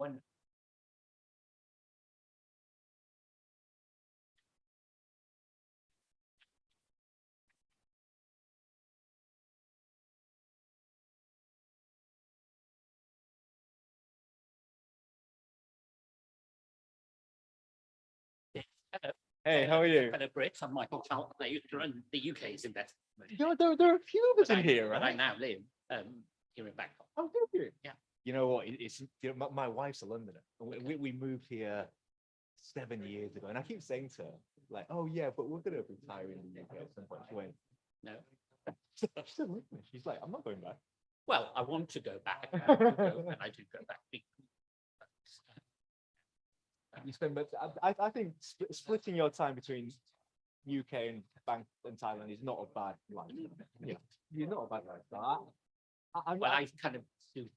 When Hey, how are you? fellow Brits, I'm Michael Charlton. I used to run the UK's investment. There are a few of us in here, But I right? now live here in Bangkok. Oh, do you? Yeah. You know what? It's my wife's a Londoner. We moved here 7 years ago, and I keep saying to her, like, oh yeah, but we're gonna retire in the UK at some point. She went, No. she said, look at me. She's like, I'm not going back. Well, I want to go back. And I do go back. You spend, but I think splitting your time between UK and Thailand is not a bad life. Yeah, you're not a bad life. Well, I kind of do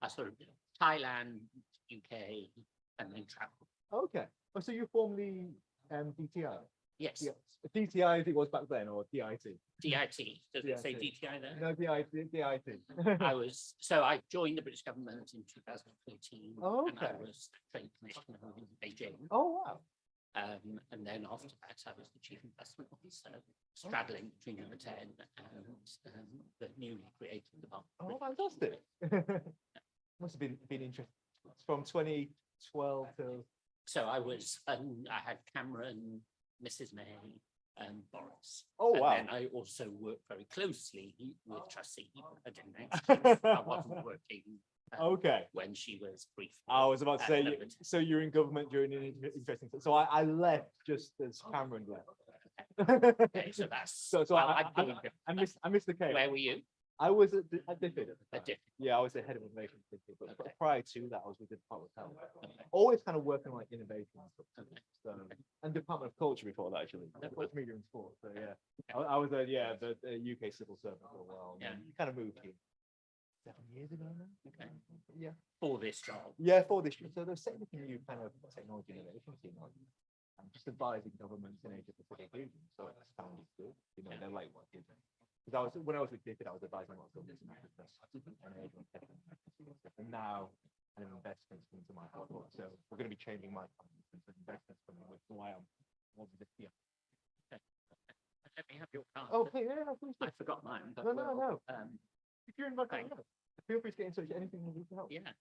a sort of Thailand, UK, and then travel. Okay. Oh, so you formerly DTI? Yes. Yeah. DTI, I think it was back then, or DIT? DIT. Does it say DTI there? No, DIT. I joined the British government in 2013. Oh, and I okay. was trade commissioner in Beijing. Oh, wow. And then after that, I was the chief investment officer, straddling between number 10 and the newly created department. Oh, fantastic. Must have been interesting. From 2012 to. So I was, I had Cameron, Mrs. May, and Boris. Oh, and wow. then I also worked very closely with Trustee. I didn't actually, I wasn't working. Okay. When she was briefed. I was about to say, so you're in government during an interesting. So I left just as Cameron left. Okay, so that's. So I missed the case. Where were you? I was at DFID. Yeah, I was the head of innovation. But Okay. prior to that, I was with the Department of Health. Always kind of working on like innovation and stuff. Okay. So, and Department of Culture before that, actually. Media and sport. So yeah, I was the UK civil servant for a while. Yeah. You kind of moved here 7 years ago now. Okay. Yeah. For this job. Yeah, for this. So they're setting up a new kind of technology innovation team. I'm just advising governments in Asia Pacific region. So it sounded good. You know, they're like, what is it? Because when I was with DFID, I was advising lots of governments in Africa and Asia and now kind of investments into my portfolio. So we're going to be changing my investments from which is why I'm over this year. Let me have your card. Oh, please, yeah, please. I forgot mine. But No. Um, If you're in my feel free to get in touch. Anything you need to help. yeah.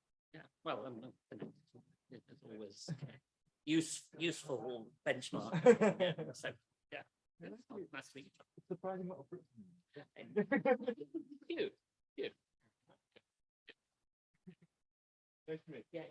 Well, there's always useful benchmark. So yeah. Nice to meet you. It's surprising lot of You. Nice to meet you. Yeah.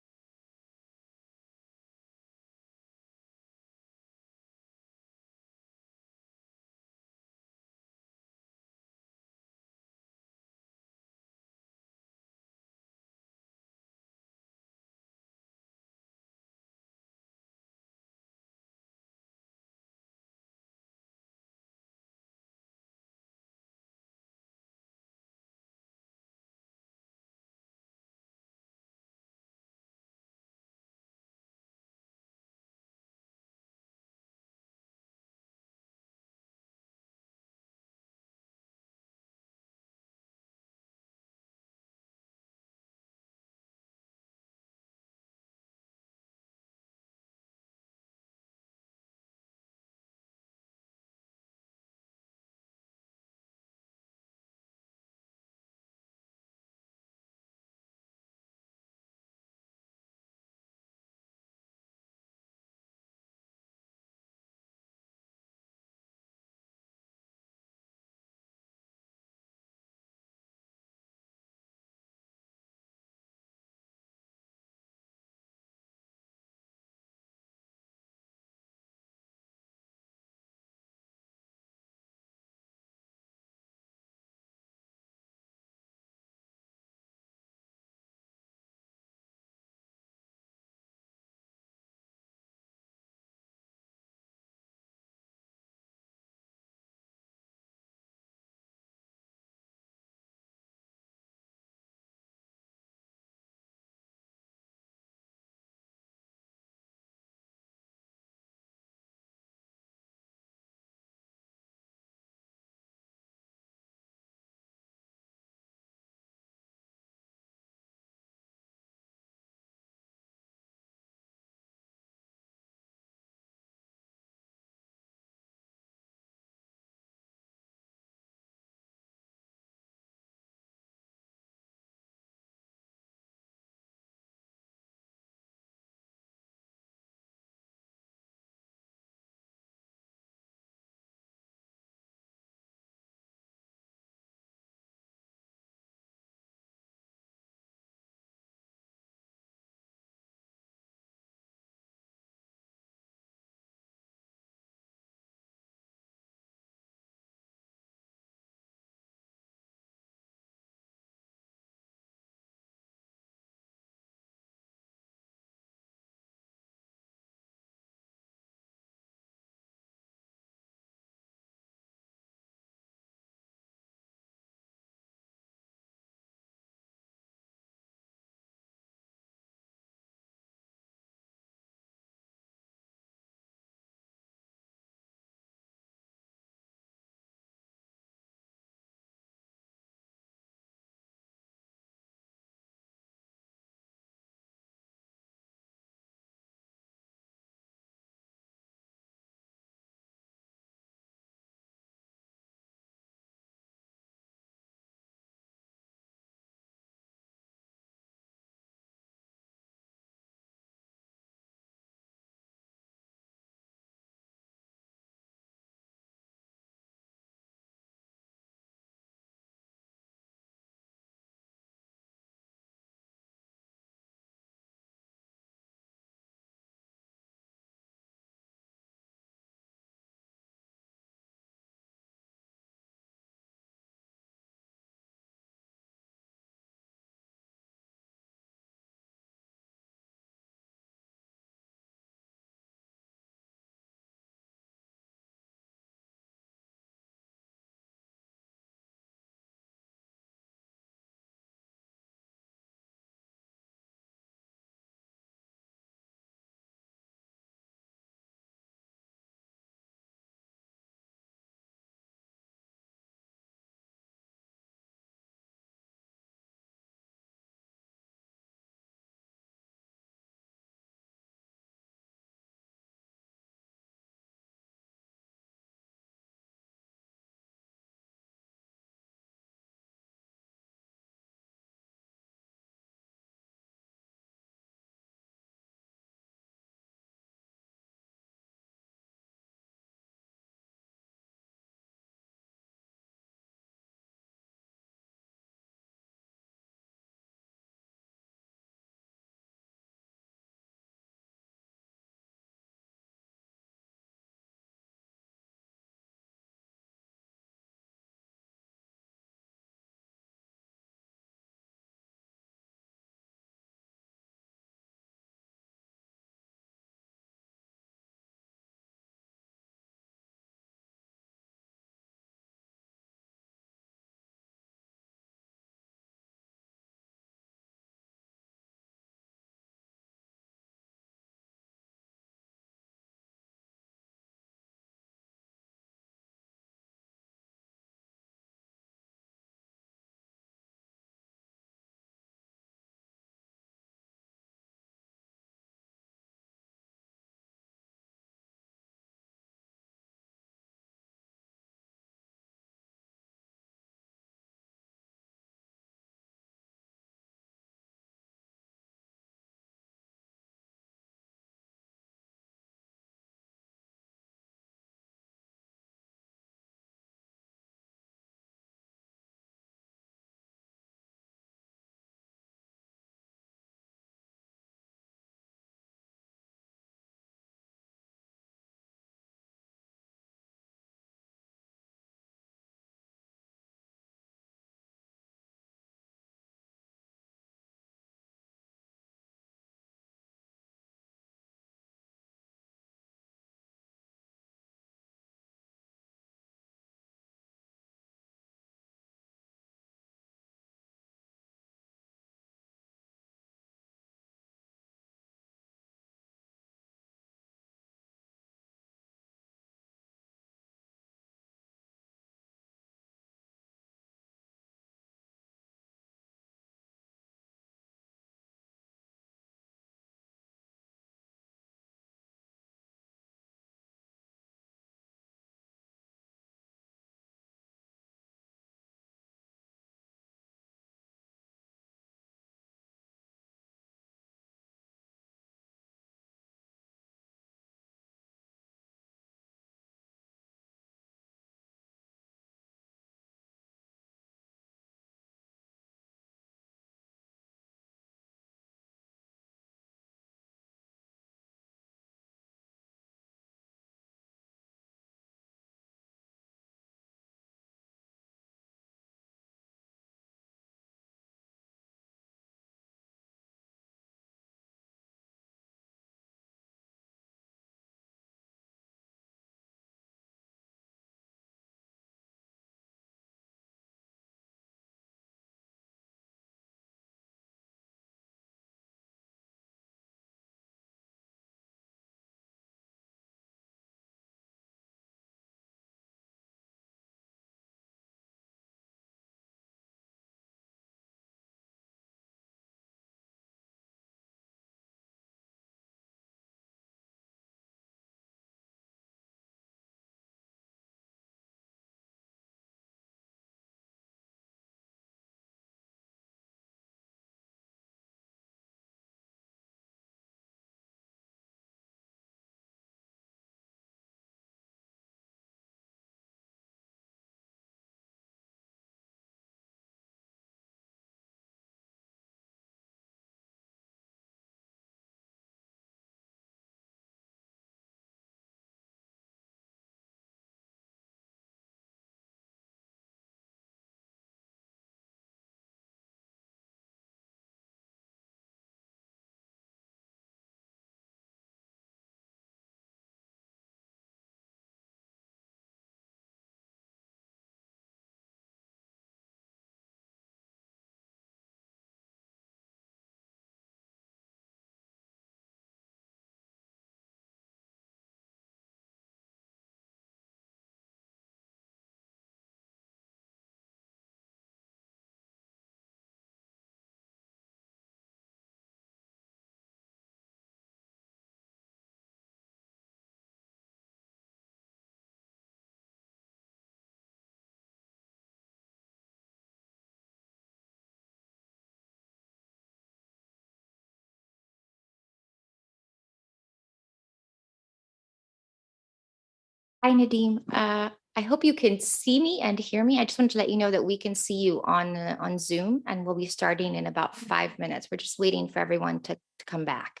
Hi, Nadeem. I hope you can see me and hear me. I just wanted to let you know that we can see you on Zoom, and we'll be starting in about 5 minutes. We're just waiting for everyone to come back.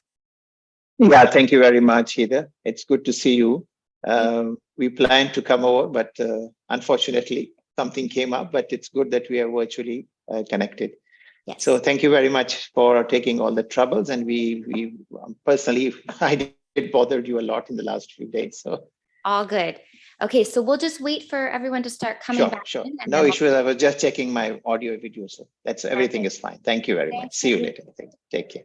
Yeah, thank you very much, Heather. It's good to see you. We planned to come over, but unfortunately, something came up, but it's good that we are virtually connected. Yes. So thank you very much for taking all the troubles. And we personally, I did bother you a lot in the last few days. So All good. Okay, so we'll just wait for everyone to start coming sure, back sure. in. And No then we'll- issues. I was just checking my audio video. So that's everything Perfect. is fine. Thank you very much. Thanks, See you Nadeem. later. Take care.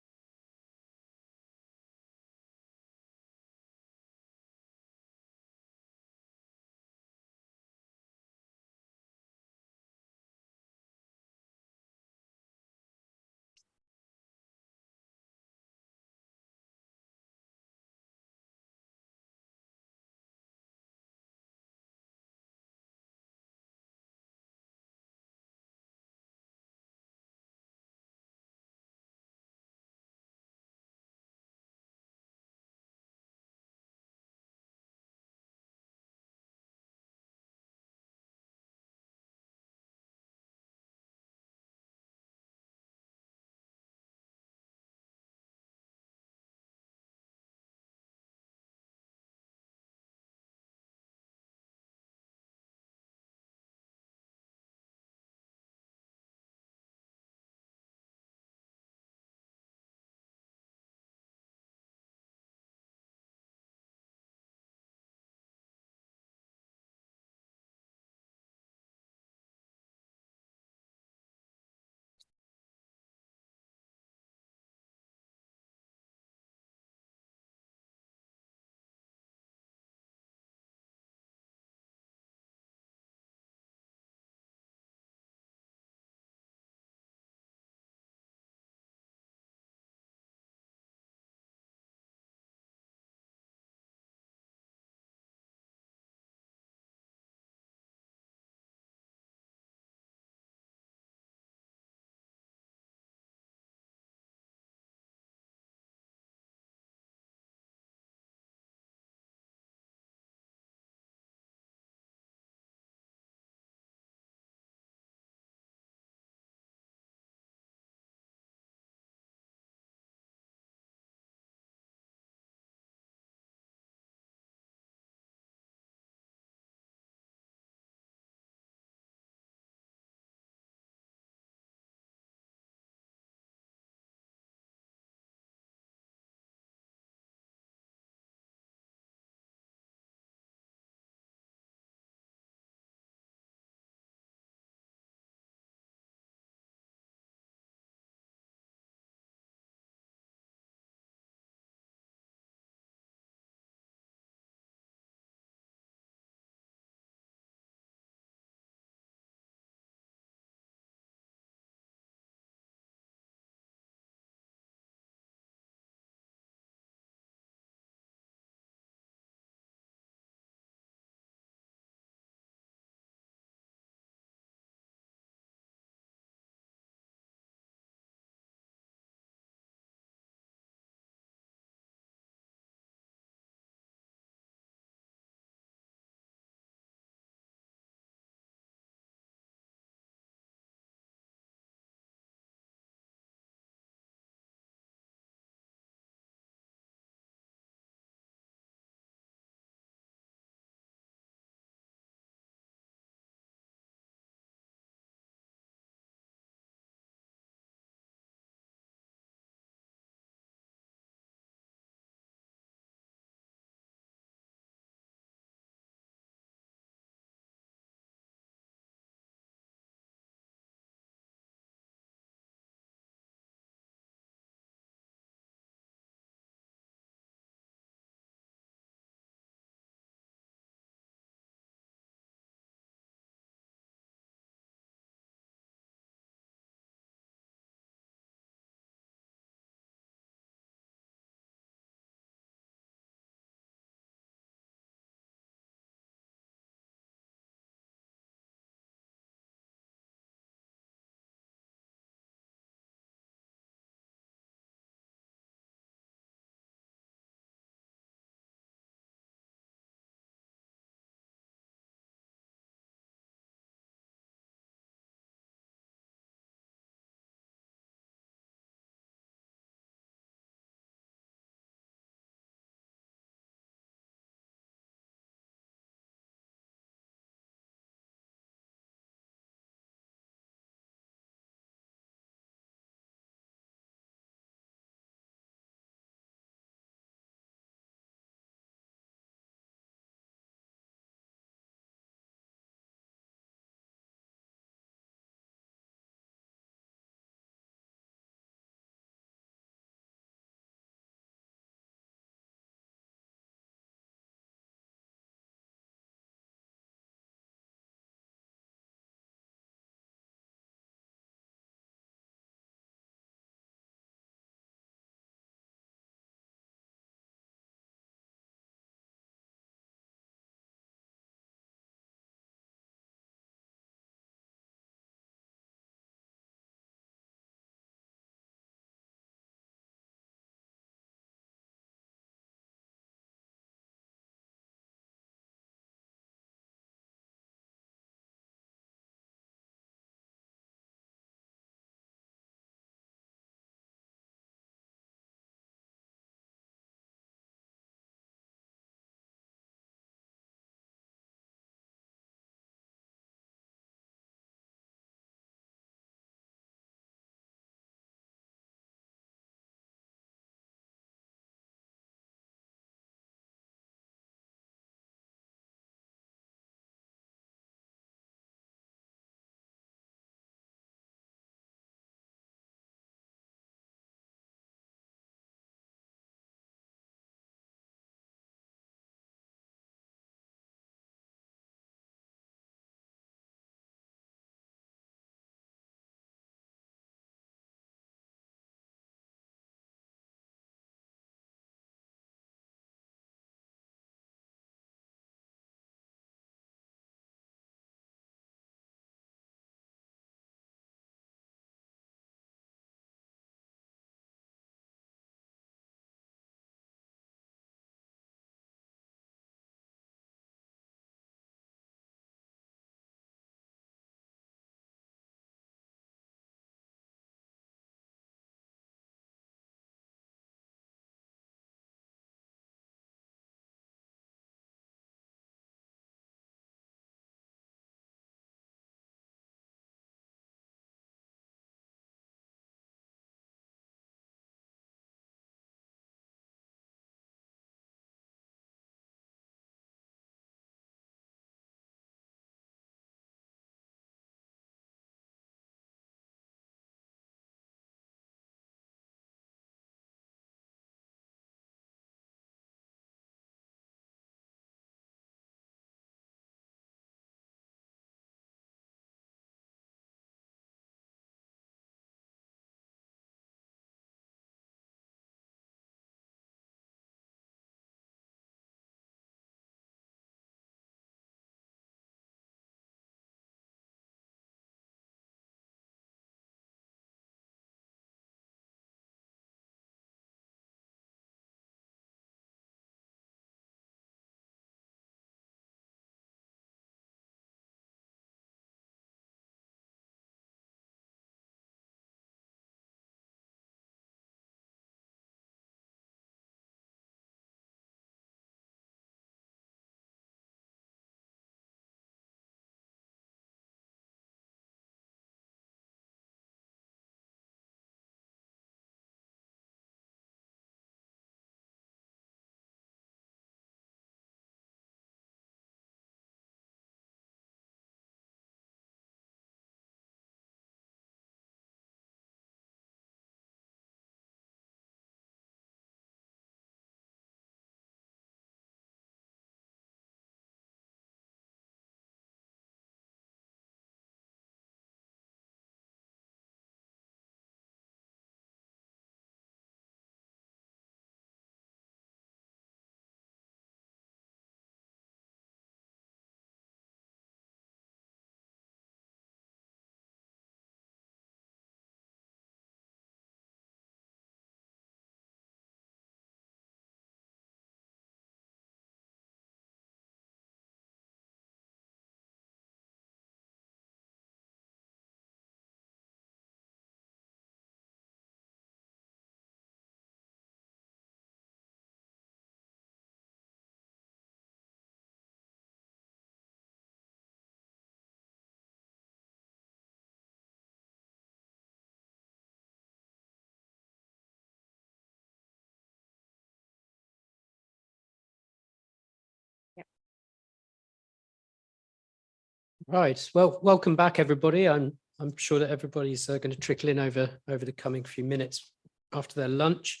Right. Well, welcome back, everybody. I'm sure that everybody's going to trickle in over the coming few minutes after their lunch.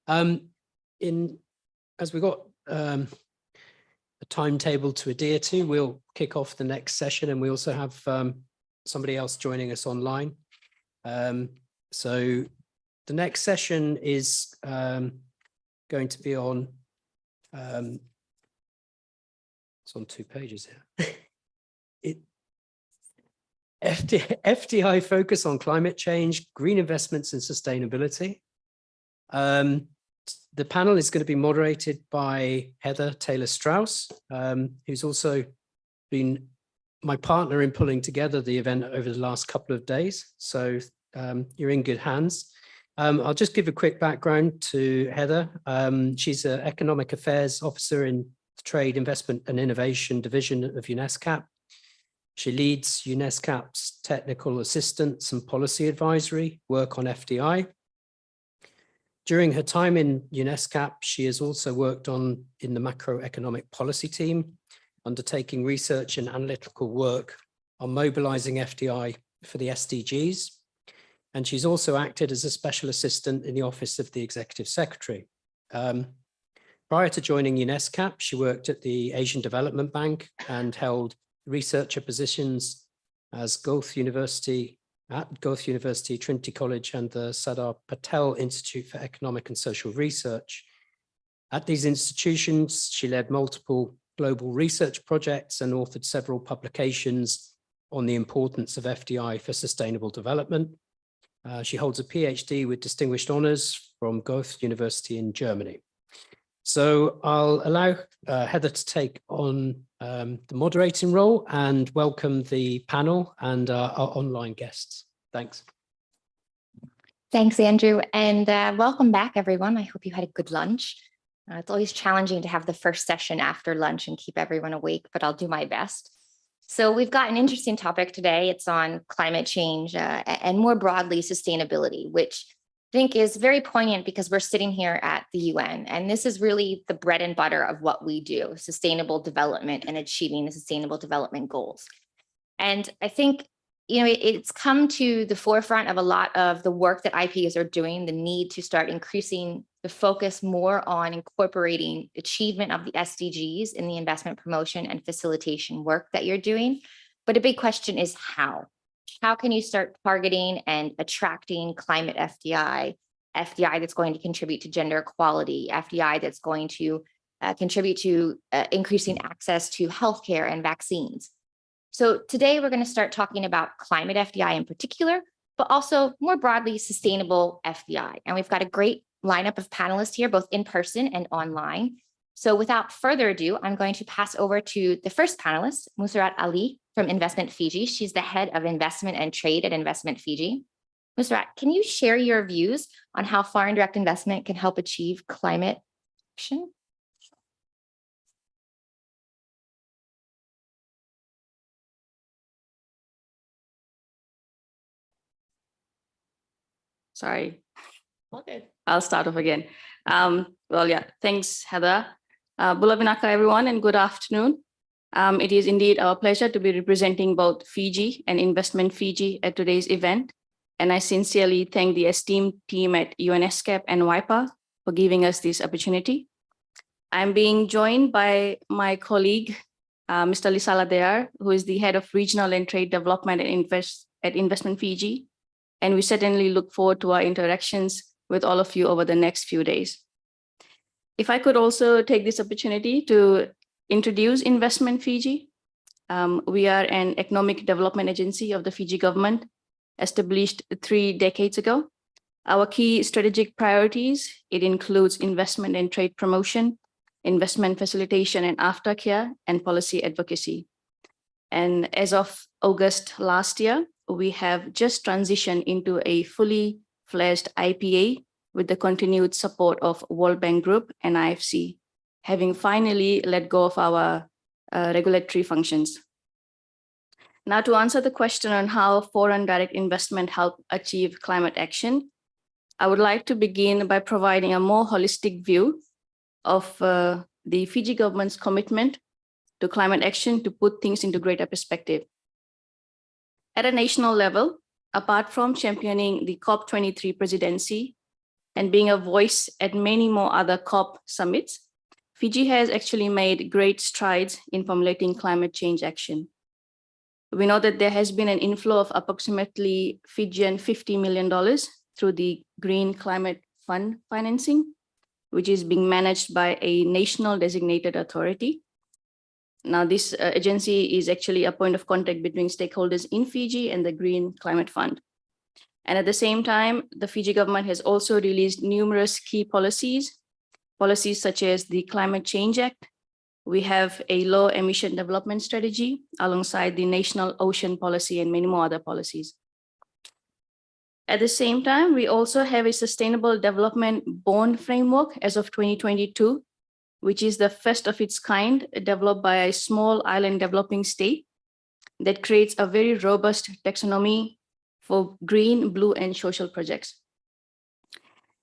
As we've got a timetable to adhere to, we'll kick off the next session, and we also have somebody else joining us online. So the next session is going to be on. It's on 2 pages here. FDI focus on climate change, green investments and sustainability. The panel is going to be moderated by Heather Taylor-Strauss, who's also been my partner in pulling together the event over the last couple of days. So you're in good hands. I'll just give a quick background to Heather. She's an Economic Affairs Officer in the Trade, Investment and Innovation Division of ESCAP. She leads ESCAP's technical assistance and policy advisory work on FDI. During her time in ESCAP, she has also worked in the macroeconomic policy team, undertaking research and analytical work on mobilizing FDI for the SDGs. And she's also acted as a special assistant in the Office of the Executive Secretary. Prior to joining ESCAP, she worked at the Asian Development Bank and held researcher positions as at Gulf University, Trinity College, and the Sardar Patel Institute for Economic and Social Research. At these institutions, she led multiple global research projects and authored several publications on the importance of FDI for sustainable development. She holds a PhD with distinguished honors from Goethe University in Germany. So I'll allow Heather to take on the moderating role and welcome the panel and our online guests. Thanks. Thanks, Andrew, and welcome back, everyone. I hope you had a good lunch. It's always challenging to have the first session after lunch and keep everyone awake, but I'll do my best. So we've got an interesting topic today. It's on climate change and more broadly sustainability, which I think is very poignant because we're sitting here at the UN, and this is really the bread and butter of what we do, sustainable development and achieving the sustainable development goals. And I think, you know, it's come to the forefront of a lot of the work that IPs are doing, the need to start increasing the focus more on incorporating achievement of the SDGs in the investment promotion and facilitation work that you're doing. But a big question is how? How can you start targeting and attracting climate FDI that's going to contribute to gender equality, FDI that's going to contribute to increasing access to healthcare and vaccines? So today we're going to start talking about climate FDI in particular, but also more broadly sustainable FDI. And we've got a great lineup of panelists here, both in person and online. So without further ado, I'm going to pass over to the first panelist, Musrat Ali from Investment Fiji. She's the head of investment and trade at Investment Fiji. Musrat, can you share your views on how foreign direct investment can help achieve climate action? Sorry. Okay. I'll start off again. Well, yeah, thanks, Heather. Bulavinaka, everyone, and good afternoon. It is indeed our pleasure to be representing both Fiji and Investment Fiji at today's event. And I sincerely thank the esteemed team at ESCAP and WAIPA for giving us this opportunity. I'm being joined by my colleague, Mr. Lisala Dear, who is the head of regional and trade development at Investment Fiji. And we certainly look forward to our interactions with all of you over the next few days. If I could also take this opportunity to introduce Investment Fiji. We are an economic development agency of the Fiji government, established 3 decades ago. Our key strategic priorities, it includes investment and trade promotion, investment facilitation and aftercare, and policy advocacy. And as of August last year, we have just transitioned into a fully fledged IPA with the continued support of World Bank Group and IFC, having finally let go of our regulatory functions. Now, to answer the question on how foreign direct investment help achieve climate action, I would like to begin by providing a more holistic view of the Fiji government's commitment to climate action to put things into greater perspective. At a national level, apart from championing the COP23 presidency and being a voice at many more other COP summits, Fiji has actually made great strides in formulating climate change action. We know that there has been an inflow of approximately Fijian $50 million through the Green Climate Fund financing, which is being managed by a national designated authority. Now, this agency is actually a point of contact between stakeholders in Fiji and the Green Climate Fund. And at the same time, the Fiji government has also released numerous key policies such as the Climate Change Act. We have a low emission development strategy alongside the National Ocean Policy and many more other policies. At the same time, we also have a Sustainable Development Bond Framework as of 2022, which is the first of its kind developed by a small island developing state that creates a very robust taxonomy for green, blue, and social projects.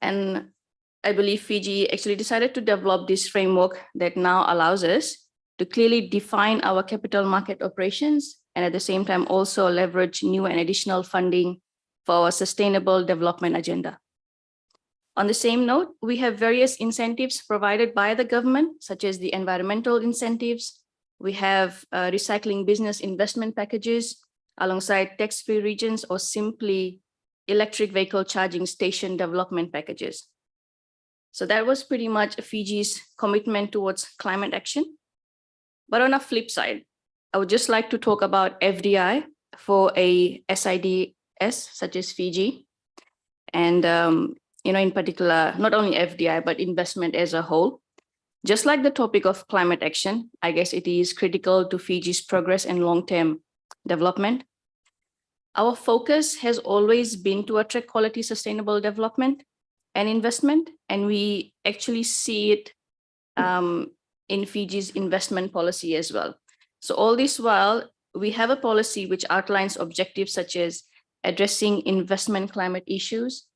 And I believe Fiji actually decided to develop this framework that now allows us to clearly define our capital market operations and at the same time also leverage new and additional funding for our sustainable development agenda. On the same note, we have various incentives provided by the government, such as the environmental incentives. We have recycling business investment packages alongside tax-free regions or simply electric vehicle charging station development packages. So that was pretty much Fiji's commitment towards climate action. But on a flip side, I would just like to talk about FDI for a SIDS such as Fiji. And in particular, not only FDI, but investment as a whole. Just like the topic of climate action, I guess it is critical to Fiji's progress and long-term development. Our focus has always been to attract quality sustainable development and investment, and we actually see it in Fiji's investment policy as well. So all this while, we have a policy which outlines objectives such as addressing investment climate issues,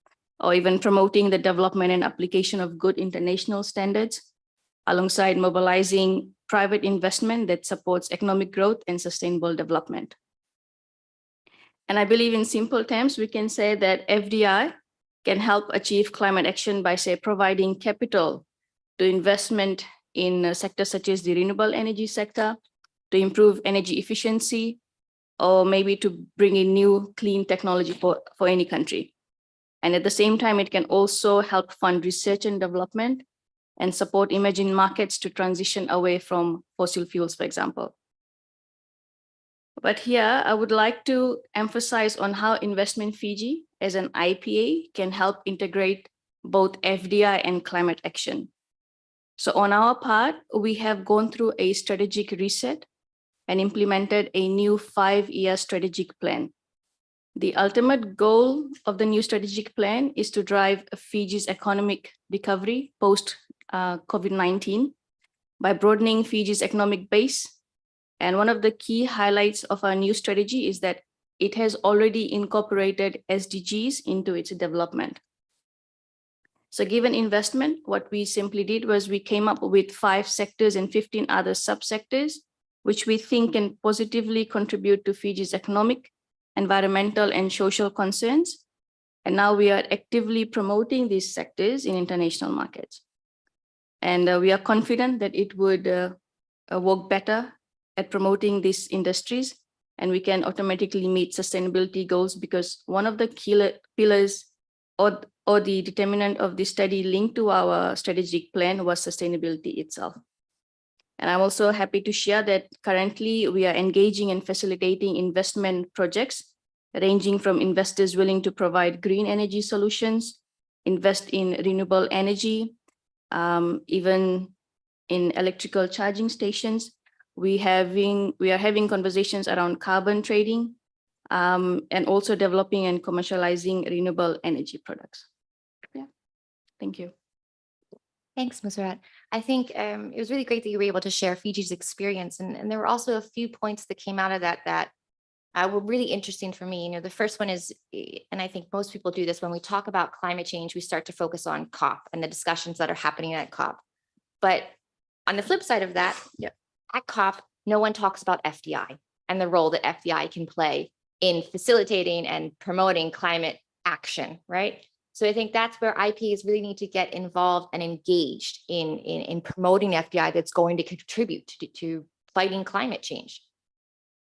or even promoting the development and application of good international standards, alongside mobilizing private investment that supports economic growth and sustainable development. And I believe in simple terms, we can say that FDI can help achieve climate action by, say, providing capital to investment in sectors such as the renewable energy sector, to improve energy efficiency, or maybe to bring in new clean technology for any country. And at the same time, it can also help fund research and development and support emerging markets to transition away from fossil fuels, for example. But here, I would like to emphasize on how Investment Fiji as an IPA can help integrate both FDI and climate action. So on our part, we have gone through a strategic reset and implemented a new 5-year strategic plan. The ultimate goal of the new strategic plan is to drive Fiji's economic recovery post COVID-19 by broadening Fiji's economic base. And one of the key highlights of our new strategy is that it has already incorporated SDGs into its development. So given investment, what we simply did was we came up with 5 sectors and 15 other subsectors, which we think can positively contribute to Fiji's economic, environmental, and social concerns. And now we are actively promoting these sectors in international markets. And we are confident that it would work better at promoting these industries, and we can automatically meet sustainability goals, because one of the key pillars or the determinant of this study linked to our strategic plan was sustainability itself. And I'm also happy to share that currently we are engaging and facilitating investment projects, ranging from investors willing to provide green energy solutions, invest in renewable energy, even in electrical charging stations. We are having conversations around carbon trading, and also developing and commercializing renewable energy products. Yeah, thank you. Thanks, Musrat. I think it was really great that you were able to share Fiji's experience. And there were also a few points that came out of that were really interesting for me. The first one is, and I think most people do this, when we talk about climate change, we start to focus on COP and the discussions that are happening at COP. But on the flip side of that, at COP, no one talks about FDI and the role that FDI can play in facilitating and promoting climate action, right? So I think that's where IPAs really need to get involved and engaged in promoting FDI that's going to contribute to fighting climate change.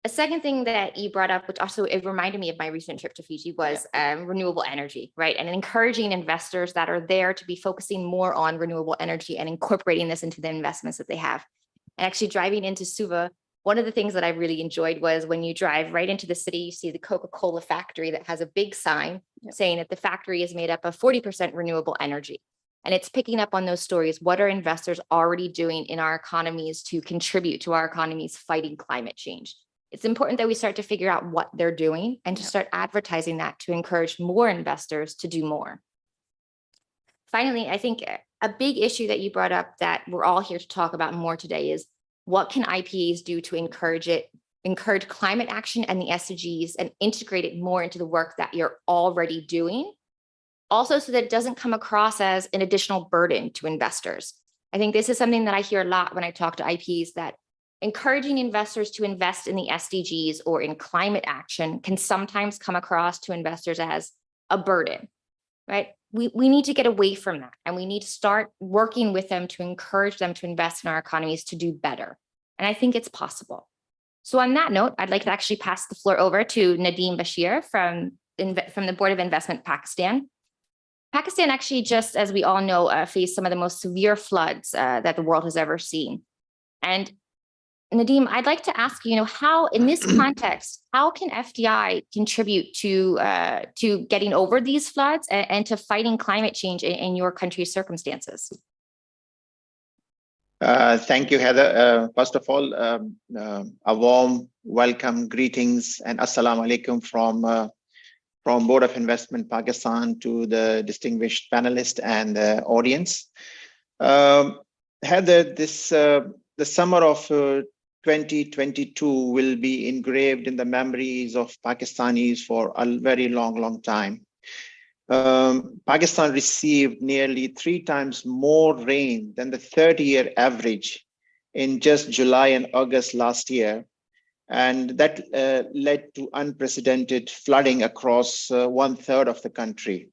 A second thing that you brought up, which also it reminded me of my recent trip to Fiji, was renewable energy, right? And encouraging investors that are there to be focusing more on renewable energy and incorporating this into the investments that they have. And actually driving into Suva, one of the things that I really enjoyed was when you drive right into the city, you see the Coca-Cola factory that has a big sign saying that the factory is made up of 40% renewable energy. And it's picking up on those stories. What are investors already doing in our economies to contribute to our economies fighting climate change? It's important that we start to figure out what they're doing and to start advertising that to encourage more investors to do more. Finally, I think a big issue that you brought up that we're all here to talk about more today is what can IPAs do to encourage climate action and the SDGs and integrate it more into the work that you're already doing. Also, so that it doesn't come across as an additional burden to investors. I think this is something that I hear a lot when I talk to IPs, that encouraging investors to invest in the SDGs or in climate action can sometimes come across to investors as a burden, right? We need to get away from that, and we need to start working with them to encourage them to invest in our economies to do better. And I think it's possible. So on that note, I'd like to actually pass the floor over to Nadeem Bashir from the Board of Investment Pakistan. Pakistan actually, just as we all know, faced some of the most severe floods that the world has ever seen. And Nadeem, I'd like to ask you, how in this context, how can FDI contribute to getting over these floods and to fighting climate change in your country's circumstances? Thank you, Heather. First of all, a warm welcome, greetings, and assalamu alaikum from Board of Investment Pakistan to the distinguished panelists and audience. Heather, the summer of 2022 will be engraved in the memories of Pakistanis for a very long time. Pakistan received nearly 3 times more rain than the 30-year average in just July and August last year. And that led to unprecedented flooding across 1/3 of the country.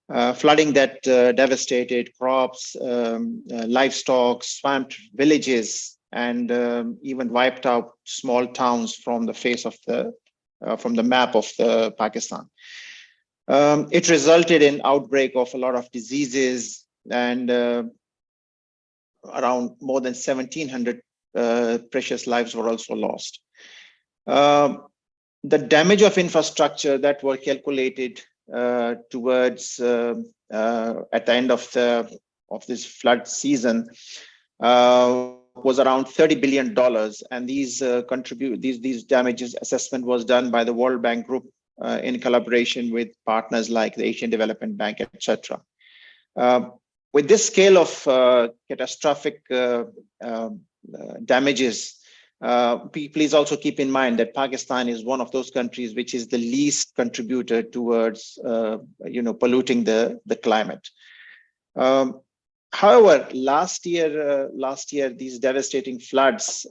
Flooding that devastated crops, livestock, swamped villages, and even wiped out small towns from the face of from the map of Pakistan. It resulted in outbreak of a lot of diseases, and around more than 1,700 precious lives were also lost. The damage of infrastructure that were calculated towards at the end of this flood season was around $30 billion, and these damages assessment was done by the World Bank Group in collaboration with partners like the Asian Development Bank, etc. With this scale of catastrophic damages, please also keep in mind that Pakistan is one of those countries which is the least contributor towards polluting the climate. However, last year these devastating floods,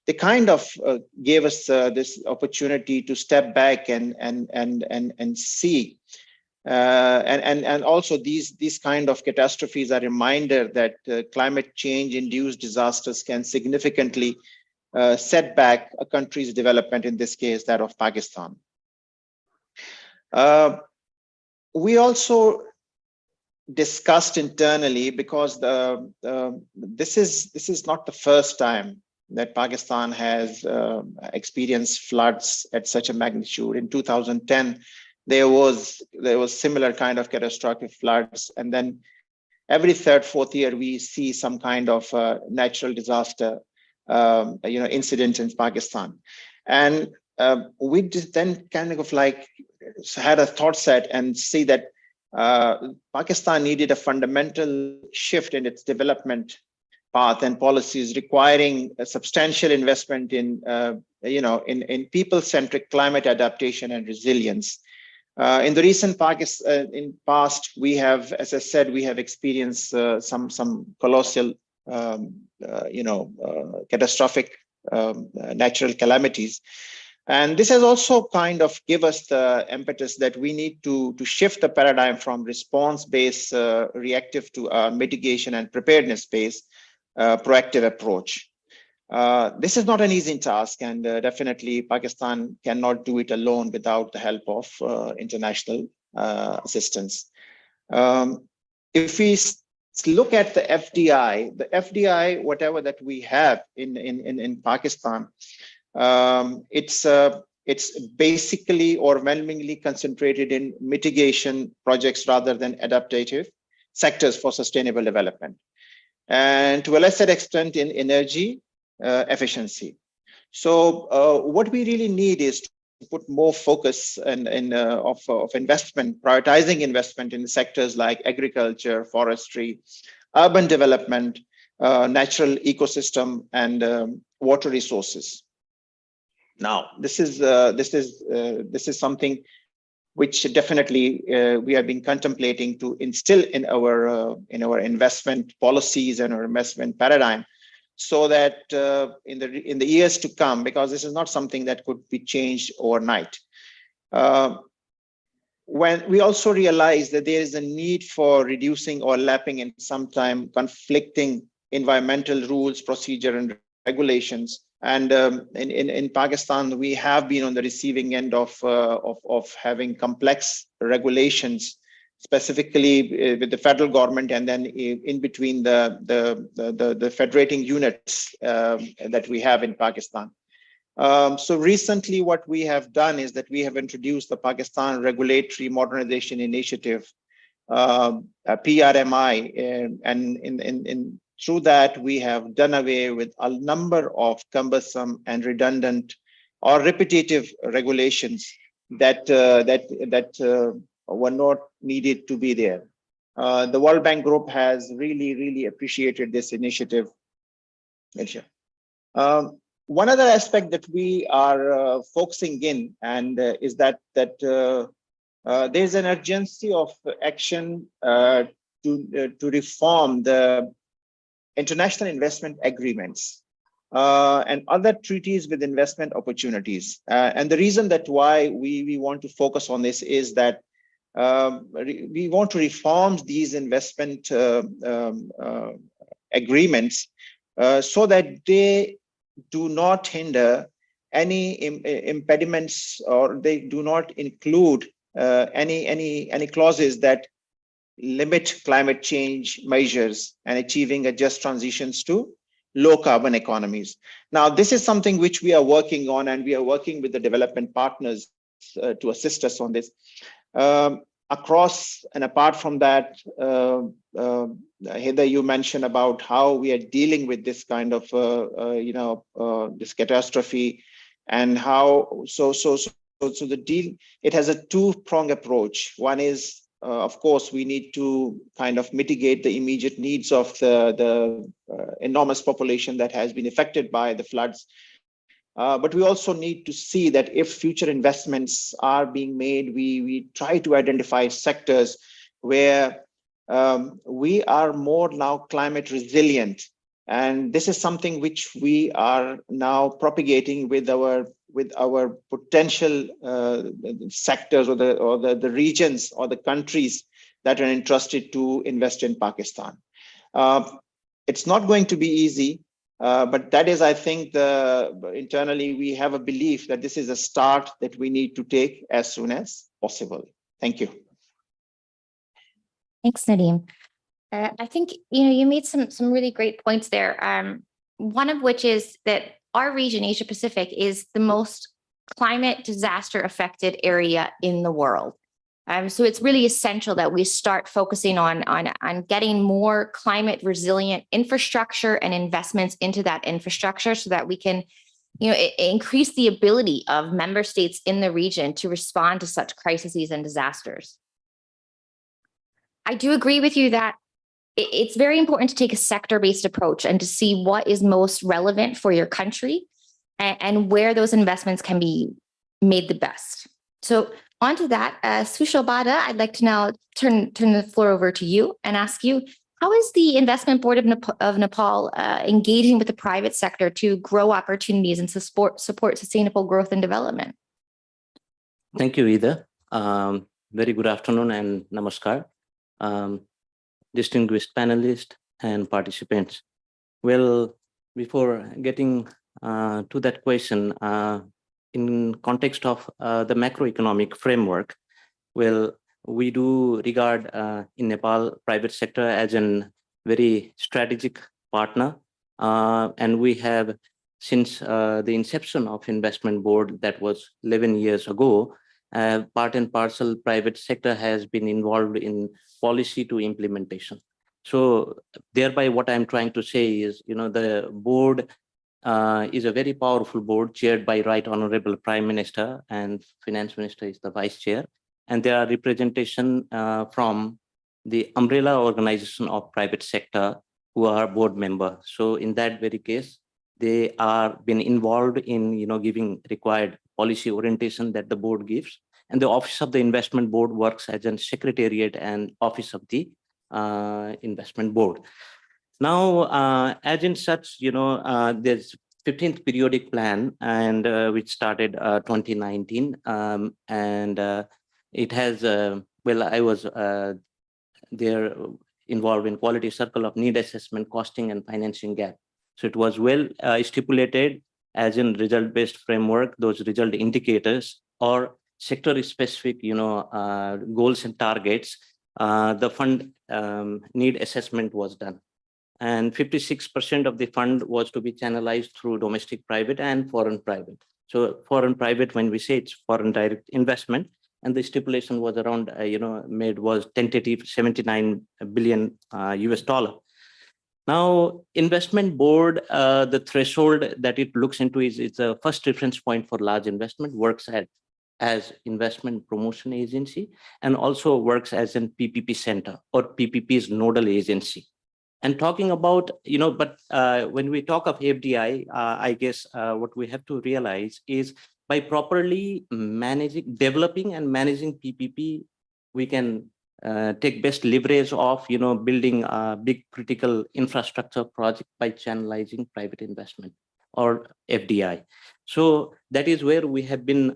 they kind of gave us this opportunity to step back and see. And also these kind of catastrophes are a reminder that climate change induced disasters can significantly set back a country's development, in this case that of Pakistan. We also discussed internally, because this is not the first time that Pakistan has experienced floods at such a magnitude. In 2010, there was similar kind of catastrophic floods, and then every 3rd, 4th year we see some kind of natural disaster incident in Pakistan. And we just then kind of like had a thought set and see that Pakistan needed a fundamental shift in its development path and policies, requiring a substantial investment in people-centric climate adaptation and resilience. In the recent past, we have, as I said, we have experienced some colossal, catastrophic natural calamities. And this has also kind of give us the impetus that we need to shift the paradigm from response-based reactive to mitigation and preparedness-based proactive approach. This is not an easy task, and definitely Pakistan cannot do it alone without the help of international assistance. If we look at the FDI, whatever that we have in Pakistan, it's basically overwhelmingly concentrated in mitigation projects rather than adaptive sectors for sustainable development, and to a lesser extent in energy efficiency. So what we really need is to put more focus of investment, prioritizing investment in sectors like agriculture, forestry, urban development, natural ecosystem, and water resources. Now, this is something which definitely we have been contemplating to instill in our investment policies and our investment paradigm, so that in the years to come, because this is not something that could be changed overnight. When we also realize that there is a need for reducing or lapping and sometimes conflicting environmental rules, procedure, and regulations. And in Pakistan, we have been on the receiving end of having complex regulations, specifically with the federal government, and then in between the federating units that we have in Pakistan. So recently, what we have done is that we have introduced the Pakistan Regulatory Modernization Initiative, PRMI, and through that, we have done away with a number of cumbersome and redundant or repetitive regulations that were not needed to be there. The World Bank Group has really appreciated this initiative. One other aspect that we are focusing in, and is that there's an urgency of action to reform the international investment agreements and other treaties with investment opportunities. And the reason that why we want to focus on this is that we want to reform these investment agreements so that they do not hinder any impediments, or they do not include any clauses that limit climate change measures and achieving a just transitions to low carbon economies. Now, this is something which we are working on, and we are working with the development partners to assist us on this. Across and apart from that, Heather, you mentioned about how we are dealing with this kind of, this catastrophe, and how, so the deal, it has a two-pronged approach. One is, of course, we need to kind of mitigate the immediate needs of the enormous population that has been affected by the floods. But we also need to see that if future investments are being made, we try to identify sectors where we are more now climate resilient. And this is something which we are now propagating with our potential sectors or the regions or the countries that are interested to invest in Pakistan. It's not going to be easy, but that is, I think, internally we have a belief that this is a start that we need to take as soon as possible. Thank you. Thanks, Nadeem. I think you made some really great points there. One of which is that our region, Asia Pacific, is the most climate disaster affected area in the world. So it's really essential that we start focusing on getting more climate resilient infrastructure and investments into that infrastructure, so that we can, increase the ability of member states in the region to respond to such crises and disasters. I do agree with you that it's very important to take a sector-based approach and to see what is most relevant for your country and where those investments can be made the best. So onto that, Sushil Bada, I'd like to now turn the floor over to you and ask you, How is the Investment Board of Nepal engaging with the private sector to grow opportunities and support sustainable growth and development? Thank you, Ida. Very good afternoon and namaskar, distinguished panelists and participants. Well, before getting to that question, in context of the macroeconomic framework, well, we do regard in Nepal private sector as a very strategic partner, and we have since the inception of investment board, that was 11 years ago, part and parcel private sector has been involved in policy to implementation. So thereby what I'm trying to say is, the board is a very powerful board chaired by Right Honorable Prime Minister, and Finance Minister is the Vice Chair. And there are representation from the umbrella organization of private sector who are board member. So in that very case, they are been involved in giving required policy orientation that the board gives. And the Office of the Investment Board works as a secretariat and office of the investment board. Now, as in such, there's 15th periodic plan, and which started 2019, and it has, well, I was there involved in quality circle of need assessment, costing and financing gap. So it was well stipulated as in result-based framework, those result indicators or sector-specific, goals and targets. The fund need assessment was done. And 56% of the fund was to be channelized through domestic private and foreign private. So foreign private, when we say it's foreign direct investment, and the stipulation was around, made was tentative 79 billion US dollar. Now, investment board, the threshold that it looks into is it's a first reference point for large investment, works as investment promotion agency, and also works as an PPP center or PPP's nodal agency. And talking about, but when we talk of FDI, I guess what we have to realize is by properly developing and managing PPP, we can take best leverage of, building a big critical infrastructure project by channelizing private investment or FDI. So that is where we have been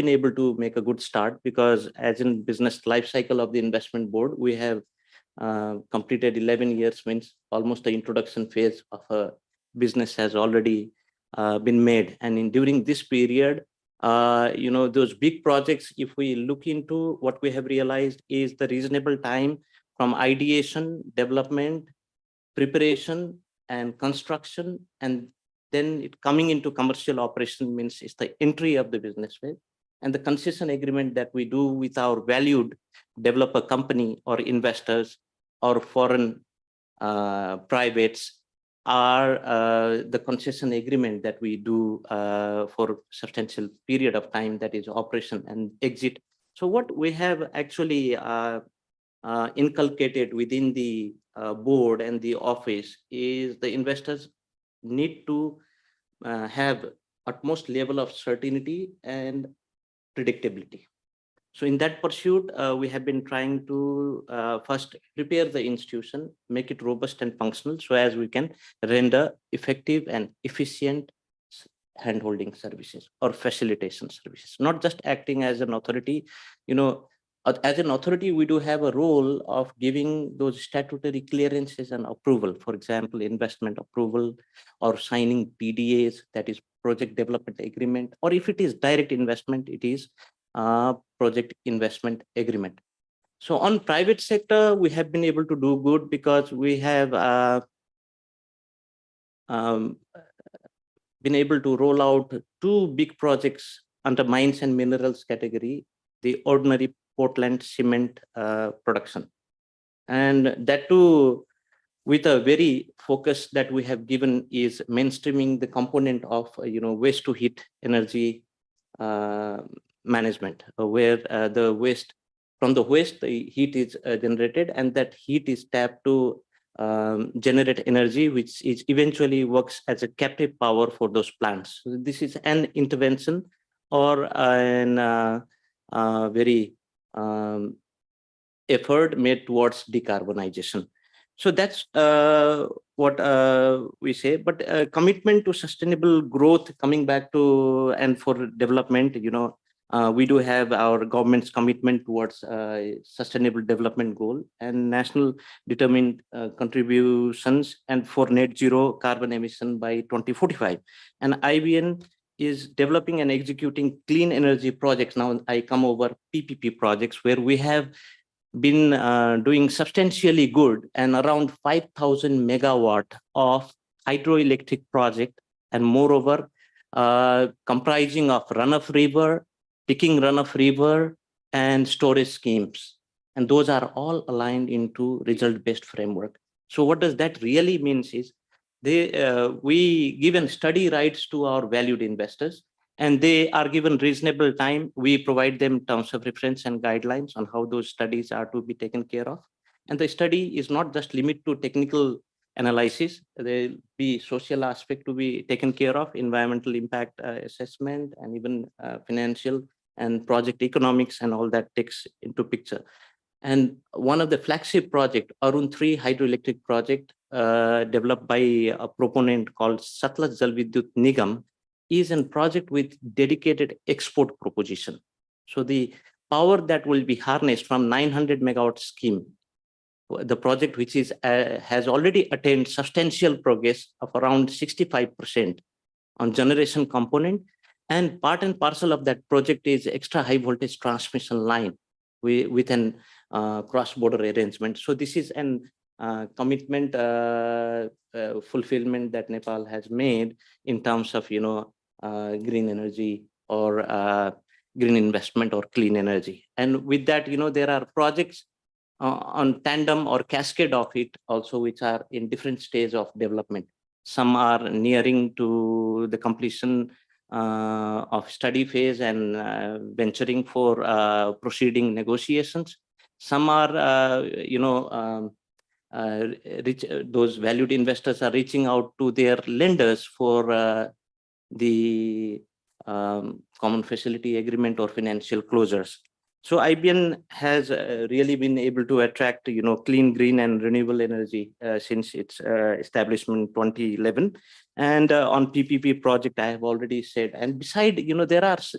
able to make a good start, because as in business life cycle of the investment board, we have completed 11 years, means almost the introduction phase of a business has already been made. And during this period, those big projects, if we look into what we have realized is the reasonable time from ideation, development, preparation, and construction, and then it coming into commercial operation means it's the entry of the business phase. And the concession agreement that we do with our valued developer company or investors or foreign privates are the concession agreement that we do for substantial period of time, that is operation and exit. So what we have actually inculcated within the board and the office is the investors need to have utmost level of certainty and predictability. So in that pursuit, we have been trying to first prepare the institution, make it robust and functional, so as we can render effective and efficient handholding services or facilitation services, not just acting as an authority. As an authority, we do have a role of giving those statutory clearances and approval, for example, investment approval or signing PDAs, that is project development agreement, or if it is direct investment, it is project investment agreement. So on private sector, we have been able to do good because we have been able to roll out 2 big projects under mines and minerals category, the ordinary Portland cement production. And that too, with a very focus that we have given is mainstreaming the component of, waste to heat energy management, where the waste, from the waste, the heat is generated, and that heat is tapped to generate energy, which is eventually works as a captive power for those plants. So this is an intervention or an very effort made towards decarbonization. So that's what we say. But commitment to sustainable growth, coming back to and for development, we do have our government's commitment towards sustainable development goal and national determined contributions and for net zero carbon emission by 2045. And IBN is developing and executing clean energy projects. Now I come over PPP projects where we have been doing substantially good, and around 5,000 megawatt of hydroelectric project, and moreover comprising of runoff river, picking runoff river, and storage schemes. And those are all aligned into result-based framework. So what does that really means is we given study rights to our valued investors, and they are given reasonable time. We provide them terms of reference and guidelines on how those studies are to be taken care of. And the study is not just limited to technical analysis. There will be social aspect to be taken care of, environmental impact assessment, and even financial and project economics, and all that takes into picture. And one of the flagship project, Arun 3 hydroelectric project, developed by a proponent called Satluj Jal Vidyut Nigam, is a project with dedicated export proposition. So the power that will be harnessed from 900 megawatt scheme, the project which is has already attained substantial progress of around 65% on generation component, and part and parcel of that project is extra high voltage transmission line with an cross-border arrangement. So this is an commitment fulfillment that Nepal has made in terms of green energy or green investment or clean energy. And with that, there are projects on tandem or cascade of it also, which are in different stage of development. Some are nearing to the completion of study phase and venturing for proceeding negotiations. Some are, those valued investors are reaching out to their lenders for the common facility agreement or financial closures. So IBN has really been able to attract, clean, green, and renewable energy since its establishment in 2011. And on PPP project, I have already said. And beside,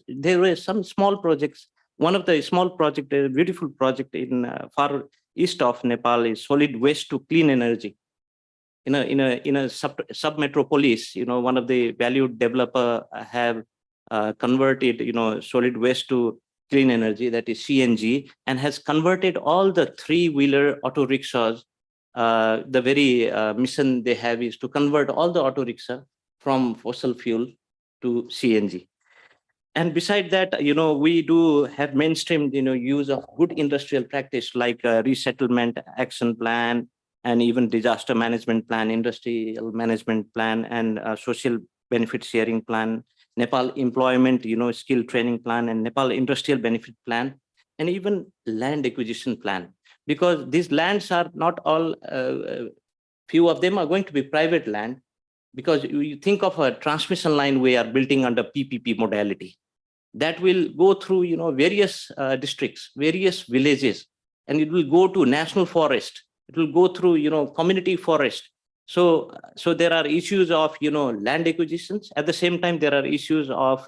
there were some small projects. One of the small project, a beautiful project in far east of Nepal, is solid waste to clean energy. In a sub metropolis, one of the valued developer have converted, solid waste to clean energy, that is CNG, and has converted all the three-wheeler auto rickshaws. The very mission they have is to convert all the auto rickshaw from fossil fuel to CNG. And beside that, we do have mainstreamed, use of good industrial practice like resettlement action plan, and even disaster management plan, industrial management plan, and social benefit sharing plan, Nepal employment, skill training plan, and Nepal industrial benefit plan, and even land acquisition plan. Because these lands are not all, few of them are going to be private land, because you think of a transmission line we are building under PPP modality that will go through, various districts, various villages, and it will go to national forest. It will go through, community forest. So there are issues of, land acquisitions. At the same time, there are issues of,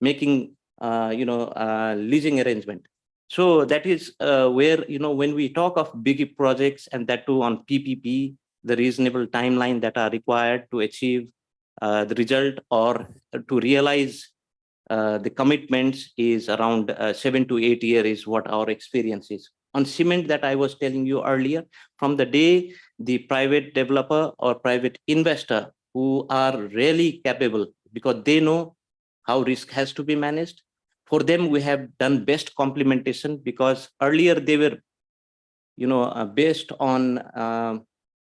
making, leasing arrangement. So that is where, when we talk of big projects, and that too on PPP, the reasonable timeline that are required to achieve the result or to realize the commitments is around 7 to 8 years is what our experience is. On cement that I was telling you earlier, from the day the private developer or private investor who are really capable, because they know how risk has to be managed, for them we have done best complementation, because earlier they were, based on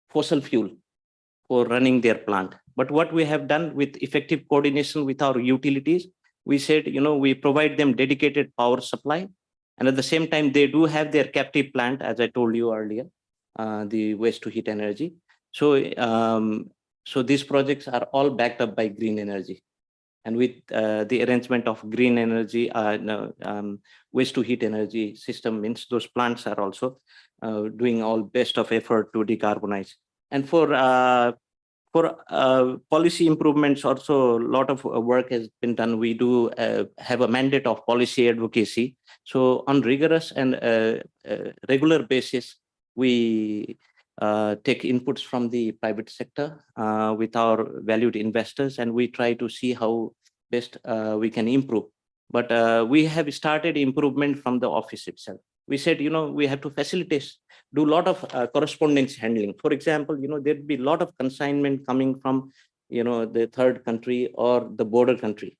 fossil fuel for running their plant. But what we have done with effective coordination with our utilities, we said, we provide them dedicated power supply. And at the same time, they do have their captive plant, as I told you earlier, the waste to heat energy. So, so these projects are all backed up by green energy. And with the arrangement of green energy, waste to heat energy system, means those plants are also doing all best of effort to decarbonize. And for policy improvements, also a lot of work has been done. We do have a mandate of policy advocacy. So on rigorous and regular basis, we take inputs from the private sector with our valued investors, and we try to see how best we can improve. But we have started improvement from the office itself. We said, we have to facilitate, do a lot of correspondence handling. For example, there'd be a lot of consignment coming from, the third country or the border country,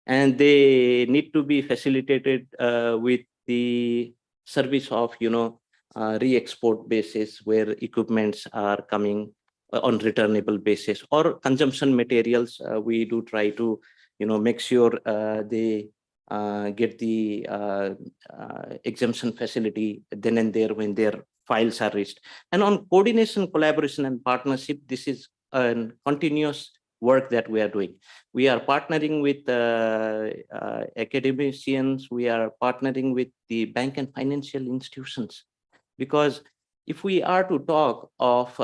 and they need to be facilitated with the service of, re-export basis, where equipments are coming on returnable basis, or consumption materials. We do try to, make sure they get the exemption facility then and there when their files are reached. And on coordination, collaboration, and partnership, this is a continuous work that we are doing. We are partnering with academicians. We are partnering with the bank and financial institutions, because if we are to talk of,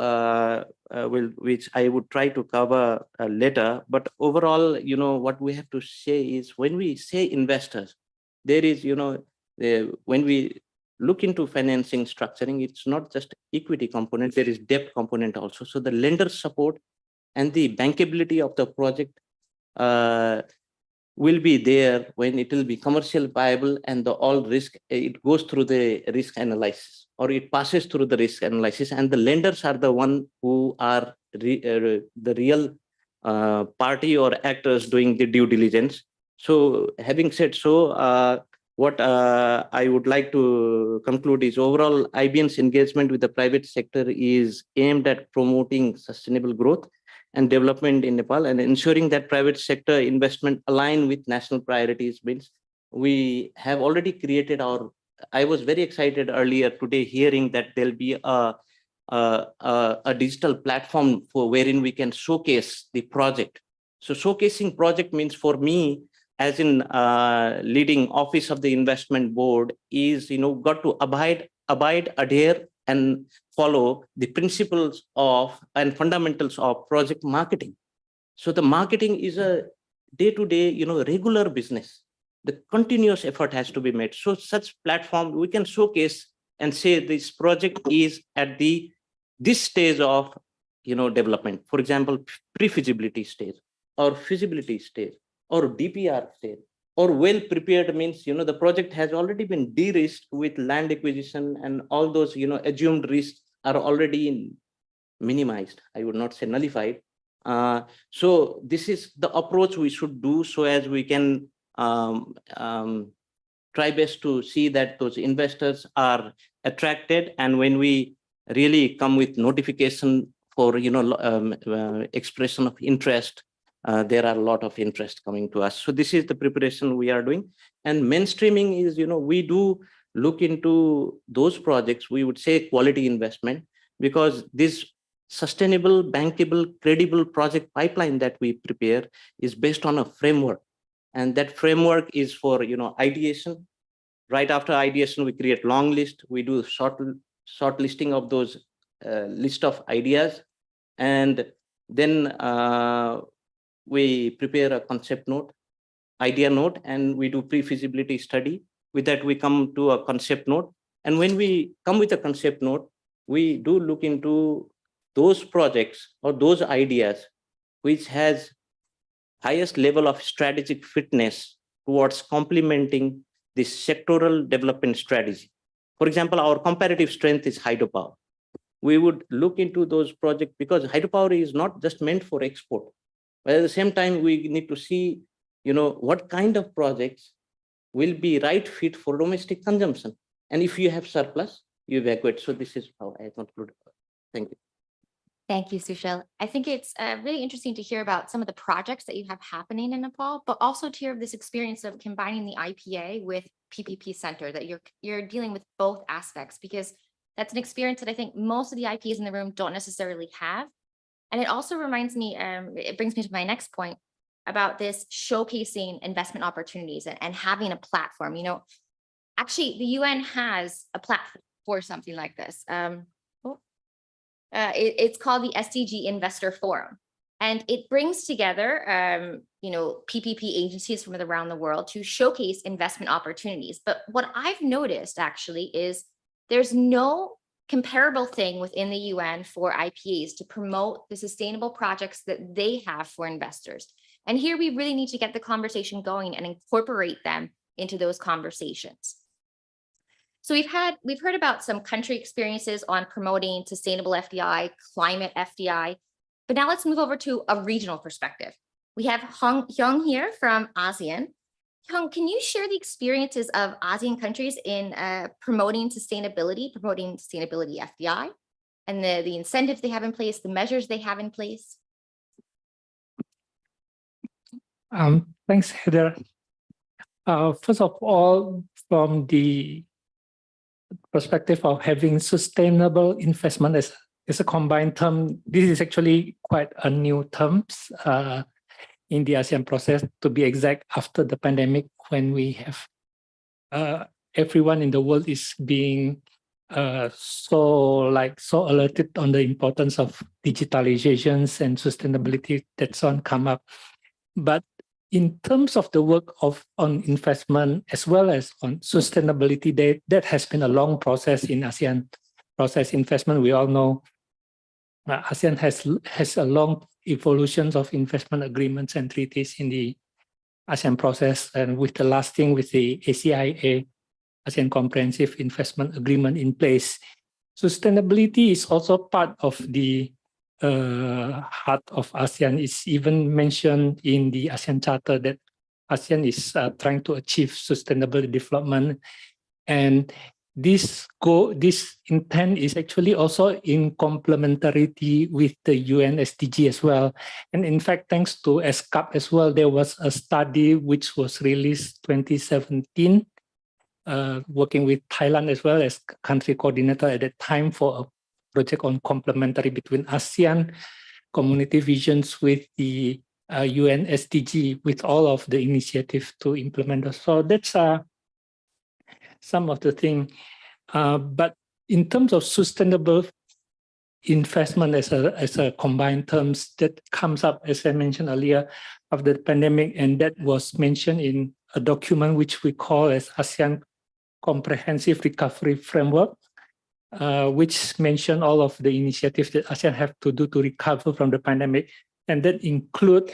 which I would try to cover later, but overall, what we have to say is, when we say investors, there is, when we look into financing structuring, it's not just equity component, there is debt component also. So the lender support and the bankability of the project will be there when it will be commercial viable, and all risk, it goes through the risk analysis, or it passes through the risk analysis, and the lenders are the one who are the real party or actors doing the due diligence. So having said so, what I would like to conclude is, overall IBN's engagement with the private sector is aimed at promoting sustainable growth and development in Nepal, and ensuring that private sector investment align with national priorities. Means we have already created our, I was very excited earlier today hearing that there'll be a digital platform for wherein we can showcase the project. So showcasing project means, for me, as in leading office of the investment board, is, got to abide, adhere, and follow the principles of and fundamentals of project marketing. So the marketing is a day-to-day, regular business. The continuous effort has to be made. So such platform we can showcase and say this project is at this stage of, development. For example, pre-feasibility stage, or feasibility stage, or DPR stage, or well prepared, means, the project has already been de-risked with land acquisition, and all those, assumed risks are already minimized. I would not say nullified. So this is the approach we should do, so as we can try best to see that those investors are attracted. And when we really come with notification for, expression of interest, there are a lot of interest coming to us. So this is the preparation we are doing. And mainstreaming is, we do look into those projects, we would say quality investment, because this sustainable, bankable, credible project pipeline that we prepare is based on a framework. And that framework is for, ideation. Right after ideation, we create long list. We do short listing of those list of ideas. And then we prepare a concept note, idea note, and we do pre-feasibility study. With that, we come to a concept note. And when we come with a concept note, we do look into those projects or those ideas which has highest level of strategic fitness towards complementing the sectoral development strategy. For example, our comparative strength is hydropower. We would look into those projects because hydropower is not just meant for export. But at the same time, we need to see, what kind of projects will be right fit for domestic consumption. And if you have surplus, you evacuate. So this is how I conclude. Thank you. Thank you, Sushil. I think it's really interesting to hear about some of the projects that you have happening in Nepal, but also to hear of this experience of combining the IPA with PPP Center, that you're dealing with both aspects, because that's an experience that I think most of the IPs in the room don't necessarily have. And it also reminds me, it brings me to my next point. about this showcasing investment opportunities and having a platform. You know, actually, the UN has a platform for something like this. It's called the SDG Investor Forum, and it brings together, you know, PPP agencies from around the world to showcase investment opportunities. But what I've noticed actually is there's no comparable thing within the UN for IPAs to promote the sustainable projects that they have for investors. And here we really need to get the conversation going and incorporate them into those conversations. So we've heard about some country experiences on promoting sustainable FDI, climate FDI, but now let's move over to a regional perspective. We have Hyung here from ASEAN. Hyung, can you share the experiences of ASEAN countries in promoting sustainability FDI, and the incentives they have in place, the measures they have in place? Thanks, Heather. First of all, from the perspective of having sustainable investment as a combined term, this is actually quite a new term in the ASEAN process, to be exact, after the pandemic, when we have everyone in the world is being so alerted on the importance of digitalizations and sustainability, that's on come up. But in terms of the work on investment as well as on sustainability, that has been a long process in ASEAN process investment. We all know ASEAN has a long evolutions of investment agreements and treaties in the ASEAN process, and with the last thing with the ACIA, ASEAN Comprehensive Investment Agreement in place. Sustainability is also part of the heart of ASEAN. Is even mentioned in the ASEAN Charter that ASEAN is trying to achieve sustainable development, and this intent is actually also in complementarity with the UN SDG as well. And in fact, thanks to ESCAP as well, there was a study which was released 2017, working with Thailand as well as country coordinator at that time for a project on complementary between ASEAN community visions with the UN SDG, with all of the initiatives to implement those. So that's some of the thing. But in terms of sustainable investment as a combined terms, that comes up, as I mentioned earlier, after the pandemic, and that was mentioned in a document which we call as ASEAN Comprehensive Recovery Framework, which mention all of the initiatives that ASEAN have to do to recover from the pandemic, and that include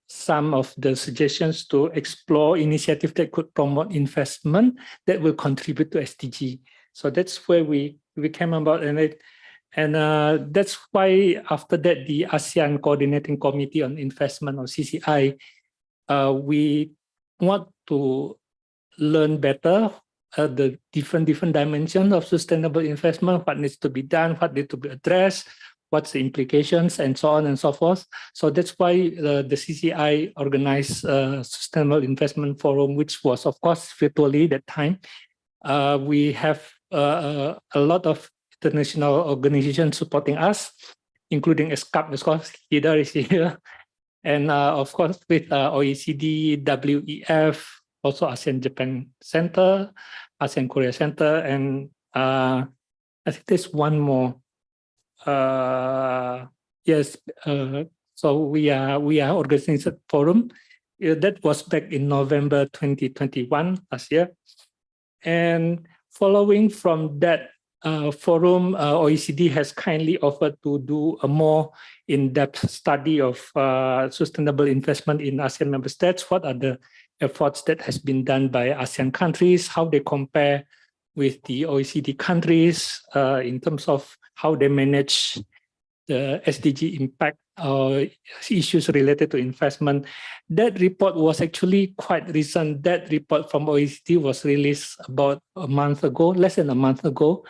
some of the suggestions to explore initiatives that could promote investment that will contribute to SDG. So that's where we came about, and that's why after that the ASEAN Coordinating Committee on Investment, or CCI, we want to learn better the different dimensions of sustainable investment, what needs to be done, what needs to be addressed, what's the implications, and so on and so forth. So that's why the CCI organized a Sustainable Investment Forum, which was, of course, virtually that time. We have a lot of international organizations supporting us, including ESCAP, of course, Hida is here, and of course with OECD, WEF, also ASEAN Japan Center, ASEAN Korea Center, and I think there's one more. Yes, so we are organizing a forum. That was back in November 2021 last year, and following from that forum, OECD has kindly offered to do a more in-depth study of sustainable investment in ASEAN member states. What are the efforts that has been done by ASEAN countries, how they compare with the OECD countries in terms of how they manage the SDG impact or issues related to investment. That report was actually quite recent. That report from OECD was released about a month ago, less than a month ago.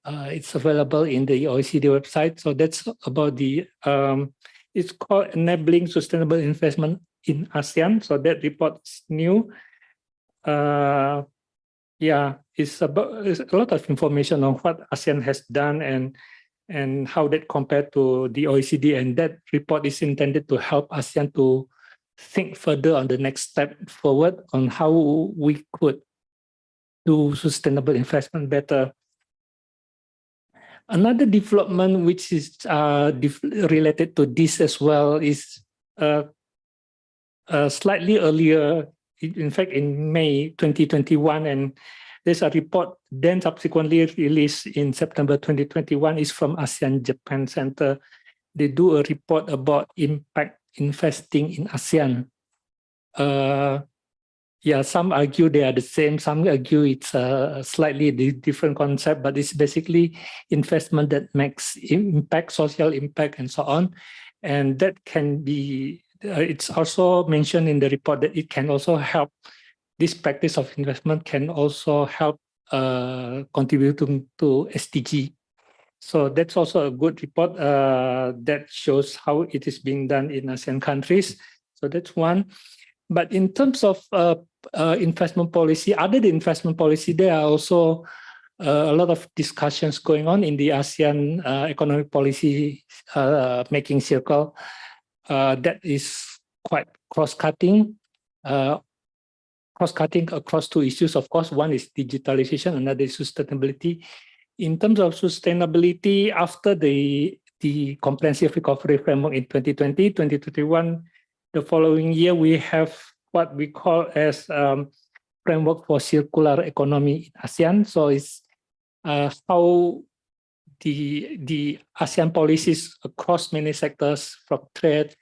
It's available in the OECD website. So that's about the, it's called Enabling Sustainable Investment in ASEAN. So that report is new. Yeah, it's a lot of information on what ASEAN has done and how that compared to the OECD. And that report is intended to help ASEAN to think further on the next step forward on how we could do sustainable investment better. Another development which is related to this as well is slightly earlier, in fact, in May 2021, and there's a report then subsequently released in September 2021 is from ASEAN Japan Center. They do a report about impact investing in ASEAN. Yeah, some argue they are the same, some argue it's a slightly different concept, but it's basically investment that makes impact, social impact, and so on. And that can be, it's also mentioned in the report that it can also help, this practice of investment can also help contribute to SDG. So that's also a good report that shows how it is being done in ASEAN countries. So that's one. But in terms of investment policy, other than investment policy, there are also a lot of discussions going on in the ASEAN economic policy making circle that is quite cross-cutting across two issues. Of course, one is digitalization, another is sustainability. In terms of sustainability, after the comprehensive recovery framework in 2020, 2021, the following year, we have what we call as framework for circular economy in ASEAN. So it's how the ASEAN policies across many sectors, from trade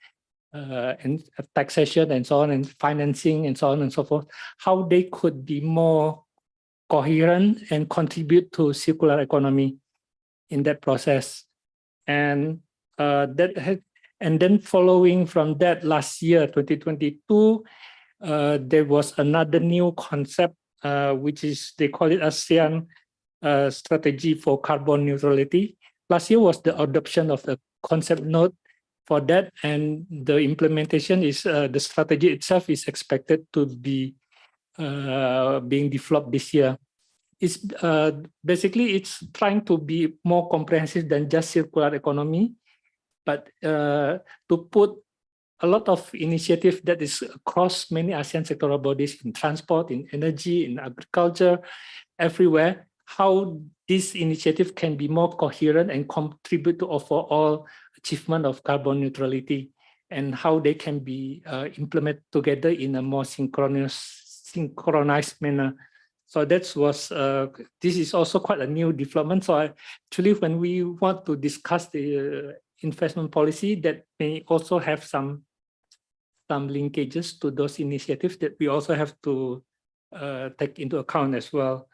and taxation and so on, and financing and so on and so forth, how they could be more coherent and contribute to circular economy in that process. And and then following from that, last year, 2022, there was another new concept, which is, they call it ASEAN Strategy for Carbon Neutrality. Last year was the adoption of the concept note for that, and the implementation is, the strategy itself is expected to be being developed this year. It's basically, it's trying to be more comprehensive than just circular economy, but to put a lot of initiative that is across many ASEAN sectoral bodies in transport, in energy, in agriculture, everywhere, how this initiative can be more coherent and contribute to overall achievement of carbon neutrality, and how they can be implemented together in a more synchronized manner. So that was, this is also quite a new development. So actually, when we want to discuss the investment policy, that may also have some linkages to those initiatives that we also have to take into account as well.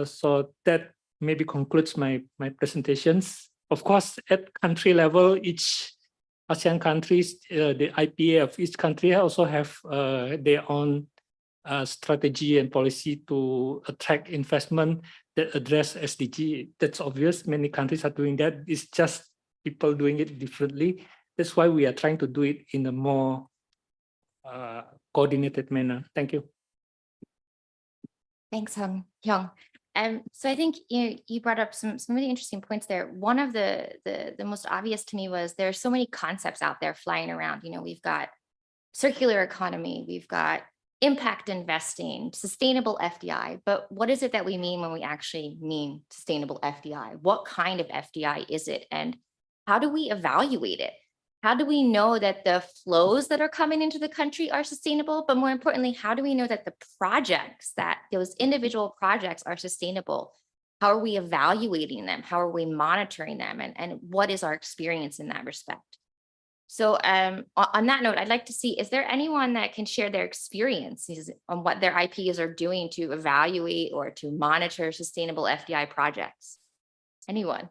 So that maybe concludes my presentations. Of course, at country level, each ASEAN countries, the IPA of each country also have their own strategy and policy to attract investment that address SDG. That's obvious. Many countries are doing that. It's just people doing it differently. That's why we are trying to do it in a more coordinated manner. Thank you. Thanks, Hyung. So I think you brought up some really interesting points there. One of the most obvious to me was there are so many concepts out there flying around. You know, we've got circular economy, we've got impact investing, sustainable FDI. But what is it that we mean when we actually mean sustainable FDI? What kind of FDI is it? And how do we evaluate it? How do we know that the flows that are coming into the country are sustainable? But more importantly, how do we know that the projects, that those individual projects are sustainable? How are we evaluating them? How are we monitoring them? And what is our experience in that respect? So on that note, I'd like to see, is there anyone that can share their experiences on what their IPs are doing to evaluate or to monitor sustainable FDI projects? Anyone?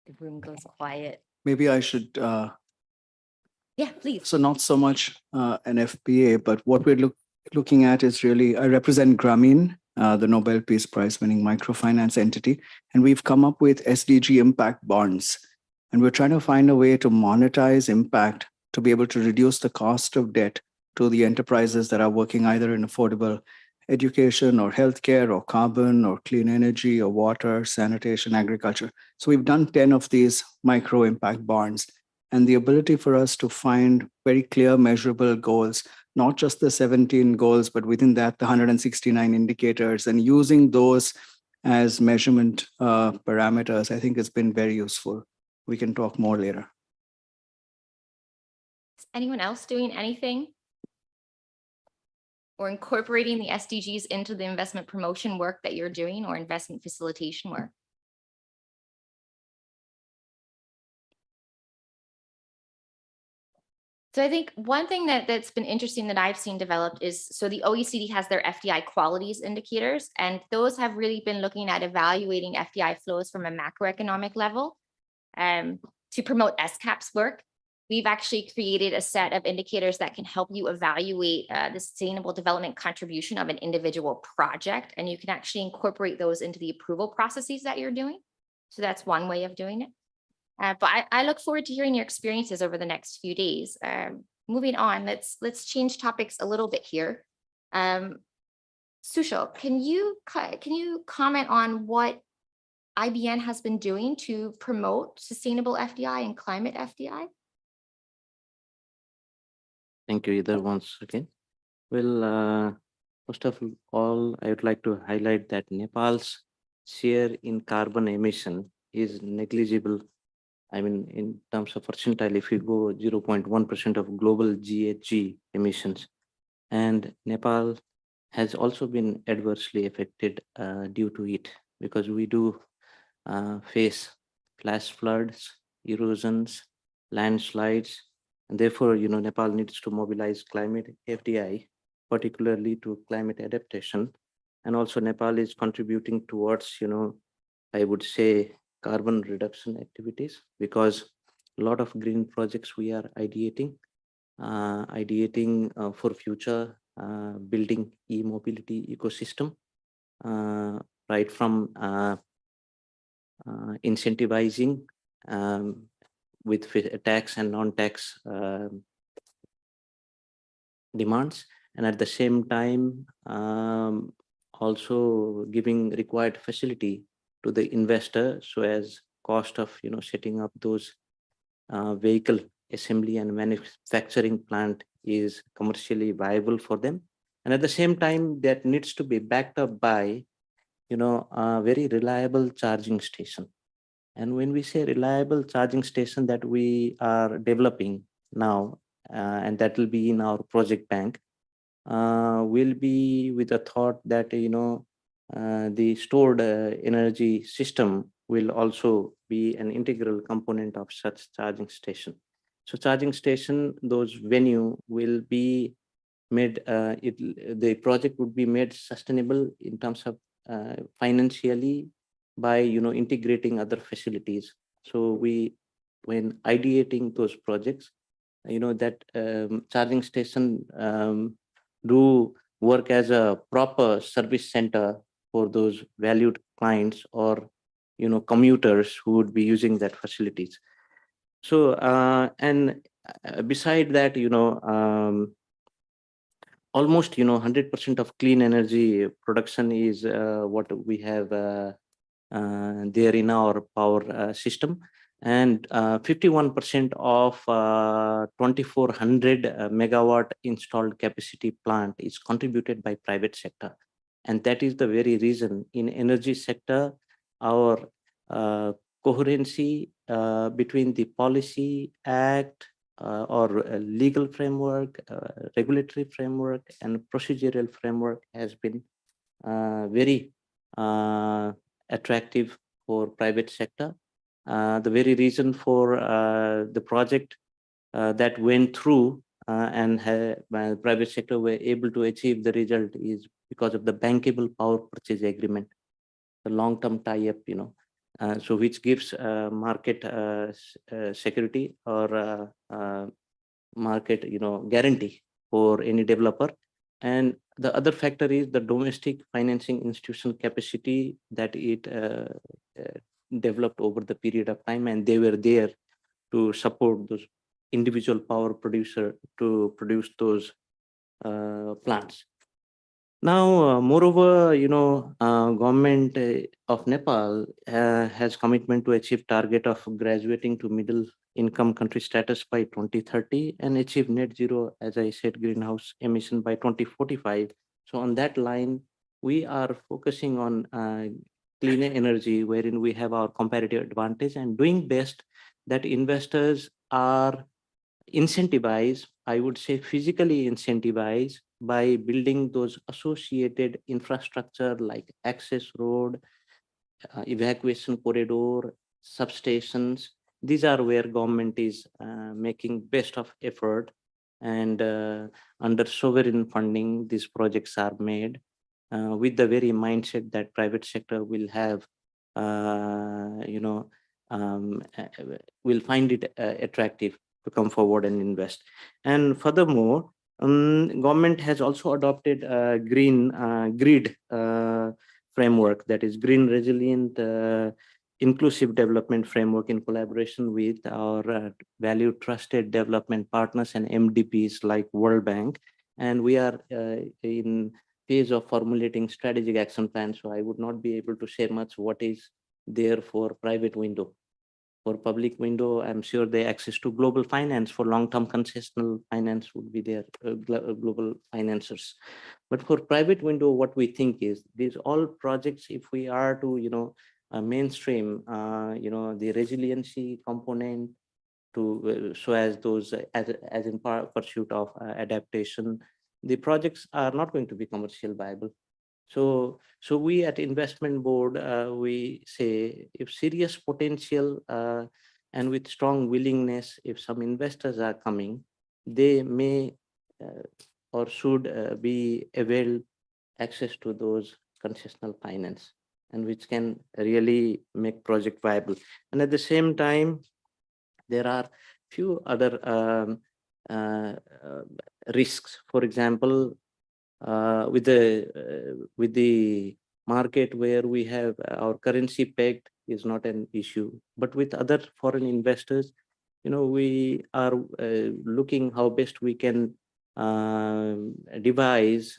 The room goes quiet. Maybe I should. Yeah, please. So not so much an FPA, but what we're looking at is really, I represent Grameen, the Nobel Peace Prize winning microfinance entity, and we've come up with SDG impact bonds. And we're trying to find a way to monetize impact to be able to reduce the cost of debt to the enterprises that are working either in affordable education or healthcare or carbon or clean energy or water, sanitation, agriculture. So we've done 10 of these micro impact bonds, and the ability for us to find very clear measurable goals, not just the 17 goals, but within that, the 169 indicators, and using those as measurement parameters, I think has been very useful. We can talk more later. Is anyone else doing anything or incorporating the SDGs into the investment promotion work that you're doing or investment facilitation work? So I think one thing that's been interesting that I've seen developed is, so the OECD has their FDI qualities indicators, and those have really been looking at evaluating FDI flows from a macroeconomic level to promote ESCAP's work. We've actually created a set of indicators that can help you evaluate the sustainable development contribution of an individual project, and you can actually incorporate those into the approval processes that you're doing. So that's one way of doing it. But I look forward to hearing your experiences over the next few days. Moving on, let's change topics a little bit here. Sushil, can you comment on what IBN has been doing to promote sustainable FDI and climate FDI? Thank you, Either once again. Well, first of all, I would like to highlight that Nepal's share in carbon emission is negligible. I mean, in terms of percentile, if you go 0.1% of global GHG emissions, and Nepal has also been adversely affected due to it, because we do face flash floods, erosions, landslides, and therefore, Nepal needs to mobilize climate FDI, particularly to climate adaptation. And also Nepal is contributing towards, I would say, carbon reduction activities, because a lot of green projects we are ideating for future building e-mobility ecosystem, right from incentivizing with tax and non-tax demands, and at the same time also giving required facility to the investor, so as cost of setting up those vehicle assembly and manufacturing plant is commercially viable for them, and at the same time that needs to be backed up by a very reliable charging station. And when we say reliable charging station that we are developing now, and that will be in our project bank, will be with a thought that the stored energy system will also be an integral component of such charging station. So charging station, those venue will be made, the project would be made sustainable in terms of financially by integrating other facilities. So when ideating those projects, that charging station do work as a proper service center for those valued clients or commuters who would be using that facilities. So and beside that, almost 100% of clean energy production is what we have there in our power system, and 51% of 2400 megawatt installed capacity plant is contributed by private sector. And that is the very reason in energy sector, our coherency between the policy act or legal framework, regulatory framework, and procedural framework has been very attractive for private sector. The very reason for the project that went through and private sector were able to achieve the result is because of the bankable power purchase agreement, the long-term tie-up, so which gives market security or market, guarantee for any developer. And the other factor is the domestic financing institutional capacity that it developed over the period of time, and they were there to support those individual power producer to produce those plants. Now, moreover, government of Nepal has commitment to achieve target of graduating to middle income country status by 2030 and achieve net zero, as I said, greenhouse emission by 2045. So on that line, we are focusing on cleaner energy, wherein we have our comparative advantage and doing best that investors are incentivized, I would say physically incentivized by building those associated infrastructure like access road, evacuation corridor, substations. These are where government is making best of effort, and under sovereign funding, these projects are made with the very mindset that private sector will have, will find it attractive to come forward and invest. And furthermore, government has also adopted a green grid framework, that is green resilient inclusive development framework, in collaboration with our valued trusted development partners and MDPs like World Bank. And we are in phase of formulating strategic action plans. So I would not be able to share much what is there for private window. For public window, I'm sure the access to global finance for long-term concessional finance would be there, global financiers. But for private window, what we think is these all projects, if we are to, mainstream, the resiliency component to so as those as in pursuit of adaptation, the projects are not going to be commercial viable. So we at investment board, we say if serious potential and with strong willingness, if some investors are coming, they may or should be availed access to those concessional finance, and which can really make project viable. And at the same time, there are few other risks. For example, with the market where we have our currency pegged is not an issue, but with other foreign investors, we are looking how best we can devise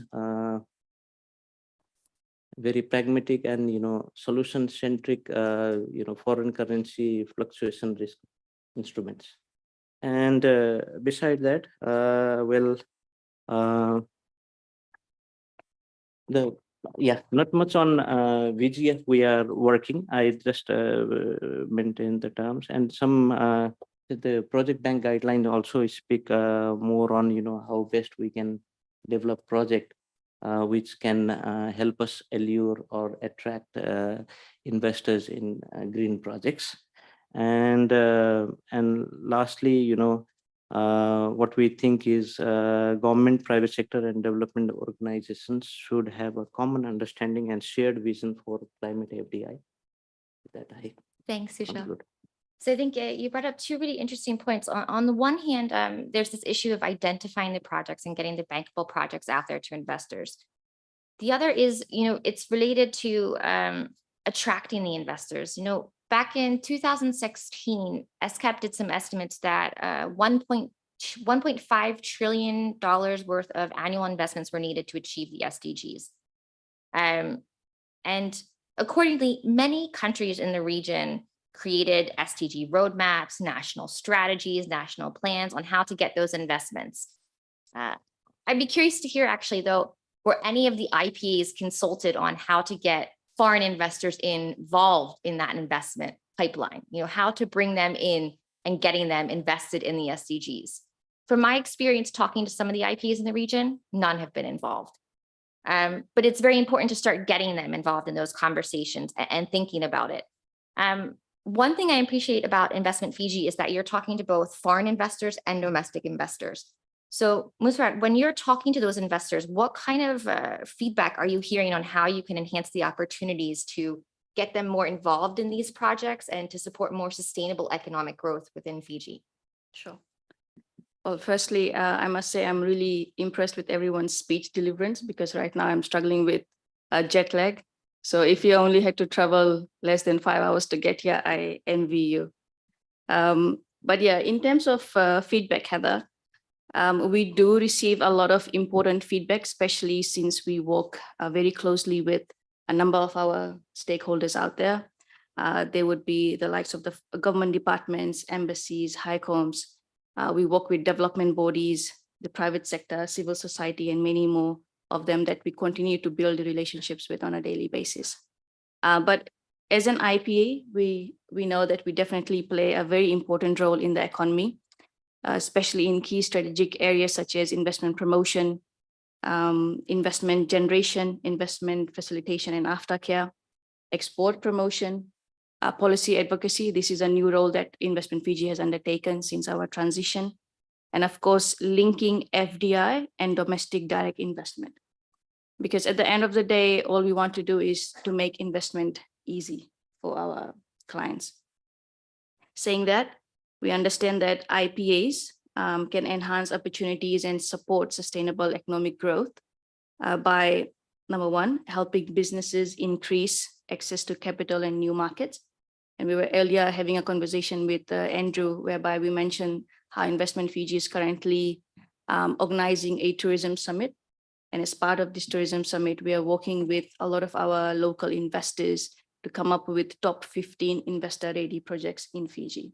very pragmatic and solution centric foreign currency fluctuation risk instruments. And beside that, not much on VGF we are working. I just maintain the terms, and some the project bank guideline also speak more on how best we can develop project which can help us allure or attract investors in green projects. And lastly, what we think is government, private sector, and development organizations should have a common understanding and shared vision for climate FDI. Thanks, Sushil. Conclude. So I think you brought up two really interesting points. On the one hand, there's this issue of identifying the projects and getting the bankable projects out there to investors. The other is, it's related to attracting the investors. Back in 2016, ESCAP did some estimates that $1.5 trillion worth of annual investments were needed to achieve the SDGs. And accordingly, many countries in the region created SDG roadmaps, national strategies, national plans on how to get those investments. I'd be curious to hear actually, though, were any of the IPAs consulted on how to get foreign investors involved in that investment pipeline, how to bring them in and getting them invested in the SDGs. From my experience talking to some of the IPAs in the region, none have been involved. But it's very important to start getting them involved in those conversations and thinking about it. One thing I appreciate about Investment Fiji is that you're talking to both foreign investors and domestic investors. So Musrat, when you're talking to those investors, what kind of feedback are you hearing on how you can enhance the opportunities to get them more involved in these projects and to support more sustainable economic growth within Fiji? Sure. Well, firstly, I must say I'm really impressed with everyone's speech deliverance, because right now I'm struggling with jet lag. So if you only had to travel less than 5 hours to get here, I envy you. But yeah, in terms of feedback, Heather, We do receive a lot of important feedback, especially since we work very closely with a number of our stakeholders out there. They would be the likes of the government departments, embassies, high coms. We work with development bodies, the private sector, civil society, and many more of them that we continue to build relationships with on a daily basis. But as an IPA, we know that we definitely play a very important role in the economy, especially in key strategic areas such as investment promotion, investment generation, investment facilitation and aftercare, export promotion, policy advocacy. This is a new role that Investment Fiji has undertaken since our transition. And of course, linking FDI and domestic direct investment. Because at the end of the day, all we want to do is to make investment easy for our clients. Saying that, we understand that IPAs can enhance opportunities and support sustainable economic growth by, number one, helping businesses increase access to capital and new markets. And we were earlier having a conversation with Andrew, whereby we mentioned how Investment Fiji is currently organizing a tourism summit. And as part of this tourism summit, we are working with a lot of our local investors to come up with top 15 investor-ready projects in Fiji.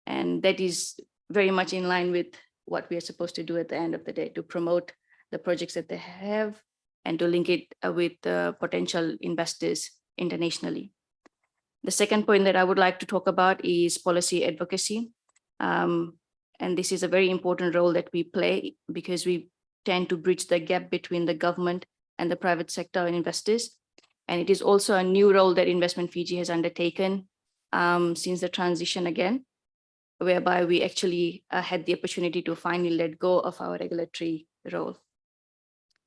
And that is very much in line with what we are supposed to do at the end of the day, to promote the projects that they have and to link it with potential investors internationally. The second point that I would like to talk about is policy advocacy. And this is a very important role that we play because we tend to bridge the gap between the government and the private sector and investors. And it is also a new role that Investment Fiji has undertaken since the transition again, whereby we actually had the opportunity to finally let go of our regulatory role.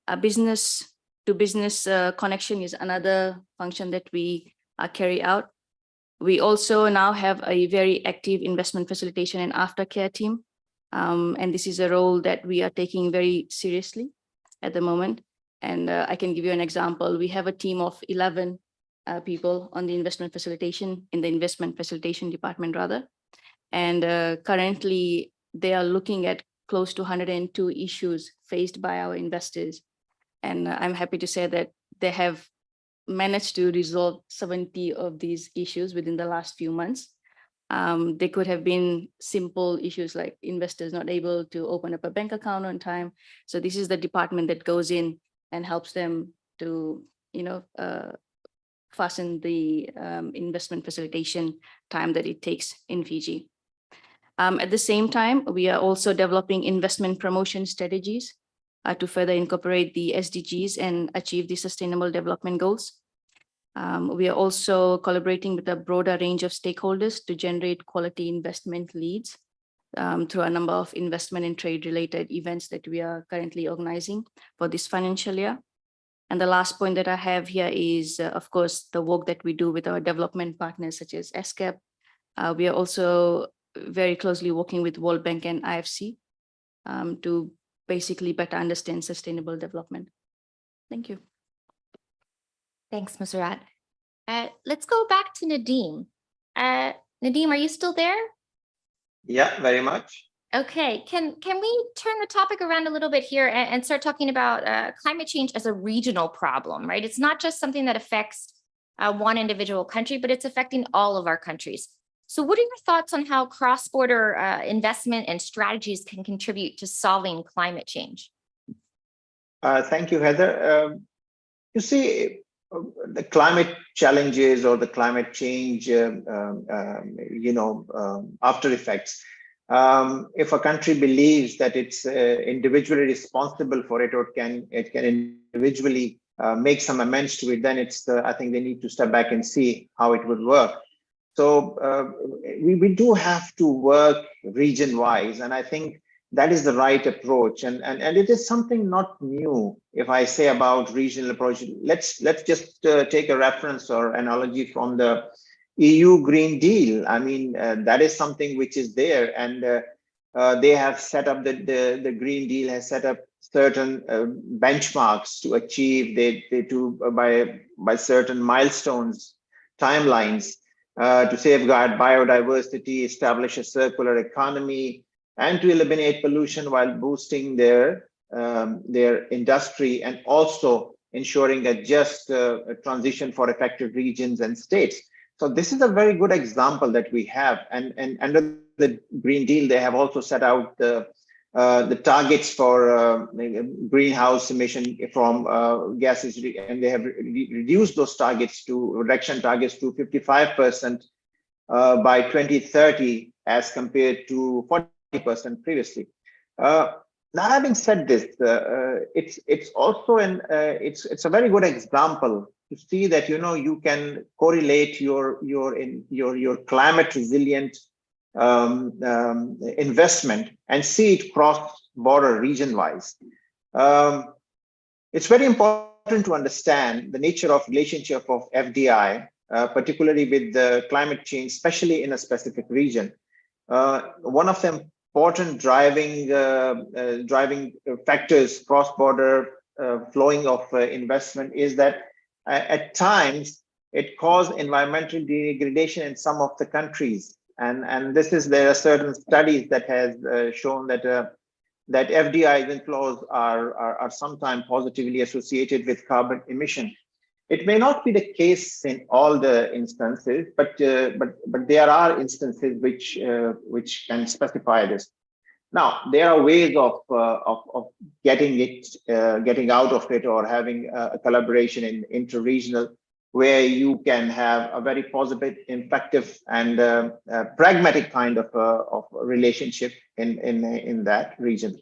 A business-to-business connection is another function that we carry out. We also now have a very active investment facilitation and aftercare team. And this is a role that we are taking very seriously at the moment. And I can give you an example. We have a team of 11 people on the investment facilitation, in the investment facilitation department rather. And currently they are looking at close to 102 issues faced by our investors. And I'm happy to say that they have managed to resolve 70 of these issues within the last few months. They could have been simple issues like investors not able to open up a bank account on time. So this is the department that goes in and helps them to, fasten the investment facilitation time that it takes in Fiji. At the same time, we are also developing investment promotion strategies to further incorporate the SDGs and achieve the sustainable development goals. We are also collaborating with a broader range of stakeholders to generate quality investment leads through a number of investment and trade related events that we are currently organizing for this financial year. And the last point that I have here is, of course, the work that we do with our development partners such as ESCAP. We are also very closely working with World Bank and IFC to basically better understand sustainable development. Thank you. Thanks, Musarat. Let's go back to Nadeem. Nadeem, are you still there? Yeah, very much. Okay, can we turn the topic around a little bit here and start talking about climate change as a regional problem, right? It's not just something that affects one individual country, but it's affecting all of our countries. So what are your thoughts on how cross-border investment and strategies can contribute to solving climate change? Thank you, Heather. You see, the climate challenges or the climate change, after effects, if a country believes that it's individually responsible for it, or it can individually make some amends to it, then I think they need to step back and see how it would work. So we do have to work region-wise, and I think that is the right approach. And it is something not new. If I say about regional approach, let's just take a reference or analogy from the EU Green Deal. I mean, that is something which is there, and they have set up the Green Deal has set up certain benchmarks to achieve by certain milestones, timelines to safeguard biodiversity, establish a circular economy, and to eliminate pollution while boosting their industry and also ensuring a just transition for affected regions and states. So this is a very good example that we have. And under the Green Deal, they have also set out the targets for greenhouse emission from gases, and they have reduced those targets to reduction targets to 55% by 2030 as compared to 40% previously. Now, having said this, it's also it's a very good example to see that you can correlate your climate resilient investment and see it cross-border region-wise. It's very important to understand the nature of relationship of FDI, particularly with the climate change, especially in a specific region. One of the important driving factors cross-border flowing of investment is that at times it caused environmental degradation in some of the countries. And there are certain studies that has shown that FDI inflows are sometimes positively associated with carbon emission. It may not be the case in all the instances, but there are instances which can specify this. Now, there are ways of getting out of it, or having a collaboration in interregional, where you can have a very positive, effective, and pragmatic kind of relationship in that region.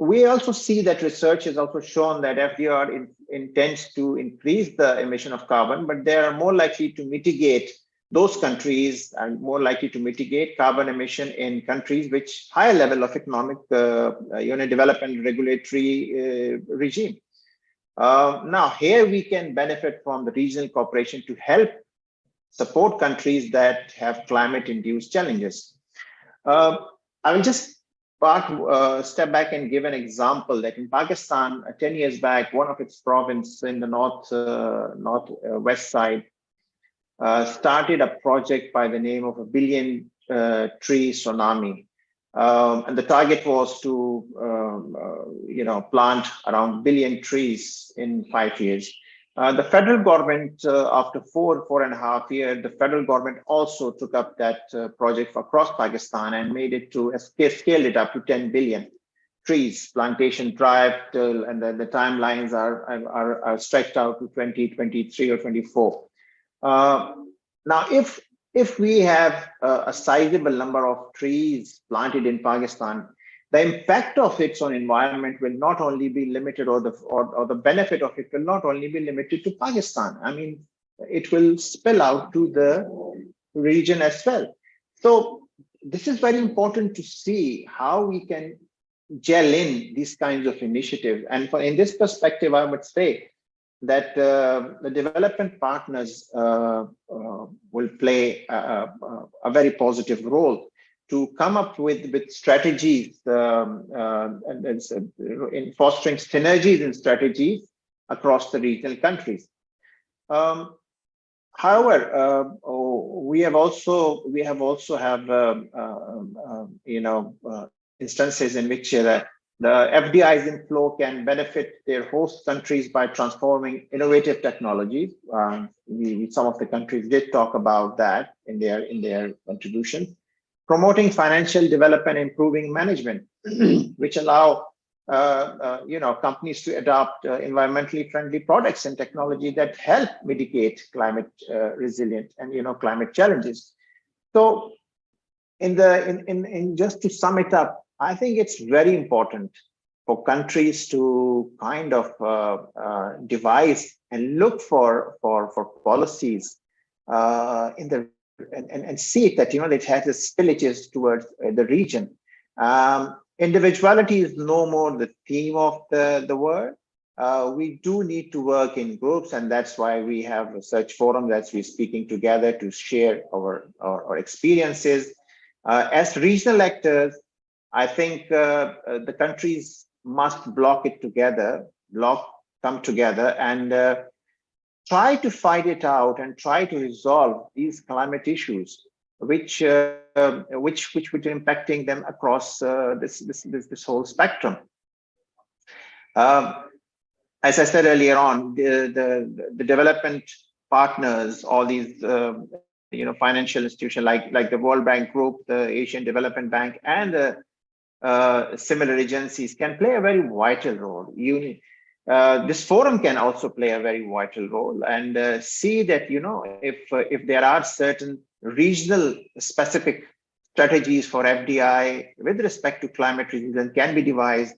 We also see that research has also shown that FDR intends to increase the emission of carbon, but they are more likely to mitigate, those countries are more likely to mitigate carbon emission in countries which higher level of economic development regulatory regime. Now, here we can benefit from the regional cooperation to help support countries that have climate-induced challenges. I will just step back and give an example that in Pakistan, 10 years back, one of its provinces in the northwest side started a project by the name of a billion tree tsunami. And the target was to, plant around 1 billion trees in 5 years. The federal government, after 4.5 years, the federal government also took up that project across Pakistan and made it to scaled it up to 10 billion trees, plantation drive, and the timelines are stretched out to 2023 or 24. Now, if we have a sizable number of trees planted in Pakistan, the impact of it on environment will not only be limited, or the benefit of it will not only be limited to Pakistan. I mean, it will spill out to the region as well. So this is very important to see how we can gel in these kinds of initiatives. And in this perspective, I would say that the development partners will play a very positive role to come up with strategies in fostering synergies and strategies across the regional countries. However, we have also instances in which the FDI's inflow can benefit their host countries by transforming innovative technologies. Some of the countries did talk about that in their contributions. Promoting financial development, improving management, which allow companies to adopt environmentally friendly products and technology that help mitigate climate resilient and climate challenges. So, in just to sum it up, I think it's very important for countries to kind of devise and look for policies in the and see it that it has a spillages towards the region. Individuality is no more the theme of the word. We do need to work in groups, and that's why we have research forums that we're speaking together to share our experiences. As regional actors, I think the countries must come together and try to fight it out and try to resolve these climate issues which would be impacting them across this whole spectrum. As I said earlier on, the development partners, all these financial institutions like the World Bank Group, the Asian Development Bank, and the similar agencies can play a very vital role. This forum can also play a very vital role, and see that if there are certain regional specific strategies for FDI with respect to climate resilience can be devised.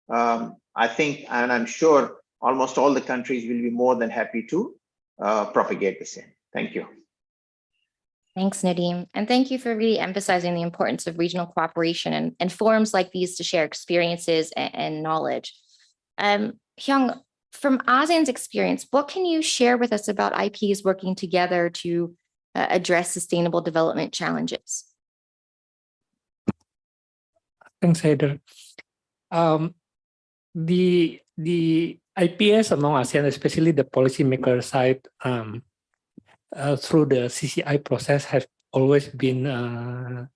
I think, and I'm sure, almost all the countries will be more than happy to propagate the same. Thank you. Thanks, Nadeem. And thank you for really emphasizing the importance of regional cooperation and forums like these to share experiences and knowledge. Hyung, from ASEAN's experience, what can you share with us about IPs working together to address sustainable development challenges? Thanks, Heather. The IPS among ASEAN, especially the policymaker side, through the CCI process, have always been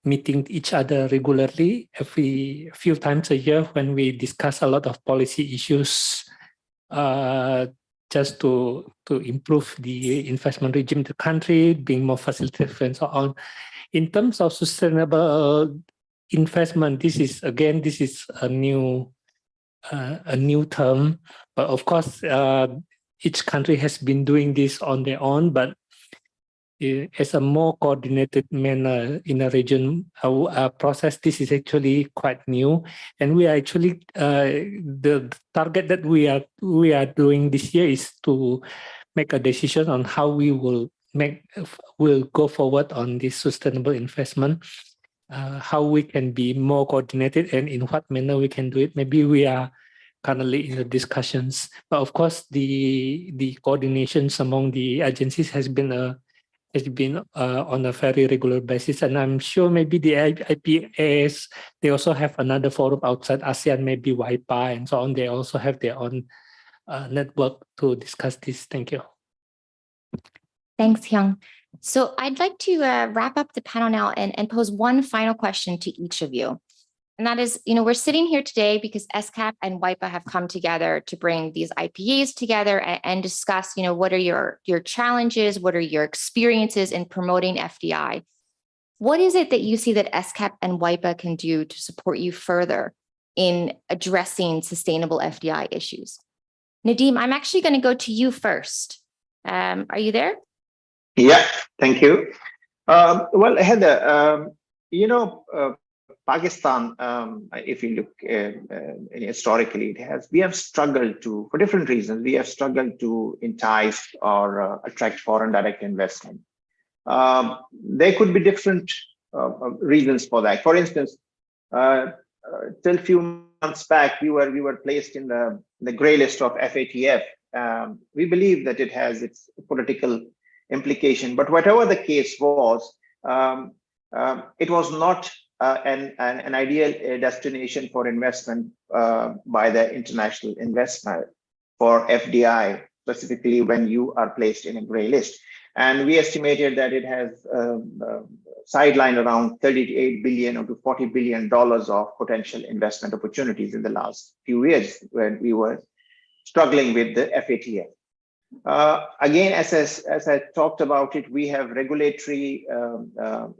meeting each other regularly, every few times a year, when we discuss a lot of policy issues, just to improve the investment regime in the country, being more facilitative and so on. In terms of sustainable investment, this is a new term, but of course, each country has been doing this on their own, but as a more coordinated manner in a region process, this is actually quite new. And we are actually, the target that we are doing this year is to make a decision on how we will go forward on this sustainable investment, how we can be more coordinated and in what manner we can do it. Maybe we are currently in the discussions, but of course the coordinations among the agencies has been on a very regular basis, and I'm sure maybe the IPAs, they also have another forum outside ASEAN, maybe WAIPA and so on. They also have their own network to discuss this. Thank you. Thanks, Hyung. So I'd like to wrap up the panel now and pose one final question to each of you. And that is, we're sitting here today because ESCAP and WAIPA have come together to bring these IPAs together and discuss, what are your challenges, what are your experiences in promoting FDI? What is it that you see that ESCAP and WAIPA can do to support you further in addressing sustainable FDI issues? Nadeem, I'm actually going to go to you first. Are you there? Yeah, thank you. Well, Heather, Pakistan, if you look historically, we have struggled to, for different reasons, we have struggled to entice or attract foreign direct investment. There could be different reasons for that. For instance, till a few months back, we were placed in the grey list of FATF. We believe that it has its political implication, but whatever the case was, it was not an ideal destination for investment by the international investor for FDI, specifically when you are placed in a grey list. And we estimated that it has sidelined around $38 billion or to $40 billion of potential investment opportunities in the last few years when we were struggling with the FATF. Again, as I talked about it, we have regulatory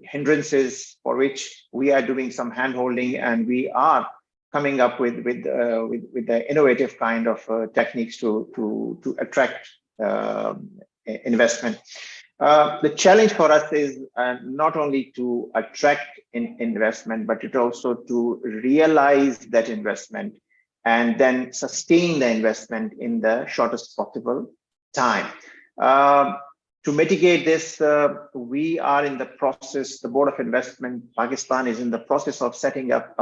hindrances for which we are doing some handholding, and we are coming up with the innovative kind of techniques to attract investment. The challenge for us is not only to attract investment, but it also to realize that investment and then sustain the investment in the shortest possible time. To mitigate this, we are in the process, the Board of Investment Pakistan is in the process of setting up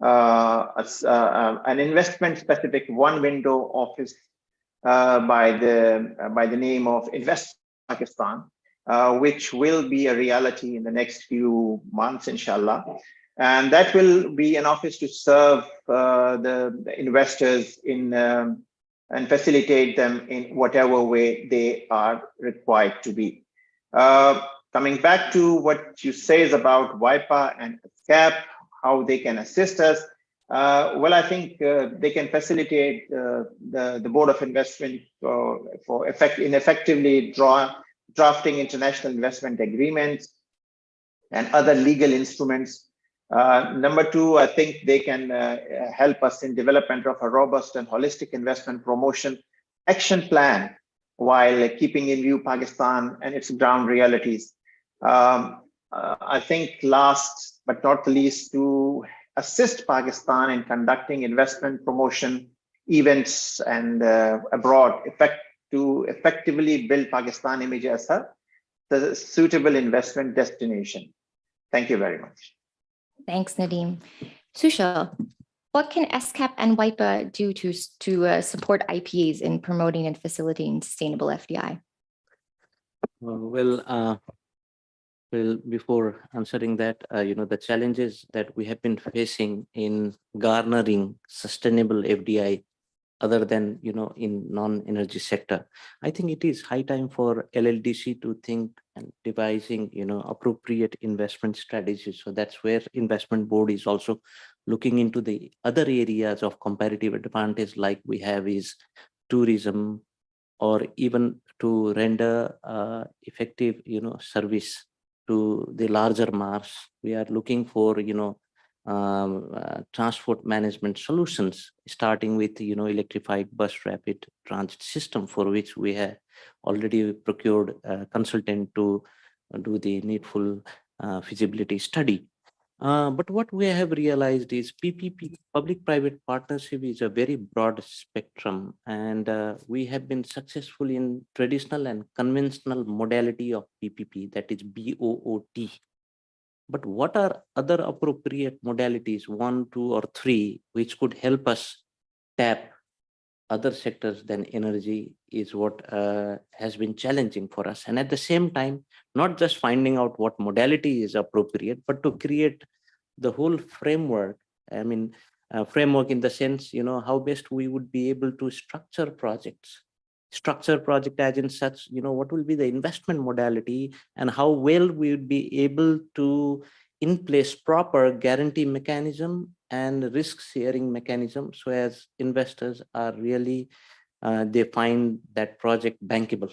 an investment specific one window office by the name of Invest Pakistan, which will be a reality in the next few months, inshallah. And that will be an office to serve the investors in and facilitate them in whatever way they are required to be. Coming back to what you say about WAIPA and ESCAP, how they can assist us. Well, I think they can facilitate the Board of Investment for effectively drafting international investment agreements and other legal instruments. Number two, I think they can help us in development of a robust and holistic investment promotion action plan while keeping in view Pakistan and its ground realities. I think last but not the least, to assist Pakistan in conducting investment promotion events and abroad, to effectively build Pakistan image as the suitable investment destination. Thank you very much. Thanks, Nadeem. Sushil, what can ESCAP and WAIPA do to support IPAs in promoting and facilitating sustainable FDI? Well, before answering that, the challenges that we have been facing in garnering sustainable FDI other than, in non-energy sector, I think it is high time for LLDC to think and devising, appropriate investment strategies. So that's where investment board is also looking into the other areas of comparative advantage, like we have is tourism, or even to render effective, service to the larger mass. We are looking for, transport management solutions, starting with, electrified bus rapid transit system, for which we have already procured a consultant to do the needful feasibility study. But what we have realized is PPP, public-private partnership, is a very broad spectrum, and we have been successful in traditional and conventional modality of PPP, that is BOOT. But what are other appropriate modalities, 1, 2, or 3, which could help us tap other sectors than energy, is what has been challenging for us. And at the same time, not just finding out what modality is appropriate, but to create the whole framework. I mean, framework in the sense, how best we would be able to structure projects. Structure project as in such, what will be the investment modality, and how well we would be able to in place proper guarantee mechanism and risk sharing mechanism, so as investors are really, they find that project bankable.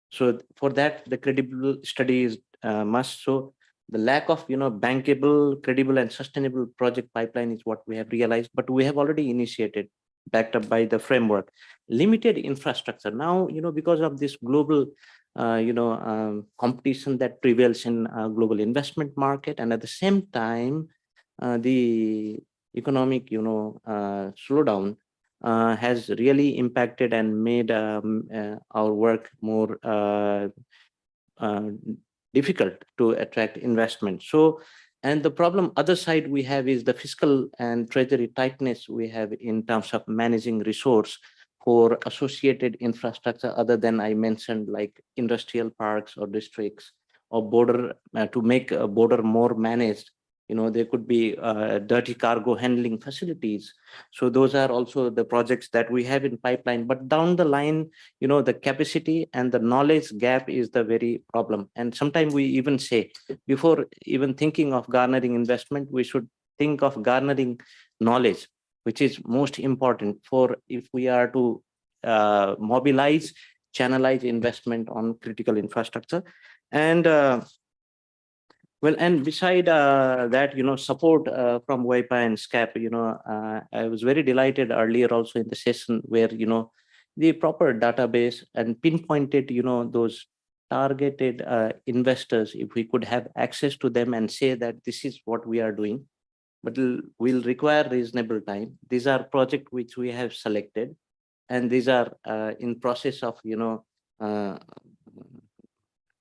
So for that, the credible study is must. So the lack of, bankable, credible, and sustainable project pipeline is what we have realized, but we have already initiated, backed up by the framework. Limited infrastructure now, because of this global competition that prevails in global investment market, and at the same time the economic slowdown has really impacted and made our work more difficult to attract investment. So, and the problem other side we have is the fiscal and treasury tightness we have in terms of managing resource for associated infrastructure other than I mentioned, like industrial parks or districts, or border, to make a border more managed. There could be dirty cargo handling facilities. So those are also the projects that we have in pipeline. But down the line, the capacity and the knowledge gap is the very problem. And sometimes we even say, before even thinking of garnering investment, we should think of garnering knowledge, which is most important for if we are to mobilize, channelize investment on critical infrastructure. And well, and beside that, support from WAIPA and ESCAP, I was very delighted earlier also in the session where, the proper database and pinpointed, those targeted investors, if we could have access to them and say that this is what we are doing, but will require reasonable time. These are projects which we have selected, and these are in process of,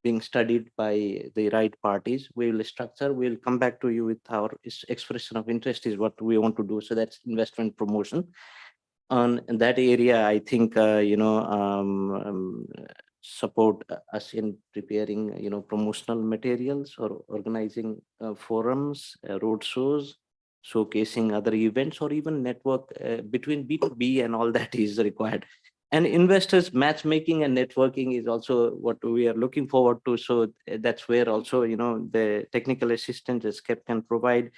being studied by the right parties. We will structure, we'll come back to you with our expression of interest is what we want to do. So that's investment promotion. On that area, I think, support us in preparing, promotional materials or organizing forums, road shows, showcasing other events, or even network between B2B and all that is required. And investors matchmaking and networking is also what we are looking forward to. So that's where also, the technical assistance ESCAP can provide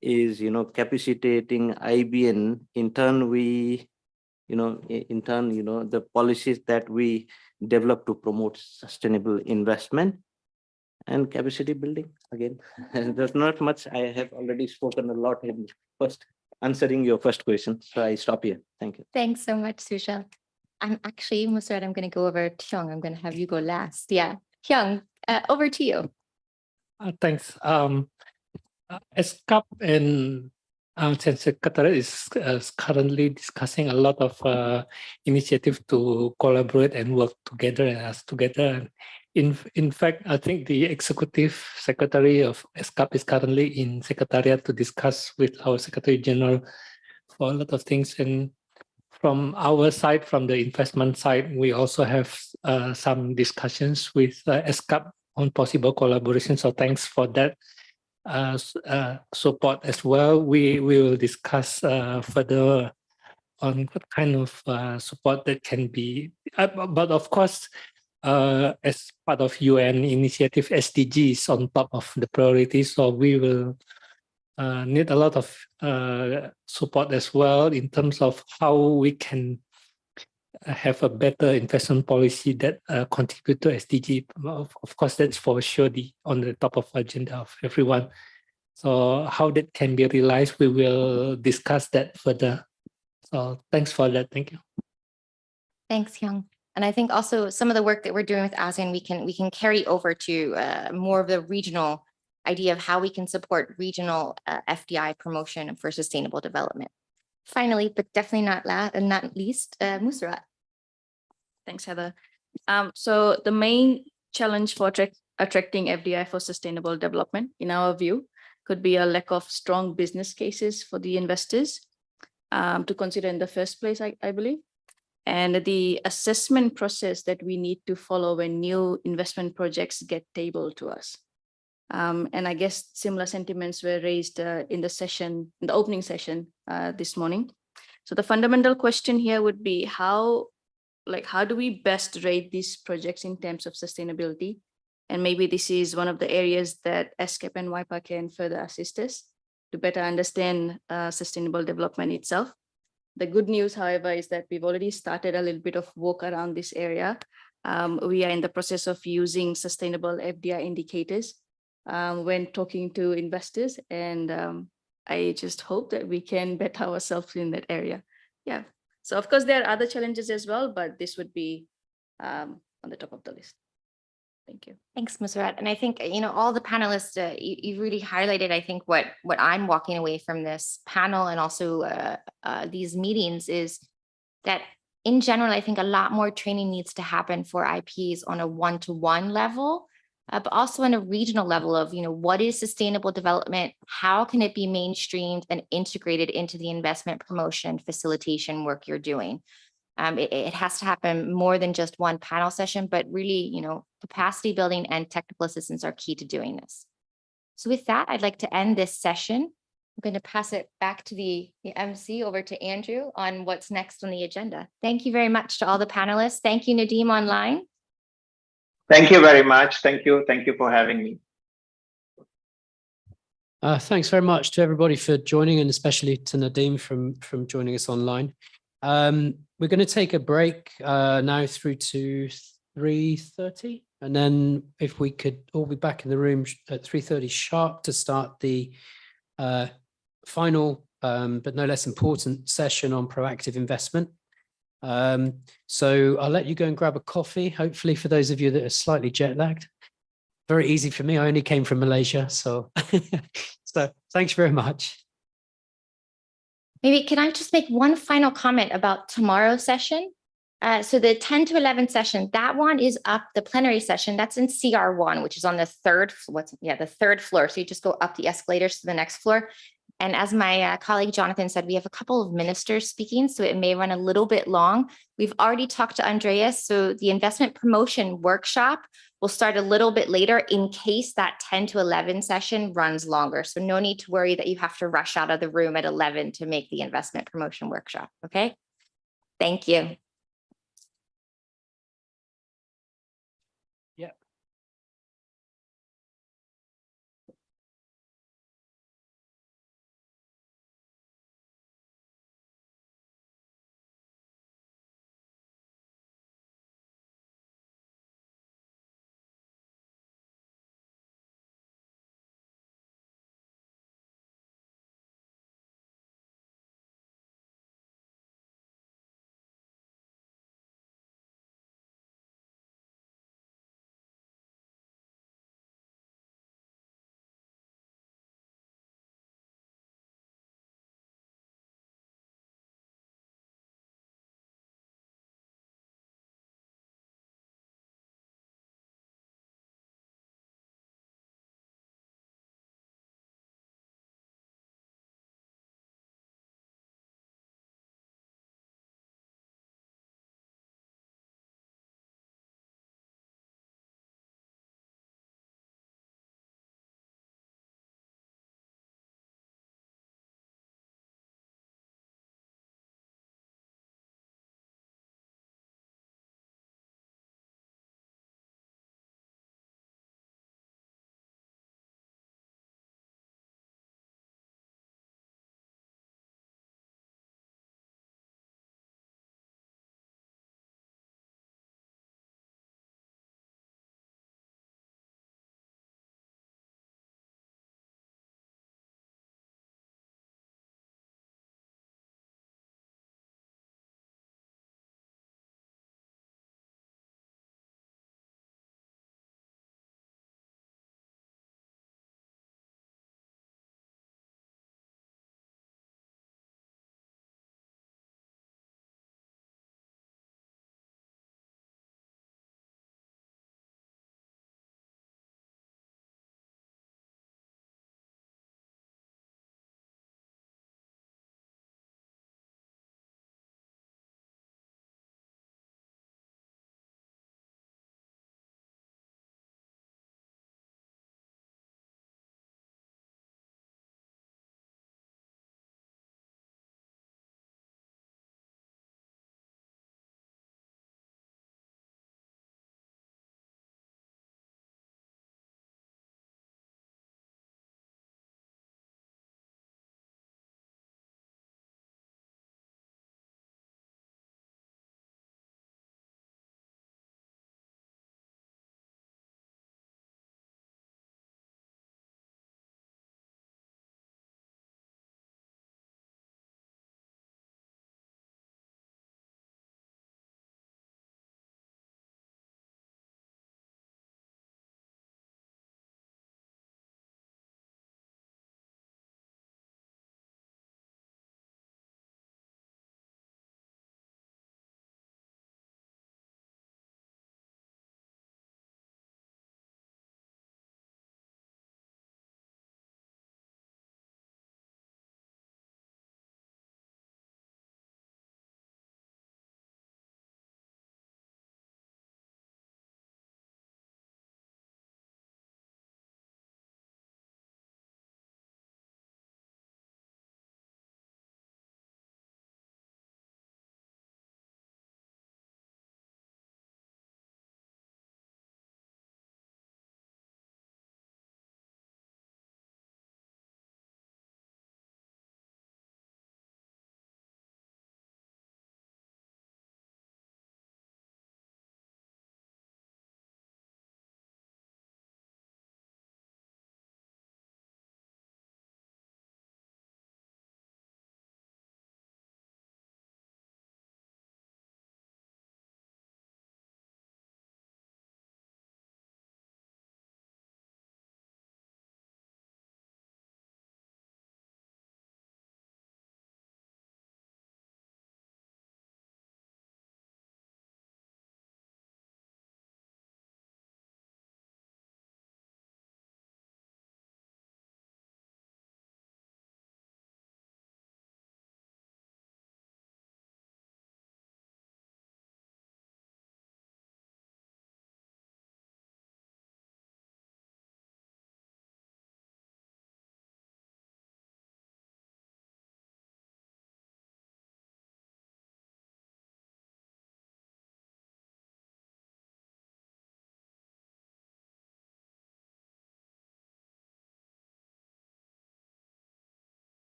is, capacitating IBN. In turn, the policies that we develop to promote sustainable investment and capacity building. Again, there's not much. I have already spoken a lot in first answering your first question. So I stop here. Thank you. Thanks so much, Sushil. I'm actually, Musrat, I'm going to go over to Hyung. I'm going to have you go last. Yeah. Hyung, over to you. Thanks. ESCAP and Secretariat is currently discussing a lot of initiatives to collaborate and work together and us together. In fact, I think the Executive Secretary of ESCAP is currently in Secretariat to discuss with our Secretary General for a lot of things. And from our side, from the investment side, we also have some discussions with ESCAP on possible collaboration. So thanks for that support as well. We will discuss further on what kind of support that can be. But of course, as part of UN initiative, SDGs on top of the priorities. So we will need a lot of support as well in terms of how we can have a better investment policy that contribute to SDG. Of course, that's for sure on the top of agenda of everyone. So how that can be realized, we will discuss that further. So thanks for that. Thank you. Thanks, Hyung. And I think also some of the work that we're doing with ASEAN, we can carry over to more of the regional idea of how we can support regional FDI promotion for sustainable development. Finally, but definitely not least, Musrat. Thanks, Heather. So the main challenge for attracting FDI for sustainable development, in our view, could be a lack of strong business cases for the investors to consider in the first place, I believe. And the assessment process that we need to follow when new investment projects get tabled to us. And I guess similar sentiments were raised in the opening session this morning. So the fundamental question here would be how do we best rate these projects in terms of sustainability? And maybe this is one of the areas that ESCAP and WAIPA can further assist us to better understand sustainable development itself. The good news, however, is that we've already started a little bit of work around this area. We are in the process of using sustainable FDI indicators when talking to investors. And I just hope that we can better ourselves in that area. Yeah. So of course, there are other challenges as well, but this would be on the top of the list. Thank you. Thanks, Musrat. And I think, all the panelists, you really highlighted, I think, what I'm walking away from this panel and also these meetings is that in general, I think a lot more training needs to happen for IPs on a one-to-one level, but also on a regional level of, what is sustainable development? How can it be mainstreamed and integrated into the investment promotion facilitation work you're doing? It has to happen more than just one panel session, but really, capacity building and technical assistance are key to doing this. So with that, I'd like to end this session. I'm going to pass it back to the MC over to Andrew on what's next on the agenda. Thank you very much to all the panelists. Thank you, Nadeem online. Thank you very much. Thank you. Thank you for having me. Thanks very much to everybody for joining, and especially to Nadeem from joining us online. We're going to take a break now through to 3:30, and then if we could all be back in the room at 3:30 sharp to start the final but no less important session on proactive investment. So I'll let you go and grab a coffee, hopefully for those of you that are slightly jet lagged. Very easy for me. I only came from Malaysia, so so thanks very much. Maybe can I just make one final comment about tomorrow's session? So the 10 to 11 session, that one is up, the plenary session, that's in CR1, which is on the third floor. So you just go up the escalators to the next floor. And as my colleague Jonathan said, we have a couple of ministers speaking, so it may run a little bit long. We've already talked to Andreas, so the investment promotion workshop will start a little bit later in case that 10 to 11 session runs longer. So no need to worry that you have to rush out of the room at 11 to make the investment promotion workshop, okay? Thank you.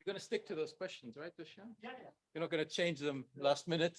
going to stick to those questions, right, Dushyant? Yeah. You're not going to change them last minute?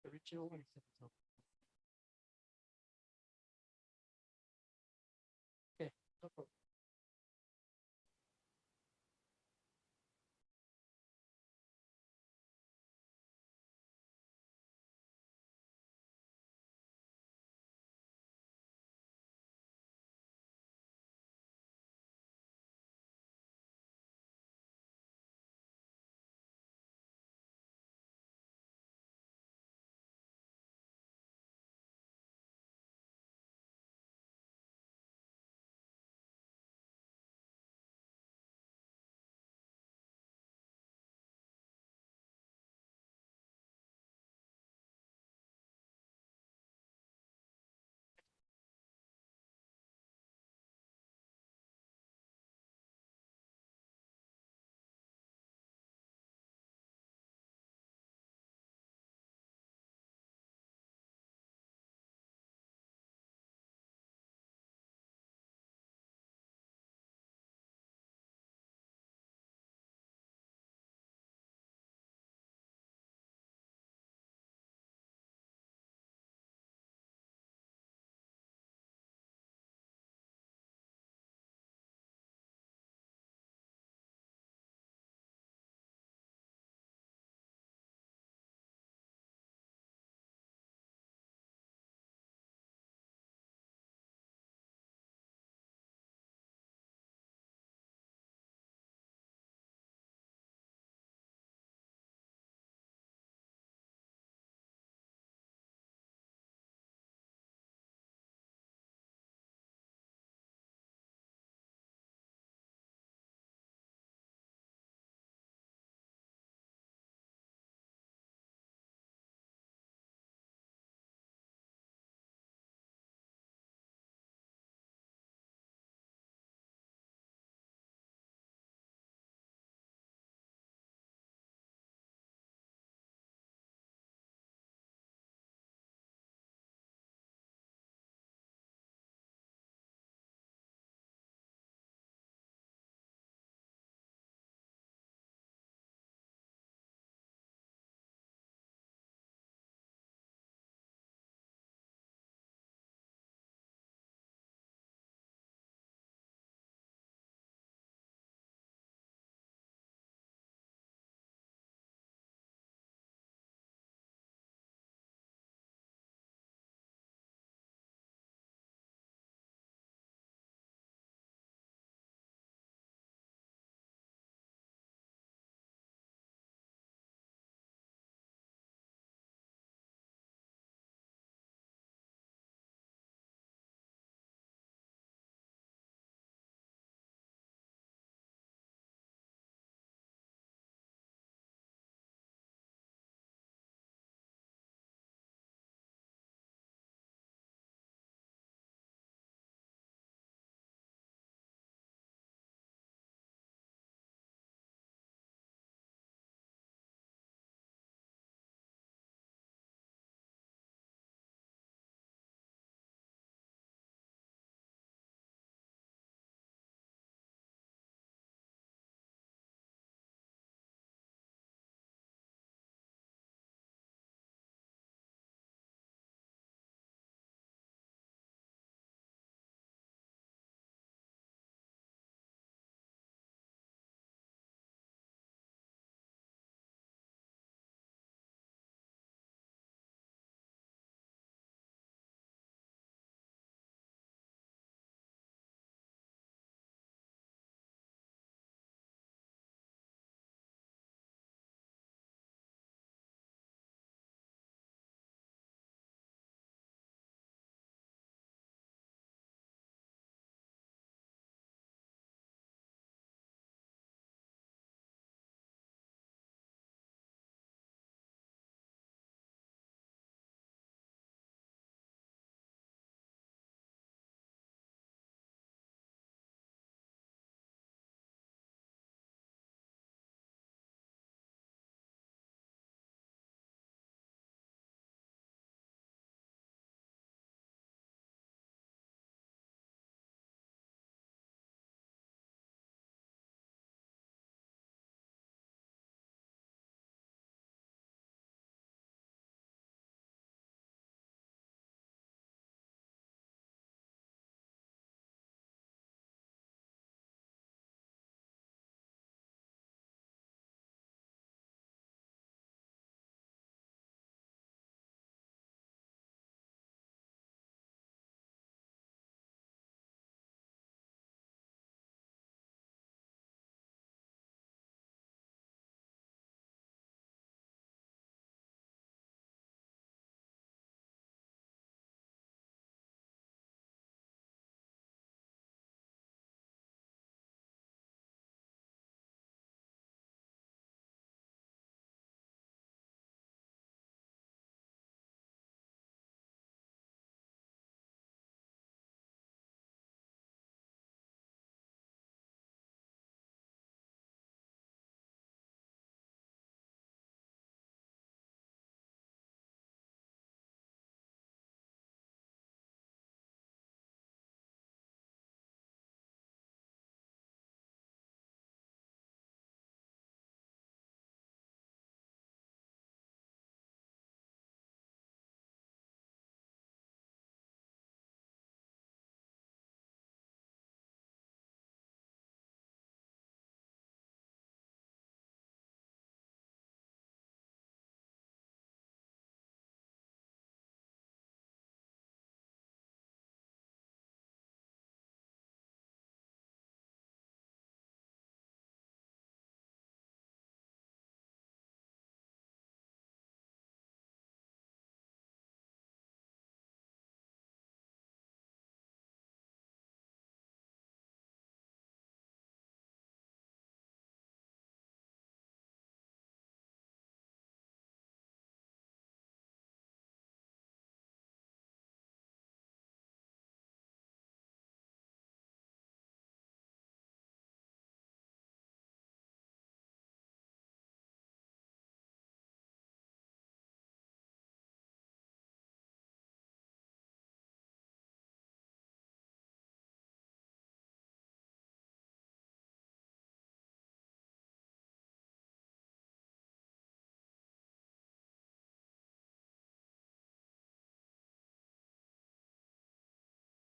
Original. Okay, no problem.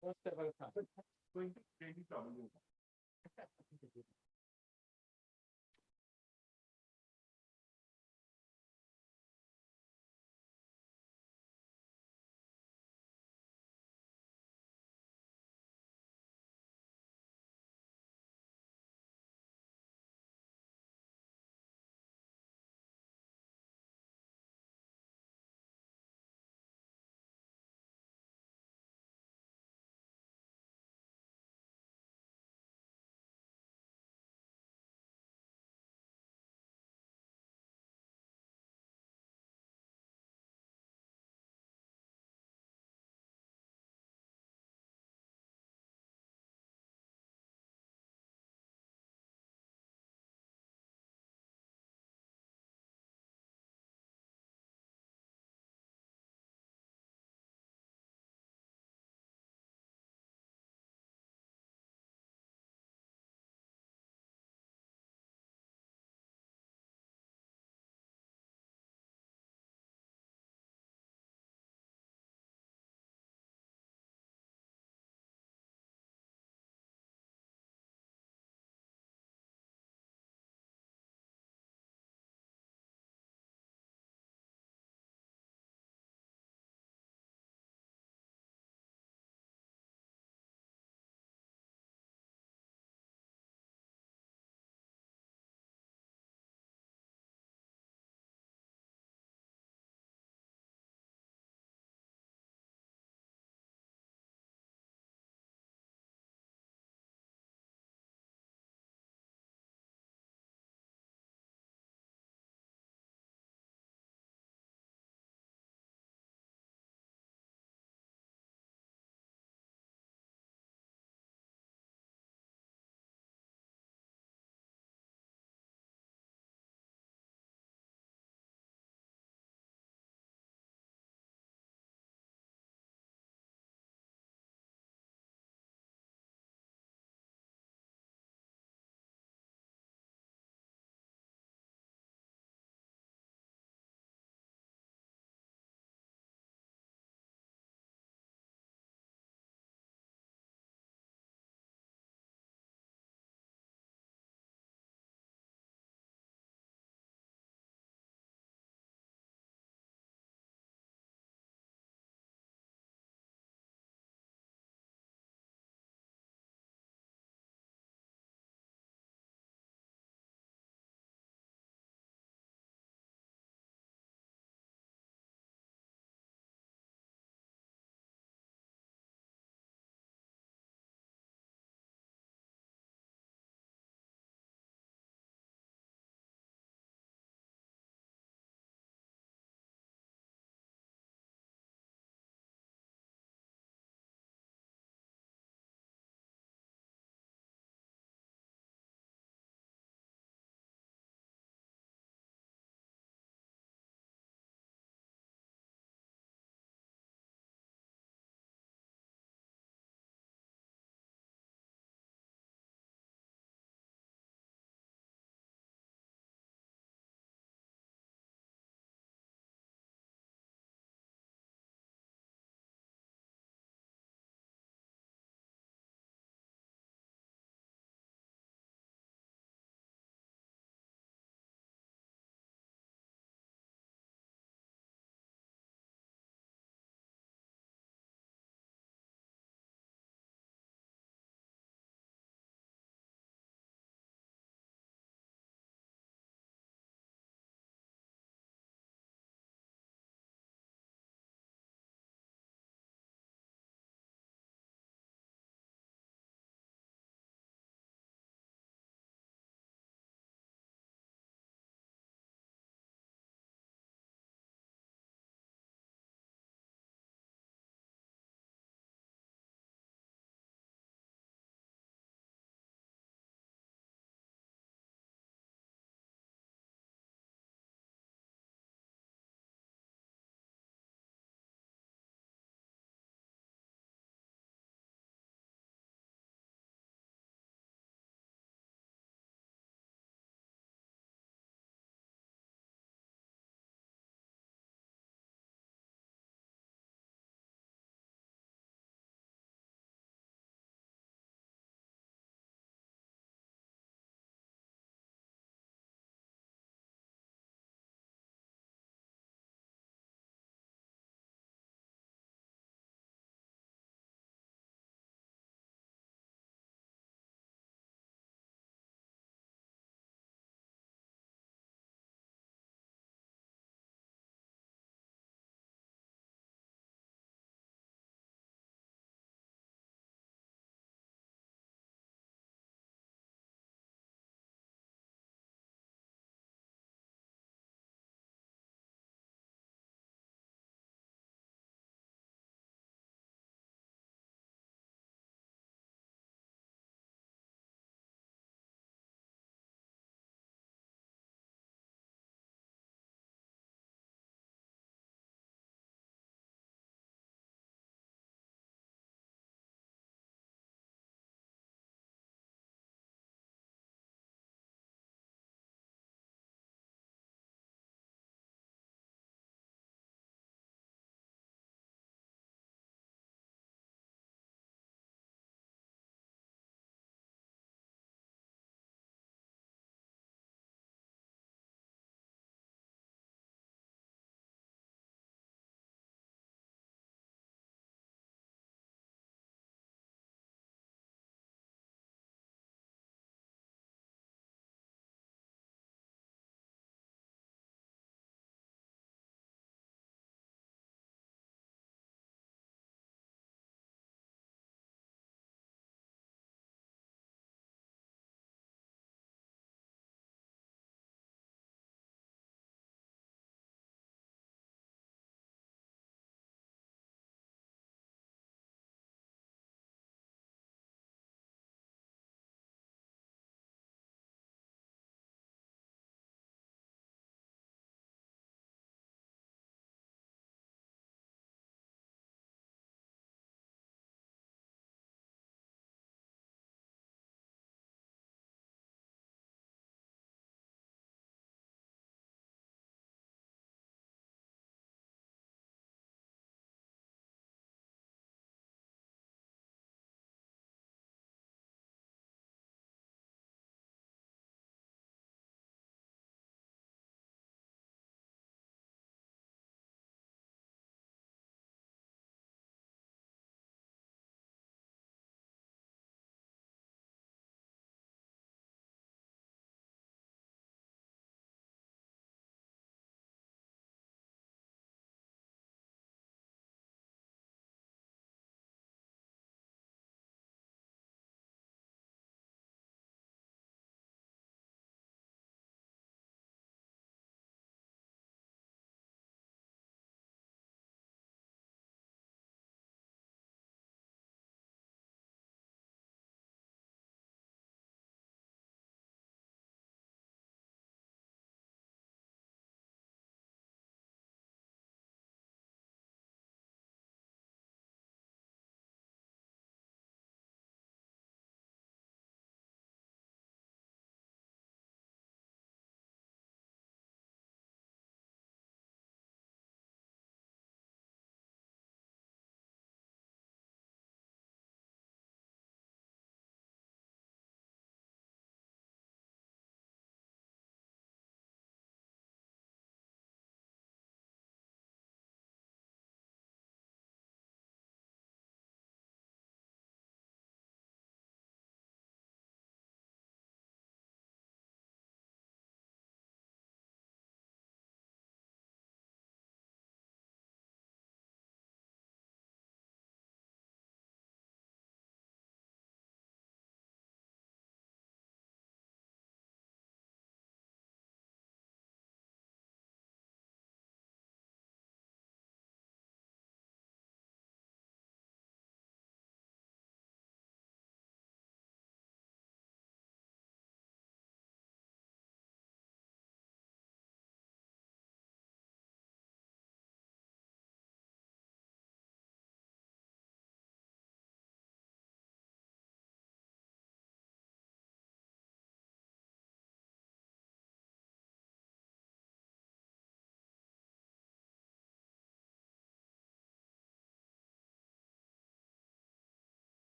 One step at a time. Going to really trouble you.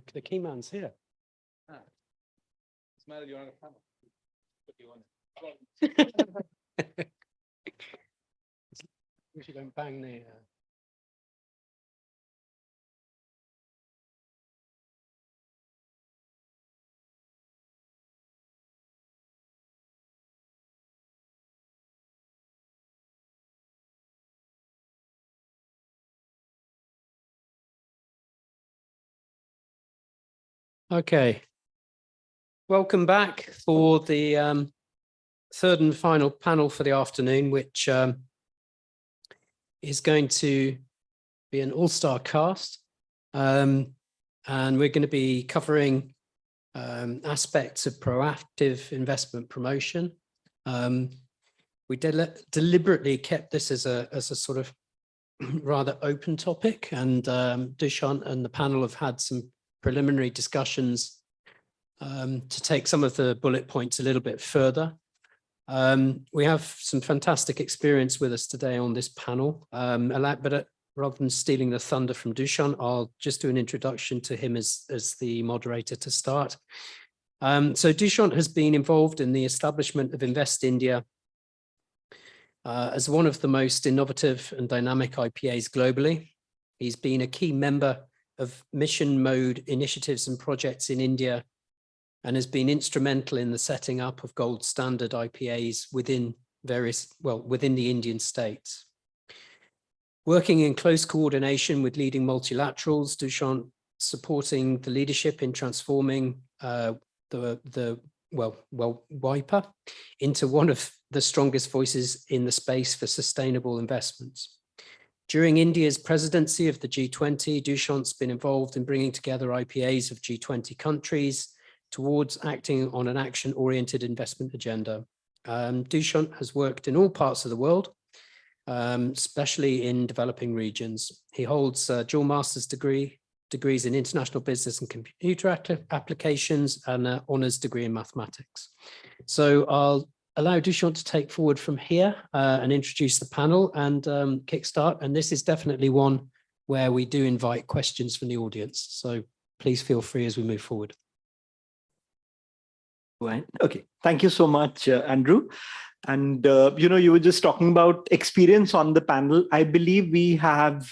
The key man's here. Smell, you're on a panel. Put you on. We should don't bang the. Okay. Welcome back for the third and final panel for the afternoon, which is going to be an all-star cast. And we're going to be covering aspects of proactive investment promotion. We deliberately kept this as a sort of rather open topic, and Dushyant and the panel have had some preliminary discussions to take some of the bullet points a little bit further. We have some fantastic experience with us today on this panel, but rather than stealing the thunder from Dushyant, I'll just do an introduction to him as the moderator to start. So Dushyant has been involved in the establishment of Invest India as one of the most innovative and dynamic IPAs globally. He's been a key member of mission mode initiatives and projects in India, and has been instrumental in the setting up of gold standard IPAs within the Indian states. Working in close coordination with leading multilaterals, Dushyant supporting the leadership in transforming WAIPA into one of the strongest voices in the space for sustainable investments. During India's presidency of the G20, Dushyant's been involved in bringing together IPAs of G20 countries towards acting on an action-oriented investment agenda. Dushyant has worked in all parts of the world, especially in developing regions. He holds dual master's degrees in international business and computer applications, and an honours degree in mathematics. So I'll allow Dushyant to take forward from here and introduce the panel and kickstart. And this is definitely one where we do invite questions from the audience. So please feel free as we move forward. Right. Okay. Thank you so much, Andrew. And, you were just talking about experience on the panel. I believe we have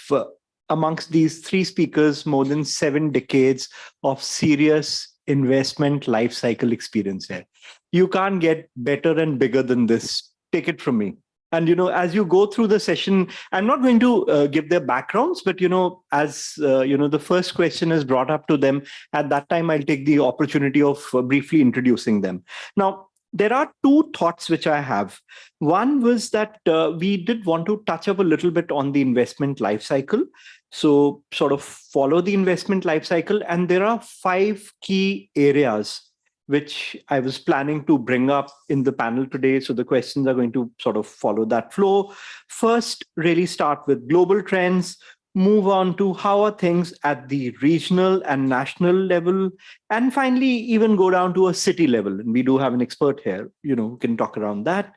amongst these three speakers more than 7 decades of serious investment life cycle experience here. You can't get better and bigger than this. Take it from me. And, as you go through the session, I'm not going to give their backgrounds, but, as, the first question is brought up to them, at that time, I'll take the opportunity of briefly introducing them. Now, there are 2 thoughts which I have. One was that we did want to touch up a little bit on the investment life cycle. So sort of follow the investment life cycle. And there are 5 key areas which I was planning to bring up in the panel today. So the questions are going to sort of follow that flow. First, really start with global trends, move on to how are things at the regional and national level, and finally even go down to a city level. And we do have an expert here, who can talk around that.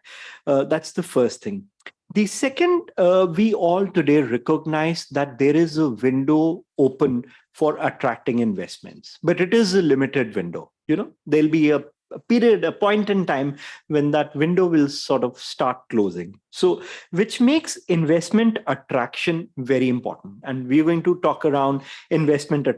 That's the first thing. The second, we all today recognize that there is a window open for attracting investments, but it is a limited window. There'll be a period, a point in time when that window will sort of start closing. So, which makes investment attraction very important. And we're going to talk around investment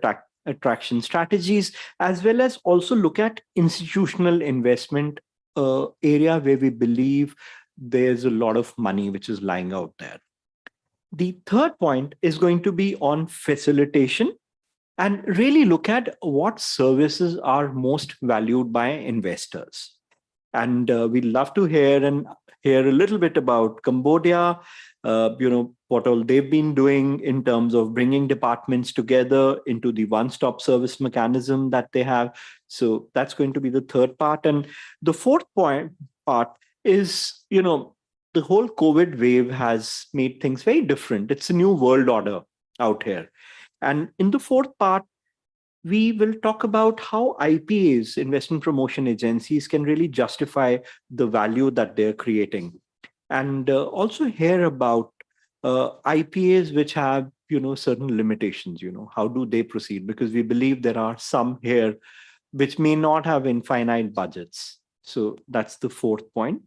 attraction strategies, as well as also look at institutional investment area where we believe there's a lot of money which is lying out there. The third point is going to be on facilitation, and really look at what services are most valued by investors. And we'd love to hear a little bit about Cambodia, what all they've been doing in terms of bringing departments together into the one-stop service mechanism that they have. So that's going to be the third part. And the fourth part is, the whole COVID wave has made things very different. It's a new world order out here. And in the fourth part, we will talk about how IPAs, investment promotion agencies, can really justify the value that they're creating. And also hear about IPAs which have, certain limitations, how do they proceed? Because we believe there are some here which may not have infinite budgets. So that's the fourth point.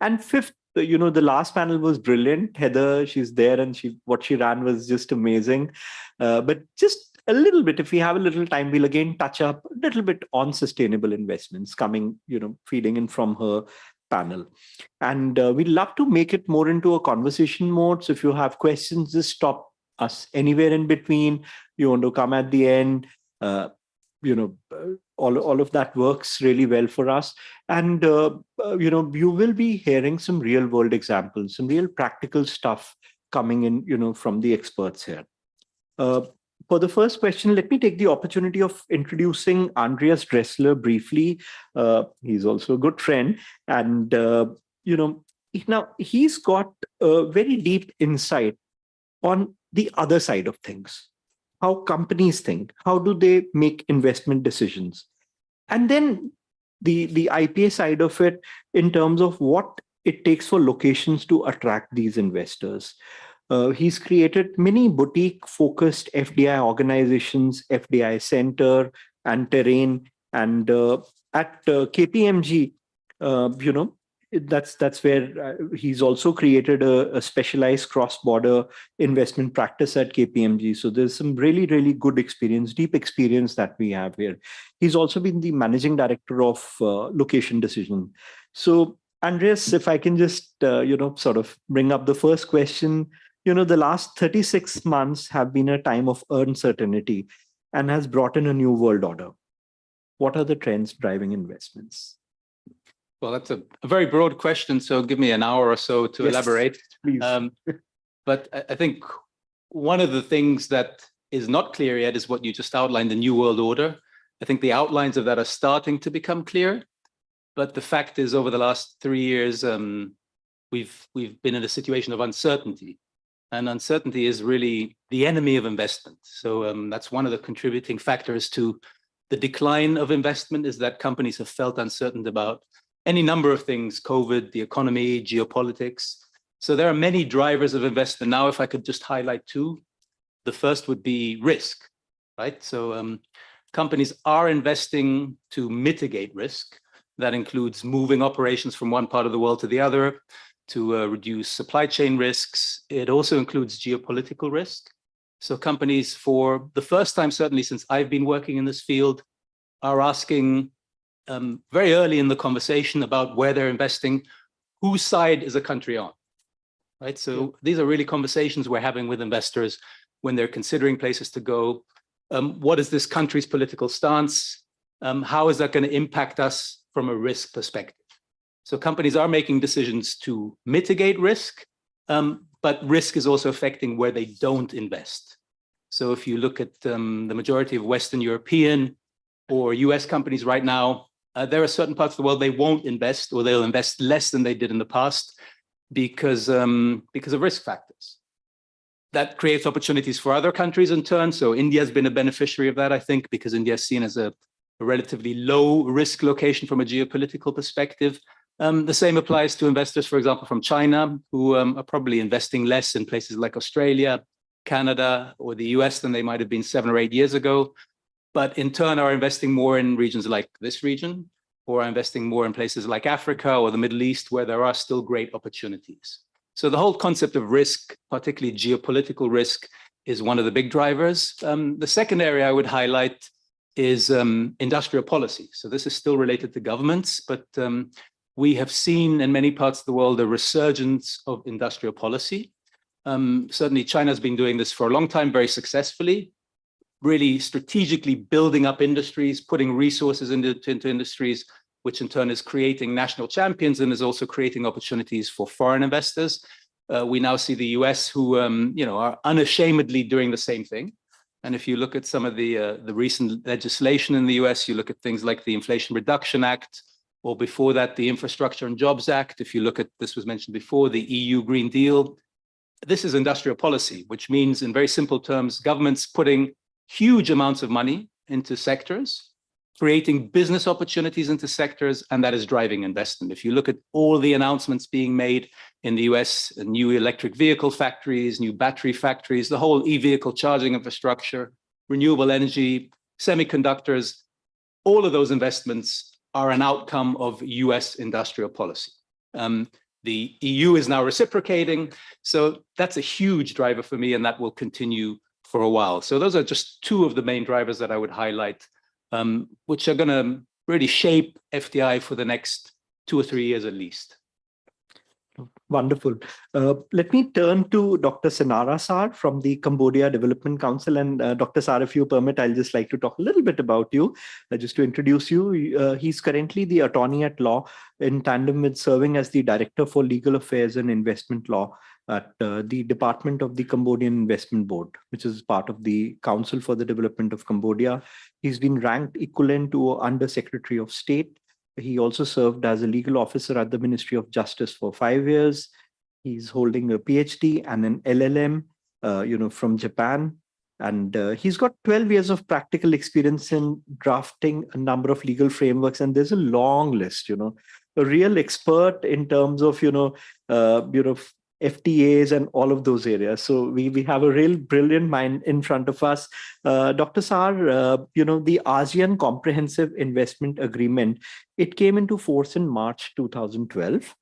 And fifth, the last panel was brilliant. Heather, she's there, and what she ran was just amazing. But just a little bit, if we have a little time, we'll again touch up a little bit on sustainable investments coming, feeding in from her panel. And we'd love to make it more into a conversation mode. So if you have questions, just stop us anywhere in between. You want to come at the end, all of that works really well for us. And, you will be hearing some real world examples, some real practical stuff coming in, from the experts here. For the first question, let me take the opportunity of introducing Andreas Dressler briefly. He's also a good friend. And, now he's got a very deep insight on the other side of things. How companies think, how do they make investment decisions? And then the IPA side of it in terms of what it takes for locations to attract these investors. He's created many boutique-focused FDI organizations, FDI Center and Terrain. And at KPMG, that's where he's also created a specialized cross-border investment practice at KPMG. So there's some really, really good experience, deep experience that we have here. He's also been the managing director of Location Decision. So Andreas, if I can just, sort of bring up the first question, the last 36 months have been a time of uncertainty and has brought in a new world order. What are the trends driving investments? Well, that's a very broad question, so give me an hour or so to elaborate. Please. But I think one of the things that is not clear yet is what you just outlined, the New World Order. I think the outlines of that are starting to become clear. But the fact is, over the last 3 years, we've been in a situation of uncertainty. And uncertainty is really the enemy of investment. So that's one of the contributing factors to the decline of investment, is that companies have felt uncertain about any number of things: COVID, the economy, geopolitics. So there are many drivers of investment. Now, if I could just highlight two, the first would be risk, right? So companies are investing to mitigate risk. That includes moving operations from one part of the world to the other, to reduce supply chain risks. It also includes geopolitical risk. So companies, for the first time, certainly since I've been working in this field, are asking very early in the conversation about where they're investing, whose side is a country on, right? So these are really conversations we're having with investors when they're considering places to go. What is this country's political stance? How is that going to impact us from a risk perspective? So companies are making decisions to mitigate risk, but risk is also affecting where they don't invest. So if you look at the majority of Western European or US companies right now, there are certain parts of the world they won't invest, or they'll invest less than they did in the past because of risk factors. That creates opportunities for other countries in turn. So India has been a beneficiary of that, I think, because India is seen as a relatively low risk location from a geopolitical perspective. The same applies to investors, for example, from China, who are probably investing less in places like Australia, Canada, or the US than they might have been 7 or 8 years ago, but in turn are investing more in regions like this region, or are investing more in places like Africa or the Middle East, where there are still great opportunities. So the whole concept of risk, particularly geopolitical risk, is one of the big drivers. The second area I would highlight is industrial policy. So this is still related to governments, but we have seen in many parts of the world a resurgence of industrial policy. Certainly China's been doing this for a long time, very successfully, really strategically building up industries, putting resources into industries, which in turn is creating national champions and is also creating opportunities for foreign investors. We now see the US who are unashamedly doing the same thing. And if you look at some of the recent legislation in the US, you look at things like the Inflation Reduction Act, or before that, the Infrastructure and Jobs Act. If you look at, this was mentioned before, the EU Green Deal. This is industrial policy, which means in very simple terms, governments putting huge amounts of money into sectors creating business opportunities into sectors, and that is driving investment. If you look at all the announcements being made in the US, new electric vehicle factories, new battery factories, the whole e-vehicle charging infrastructure, renewable energy, semiconductors, all of those investments are an outcome of US industrial policy. The EU is now reciprocating, so that's a huge driver for me, and that will continue for a while. So those are just two of the main drivers that I would highlight, which are going to really shape FDI for the next 2 or 3 years at least. Wonderful. Let me turn to Dr. Senara Sar from the Cambodia Development Council. And Dr. Sar, if you permit, I'll just like to talk a little bit about you, just to introduce you. He's currently the attorney at law in tandem with serving as the Director for Legal Affairs and Investment Law at the Department of the Cambodian Investment Board, which is part of the Council for the Development of Cambodia. He's been ranked equivalent to Under Secretary of State. He also served as a legal officer at the Ministry of Justice for 5 years. He's holding a PhD and an LLM, from Japan. And he's got 12 years of practical experience in drafting a number of legal frameworks. And there's a long list, a real expert in terms of, FTAs and all of those areas. So we have a real brilliant mind in front of us. Dr. Sar, the ASEAN Comprehensive Investment Agreement, it came into force in March 2012.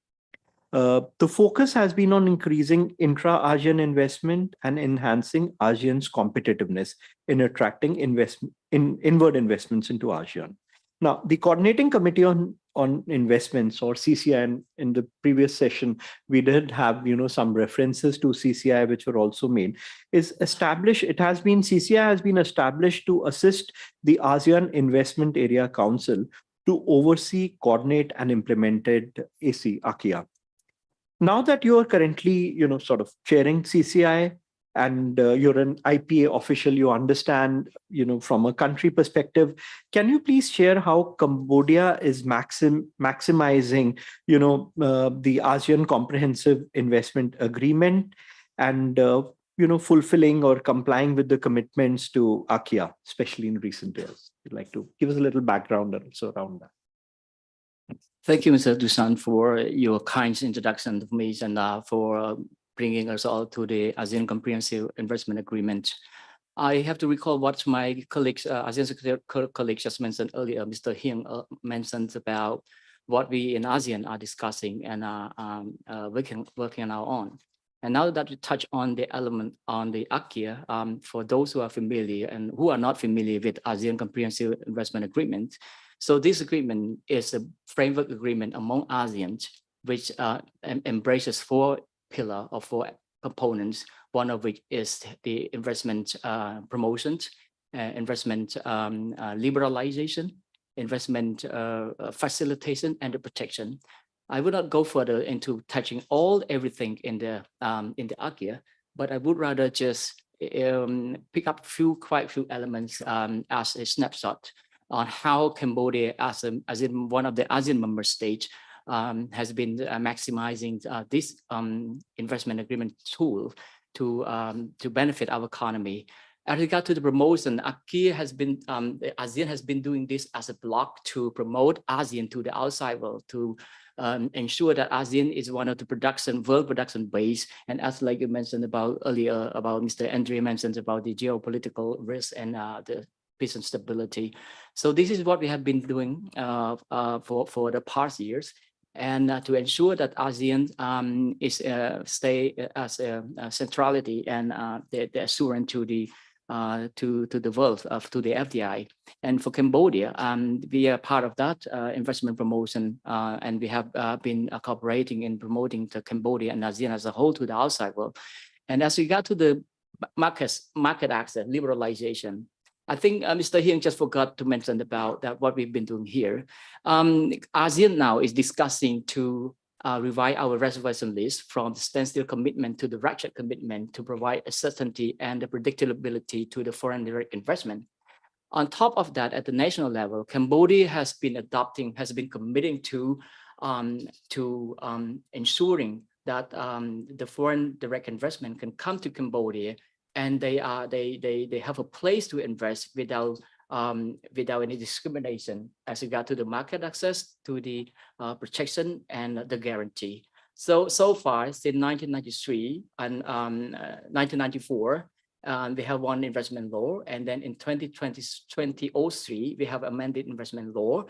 The focus has been on increasing intra-ASEAN investment and enhancing ASEAN's competitiveness in attracting inward investments into ASEAN. Now, the Coordinating Committee on Investments, or CCI, in the previous session, we did have some references to CCI, which were also made, is established. CCI has been established to assist the ASEAN Investment Area Council to oversee, coordinate, and implemented ASEAN. Now that you are currently, sort of chairing CCI, and you're an IPA official, you understand, from a country perspective, can you please share how Cambodia is maximizing, the ASEAN Comprehensive Investment Agreement and, fulfilling or complying with the commitments to ASEAN, especially in recent years? You'd like to give us a little background also around that. Thank you, Mr. Dusan, for your kind introduction to me and for bringing us all to the ASEAN Comprehensive Investment Agreement. I have to recall what my colleagues, ASEAN Secretary colleagues just mentioned earlier. Mr. Hing mentioned about what we in ASEAN are discussing and working on our own. And now that we touch on the element on the ASEAN, for those who are familiar and who are not familiar with ASEAN Comprehensive Investment Agreement, so this agreement is a framework agreement among ASEAN, which embraces 4 pillars or 4 components, one of which is the investment promotion, investment liberalization, investment facilitation, and the protection. I would not go further into touching everything in the ASEAN, but I would rather just pick up quite a few elements as a snapshot on how Cambodia, as in one of the ASEAN member states, has been maximizing this investment agreement tool to benefit our economy. As regard to the promotion, ASEAN has been doing this as a block to promote ASEAN to the outside world, to ensure that ASEAN is one of the world production base. And as like you mentioned about earlier, about Mr. Andre mentioned about the geopolitical risk and the peace and stability. So this is what we have been doing for the past years. And to ensure that ASEAN stay as a centrality and the assurance to the world, to the FDI. And for Cambodia, we are part of that investment promotion, and we have been cooperating in promoting the Cambodia and ASEAN as a whole to the outside world. And as we got to the market access, liberalization, I think Mr. Hing just forgot to mention about that what we've been doing here. ASEAN now is discussing to revise our reservation list from the standstill commitment to the ratchet commitment to provide a certainty and the predictability to the foreign direct investment. On top of that, at the national level, Cambodia has been committing to ensuring that the foreign direct investment can come to Cambodia, and they have a place to invest without without any discrimination as regard to the market access, to the protection and the guarantee. So far, since 1993 and 1994, we have one investment law, and then in 2003, we have amended investment law.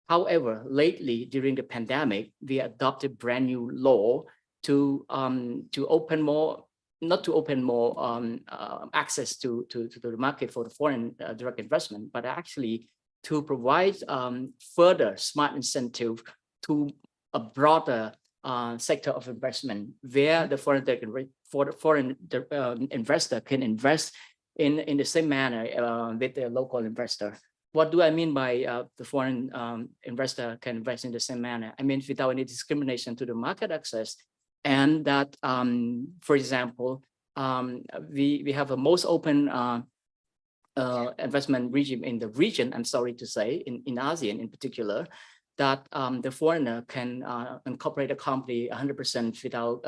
However, lately during the pandemic, we adopted brand new law to open more, not to open more access to the market for the foreign direct investment, but actually to provide further smart incentive to a broader sector of investment, where the foreign investor can invest in the same manner with the local investor. What do I mean by the foreign investor can invest in the same manner? I mean, without any discrimination to the market access, and that, for example, we have a most open investment regime in the region, I'm sorry to say, in ASEAN in particular, that the foreigner can incorporate a company 100% without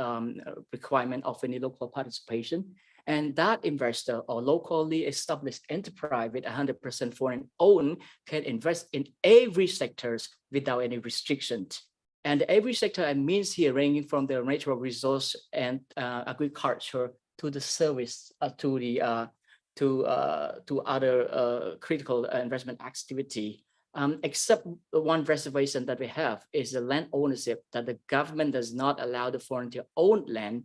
requirement of any local participation. And that investor or locally established enterprise with 100% foreign owned can invest in every sectors without any restrictions. And every sector I means here ranging from the natural resource and agriculture to the service to other critical investment activity. Except one reservation that we have is the land ownership, that the government does not allow the foreign to own land.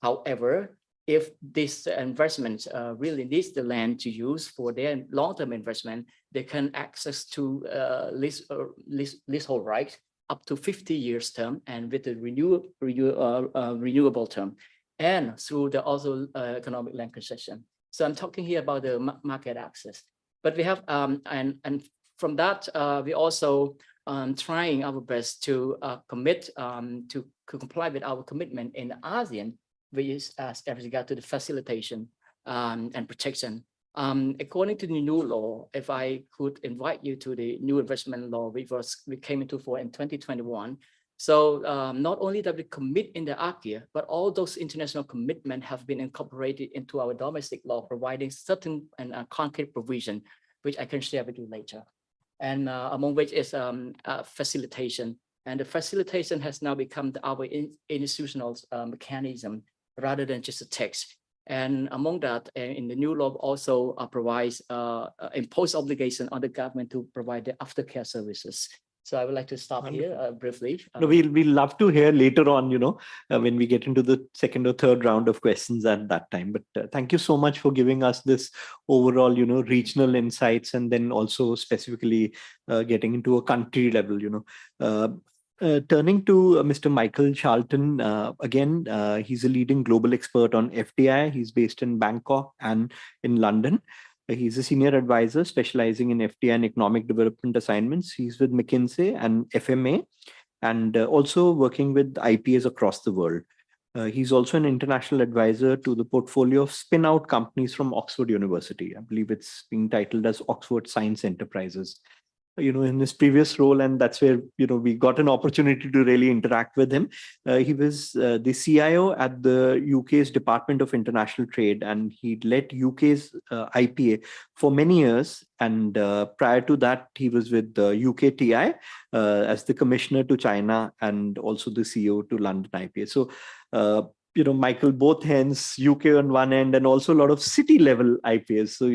However, if this investment really needs the land to use for their long-term investment, they can access to leasehold rights up to 50 years term and with a renewable term, and through the also economic land concession. So I'm talking here about the market access. But we have, and from that, we also trying our best to commit to comply with our commitment in ASEAN, which is as regard to the facilitation and protection. According to the new law, if I could invite you to the new investment law, we came into force in 2021. So not only that we commit in the ASEAN, but all those international commitments have been incorporated into our domestic law, providing certain and concrete provision, which I can share with you later. And among which is facilitation. And the facilitation has now become our institutional mechanism rather than just a text. And among that, in the new law also provides impose obligation on the government to provide the aftercare services. So I would like to stop here briefly. No, we'll love to hear later on, when we get into the second or third round of questions at that time. But thank you so much for giving us this overall, regional insights, and then also specifically getting into a country level, Turning to Mr. Michael Charlton, again, he's a leading global expert on FDI. He's based in Bangkok and in London. He's a senior advisor specializing in FDI and economic development assignments. He's with McKinsey and FMA, and also working with IPAs across the world. He's also an international advisor to the portfolio of spin-out companies from Oxford University. I believe it's being titled as Oxford Science Enterprises. In his previous role, and that's where we got an opportunity to really interact with him. He was the CIO at the UK's Department of International Trade, and he led UK's IPA for many years. And prior to that, he was with the UKTI as the commissioner to China and also the CEO to London IPA. So Michael, both hands, UK on one end, and also a lot of city level IPAs. So,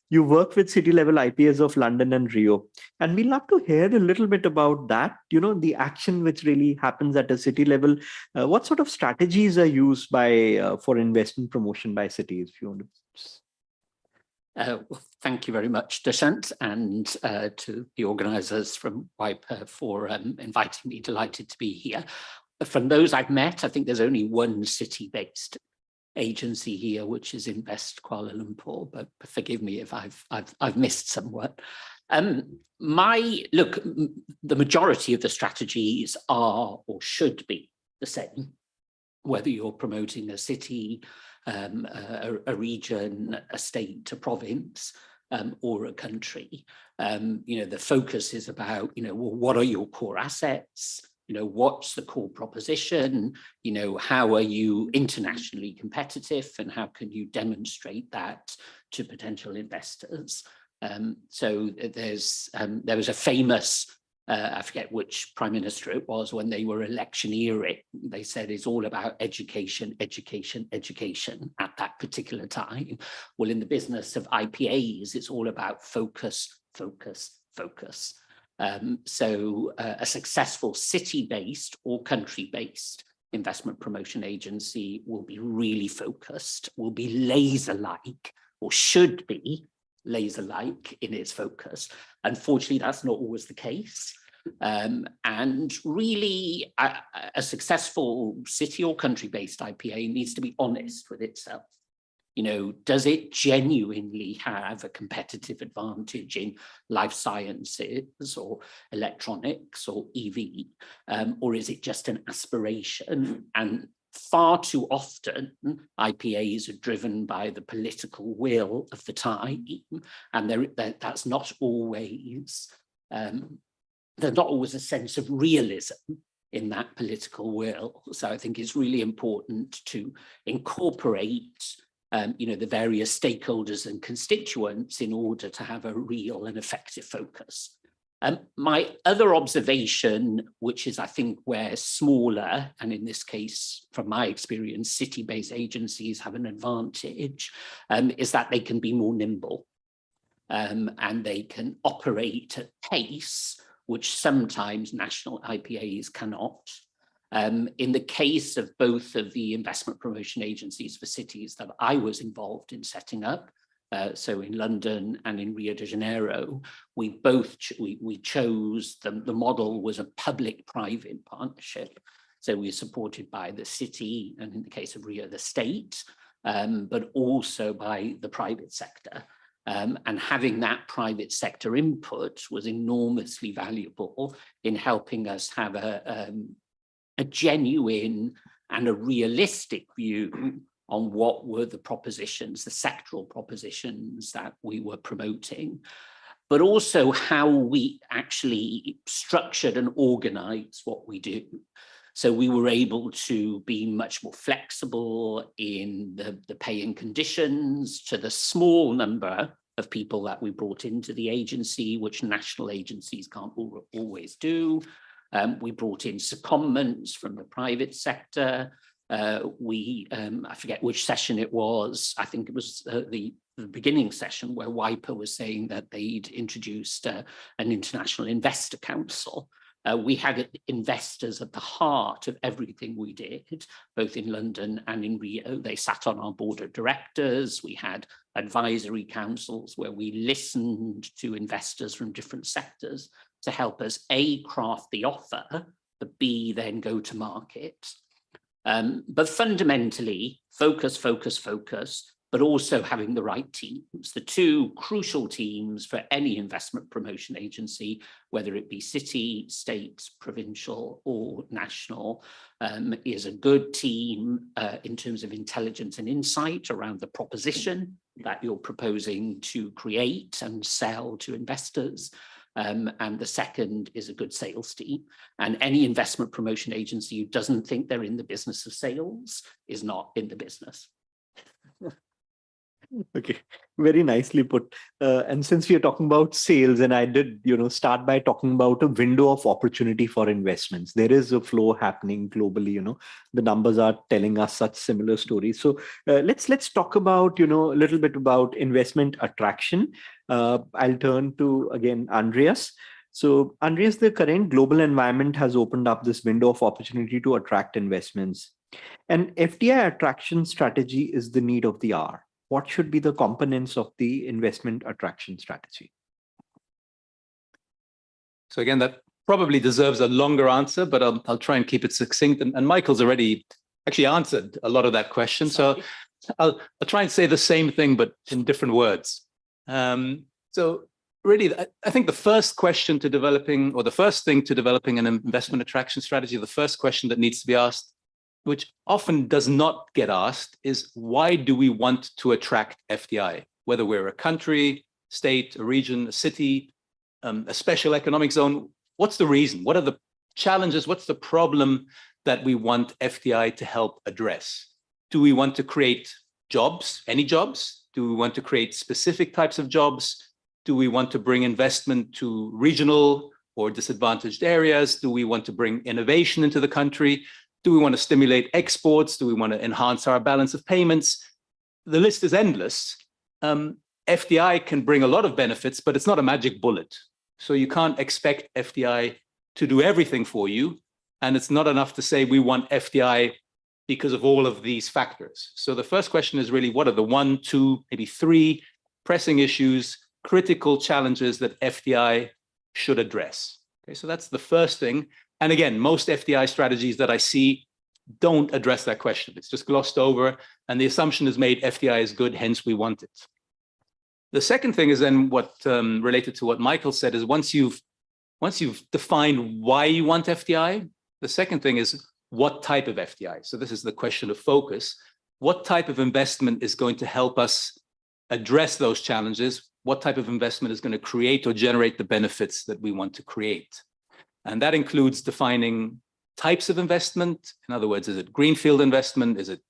you work with city level IPAs of London and Rio. And we'd love to hear a little bit about that, the action which really happens at a city level. What sort of strategies are used for investment promotion by cities? If you want to. Well, thank you very much, Dashant, and to the organisers from WAIPA for inviting me. Delighted to be here. From those I've met, I think there's only one city-based agency here, which is Invest Kuala Lumpur. But forgive me if I've missed somewhat. Look, the majority of the strategies are or should be the same, whether you're promoting a city, a region, a state, a province, or a country. The focus is about, what are your core assets? What's the core proposition? How are you internationally competitive, and how can you demonstrate that to potential investors? So there was a famous, I forget which prime minister it was, when they were electioneering, they said it's all about education, education, education at that particular time. Well, in the business of IPAs, it's all about focus, focus, focus. So a successful city-based or country-based investment promotion agency will be really focused, will be laser-like, or should be laser-like in its focus. Unfortunately, that's not always the case. And really, a successful city or country-based IPA needs to be honest with itself. You know, does it genuinely have a competitive advantage in life sciences or electronics or EV, or is it just an aspiration? And far too often, IPAs are driven by the political will of the time, and that's not always, there's not always a sense of realism in that political will. So I think it's really important to incorporate you know, the various stakeholders and constituents in order to have a real and effective focus. My other observation, which is I think where smaller, and in this case, from my experience, city-based agencies have an advantage, is that they can be more nimble and they can operate at pace, which sometimes national IPAs cannot. In the case of both of the investment promotion agencies for cities that I was involved in setting up, so in London and in Rio de Janeiro, we chose, the model was a public-private partnership. So we were supported by the city, and in the case of Rio, the state, but also by the private sector. And having that private sector input was enormously valuable in helping us have a genuine and a realistic view on what were the propositions, the sectoral propositions that we were promoting, but also how we actually structured and organized what we do. So we were able to be much more flexible in the paying conditions to the small number of people that we brought into the agency, which national agencies can't always do. We brought in secondments from the private sector. I forget which session it was. I think it was the beginning session where WAIPA was saying that they'd introduced an international investor council. We had investors at the heart of everything we did, both in London and in Rio. They sat on our board of directors. We had advisory councils where we listened to investors from different sectors to help us A, craft the offer, but B, then go to market. But fundamentally, focus, focus, focus, but also having the right teams. The two crucial teams for any investment promotion agency, whether it be city, state, provincial, or national, is a good team in terms of intelligence and insight around the proposition that you're proposing to create and sell to investors. And the second is a good sales team. And any investment promotion agency who doesn't think they're in the business of sales is not in the business. Okay, very nicely put. And since we are talking about sales, and I did, start by talking about a window of opportunity for investments. There is a flow happening globally. The numbers are telling us such similar stories. So let's talk about, a little bit about investment attraction. I'll turn to again Andreas. So Andreas, the current global environment has opened up this window of opportunity to attract investments. And FDI attraction strategy is the need of the hour. What should be the components of the investment attraction strategy? So again, that probably deserves a longer answer, but I'll try and keep it succinct. And Michael's already actually answered a lot of that question. So I'll try and say the same thing, but in different words. So really, I think the first question to developing, or the first thing to developing an investment attraction strategy, the first question that needs to be asked, which often does not get asked, is why do we want to attract FDI? Whether we're a country, state, a region, a city, a special economic zone, what's the reason? What are the challenges? What's the problem that we want FDI to help address? Do we want to create jobs, any jobs? Do we want to create specific types of jobs? Do we want to bring investment to regional or disadvantaged areas? Do we want to bring innovation into the country? Do we want to stimulate exports? Do we want to enhance our balance of payments? The list is endless. FDI can bring a lot of benefits, but it's not a magic bullet. So you can't expect FDI to do everything for you. And it's not enough to say we want FDI because of all of these factors. So the first question is really, what are the 1, 2, maybe 3 pressing issues, critical challenges that FDI should address? Okay, so that's the first thing. And again, most FDI strategies that I see don't address that question. It's just glossed over, and the assumption is made FDI is good, hence we want it. The second thing is then what related to what Michael said is once you've defined why you want FDI, the second thing is what type of FDI. So this is the question of focus. What type of investment is going to help us address those challenges? What type of investment is going to create or generate the benefits that we want to create? And that includes defining types of investment. In other words, is it greenfield investment? Is it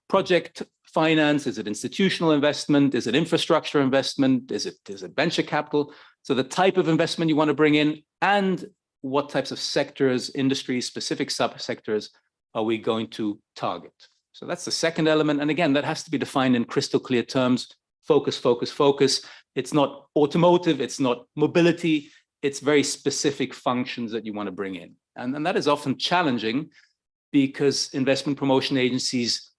project finance? Is it institutional investment? Is it infrastructure investment? Is it venture capital? So the type of investment you want to bring in and what types of sectors, industries, specific subsectors are we going to target? So that's the second element. And again, that has to be defined in crystal clear terms. Focus, focus, focus. It's not automotive. It's not mobility. It's very specific functions that you want to bring in. And that is often challenging because investment promotion agencies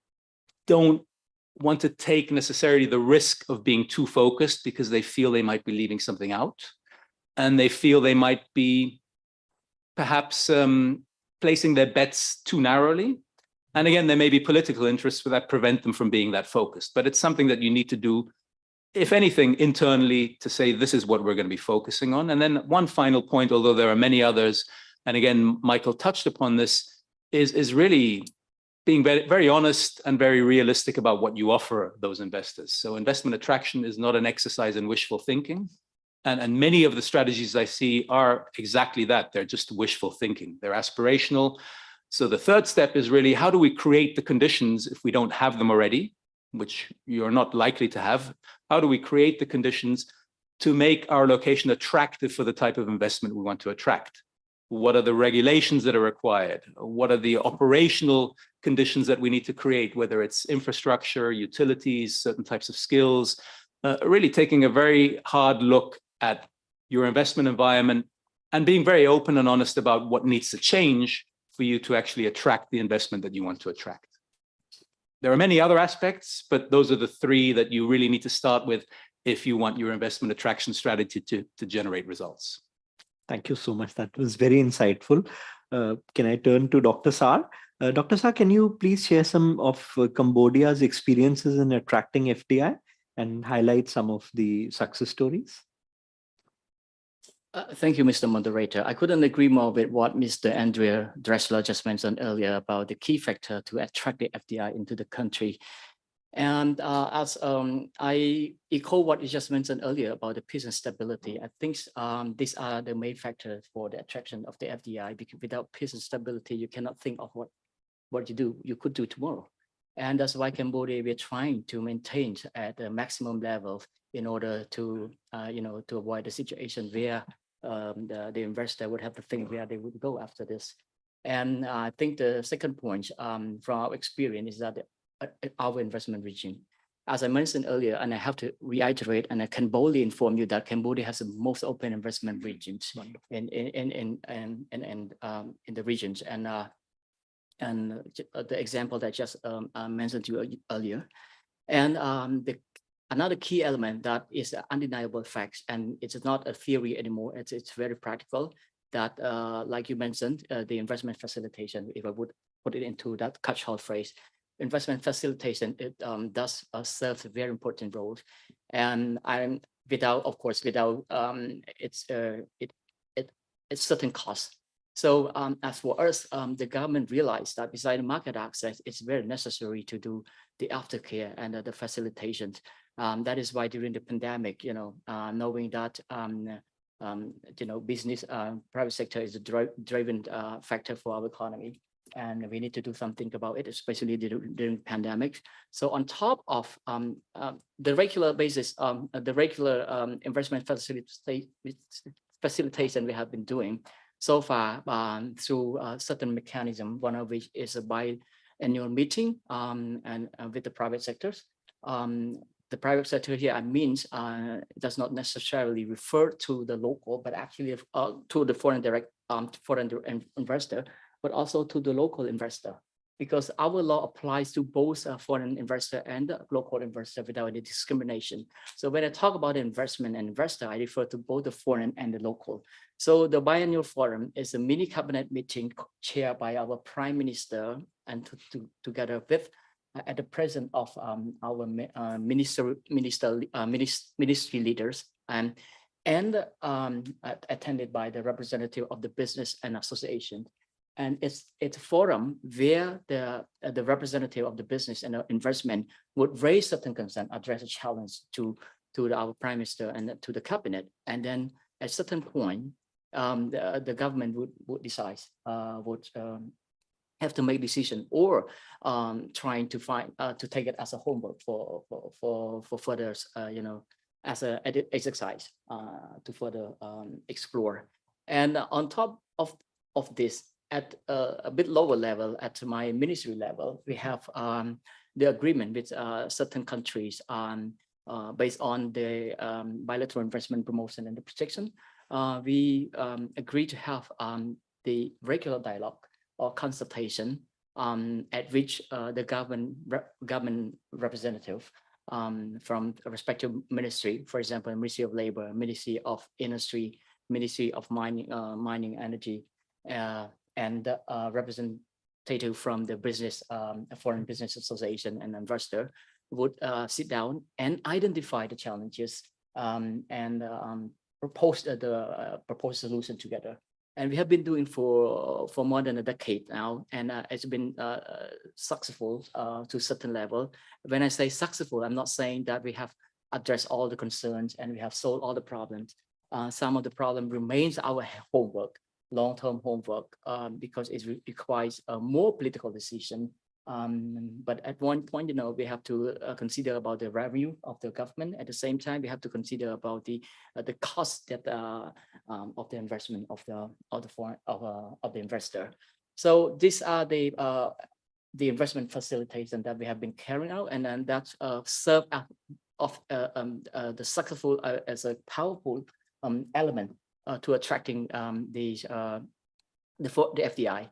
don't want to take necessarily the risk of being too focused because they feel they might be leaving something out. And they feel they might be perhaps placing their bets too narrowly. And again, there may be political interests that prevent them from being that focused. But it's something that you need to do, if anything, internally to say, this is what we're going to be focusing on. And then one final point, although there are many others, and again, Michael touched upon this, is really being very, very honest and very realistic about what you offer those investors. So investment attraction is not an exercise in wishful thinking. And many of the strategies I see are exactly that. They're just wishful thinking. They're aspirational. So the third step is really, how do we create the conditions if we don't have them already, which you're not likely to have? How do we create the conditions to make our location attractive for the type of investment we want to attract? What are the regulations that are required? What are the operational conditions that we need to create, whether it's infrastructure, utilities, certain types of skills, really taking a very hard look at your investment environment and being very open and honest about what needs to change for you to actually attract the investment that you want to attract. There are many other aspects, but those are the 3 that you really need to start with if you want your investment attraction strategy to generate results. Thank you so much. That was very insightful. Can I turn to Dr. Sar? Dr. Sar, can you please share some of Cambodia's experiences in attracting FDI and highlight some of the success stories? Thank you, Mr. Moderator. I couldn't agree more with what Mr. Andrea Dressler just mentioned earlier about the key factor to attract the FDI into the country. And as I echo what you just mentioned earlier about the peace and stability, I think these are the main factors for the attraction of the FDI, because without peace and stability, you cannot think of what you could do tomorrow. And that's why Cambodia, we're trying to maintain at the maximum level in order to, to avoid the situation where the investor would have to think where they would go after this. And I think the second point from our experience is that our investment regime, as I mentioned earlier, and I have to reiterate, and I can boldly inform you that Cambodia has the most open investment regimes in the regions, and the example that I just mentioned to you earlier, and another key element that is an undeniable fact, and it's not a theory anymore. It's very practical. That, like you mentioned, the investment facilitation. If I would put it into that catch-all phrase, investment facilitation, it does serve a very important role, and without its certain costs. So as for us, the government realized that beside market access, it's very necessary to do the aftercare and the facilitation. That is why during the pandemic, knowing that business, private sector is a driving factor for our economy. and we need to do something about it, especially during pandemic. So on top of the regular basis, the regular investment facilitation we have been doing so far through certain mechanism, one of which is a biannual meeting and with the private sectors. The private sector here means does not necessarily refer to the local, but actually to the foreign investor, but also to the local investor, because our law applies to both foreign investor and local investor without any discrimination. So when I talk about investment and investor, I refer to both the foreign and the local. So the biannual forum is a mini cabinet meeting chaired by our prime minister and together with at the presence of our ministry leaders and attended by the representative of the business and association. And it's a forum where the representative of the business and the investment would raise certain concern, address a challenge to our prime minister and to the cabinet. And then at a certain point, the government would decide, have to make decision or trying to find to take it as a homework for further as a exercise to further explore. And on top of this, at a bit lower level, at my ministry level, we have the agreement with certain countries based on the bilateral investment promotion and the protection. We agree to have the regular dialogue or consultation at which the government representative from a respective ministry, for example, Ministry of Labor, Ministry of Industry, Ministry of Mining, Energy, and representative from the business, Foreign Business Association and investor would sit down and identify the challenges and propose the proposed solution together. And we have been doing for more than a decade now, and it's been successful to a certain level. When I say successful, I'm not saying that we have addressed all the concerns and we have solved all the problems. Some of the problem remains our homework, long-term homework, because it requires a more political decision. But at one point, we have to consider about the revenue of the government. At the same time, we have to consider about the cost that of the investment of the investor. So these are the investment facilitation that we have been carrying out, and then that serve of the successful as a powerful element to attracting the FDI.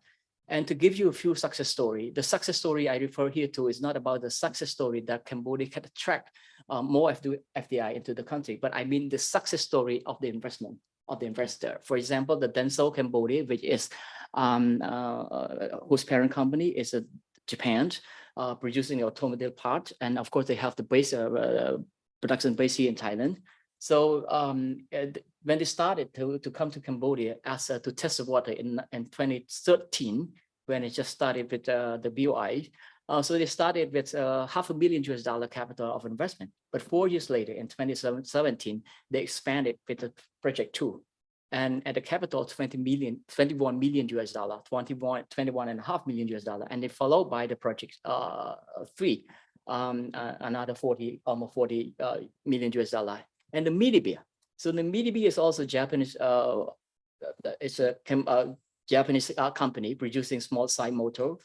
And to give you a few success story, the success story I refer here to is not about the success story that Cambodia can attract more FDI into the country, but I mean the success story of the investment of the investor. For example, the Denso Cambodia, which is whose parent company is Japan, producing automobile parts, and of course they have the base production base here in Thailand. So when they started to come to Cambodia as to test the water in 2013, when it just started with the BOI, so they started with $500 million US capital of investment. But 4 years later, in 2017, they expanded with the project 2, and at the capital of $21 million US, $21.5 million US, and they followed by the project 3, another almost $40 million US. And the Midibia. So the Midibia is also Japanese. It's a Japanese company producing small size motor.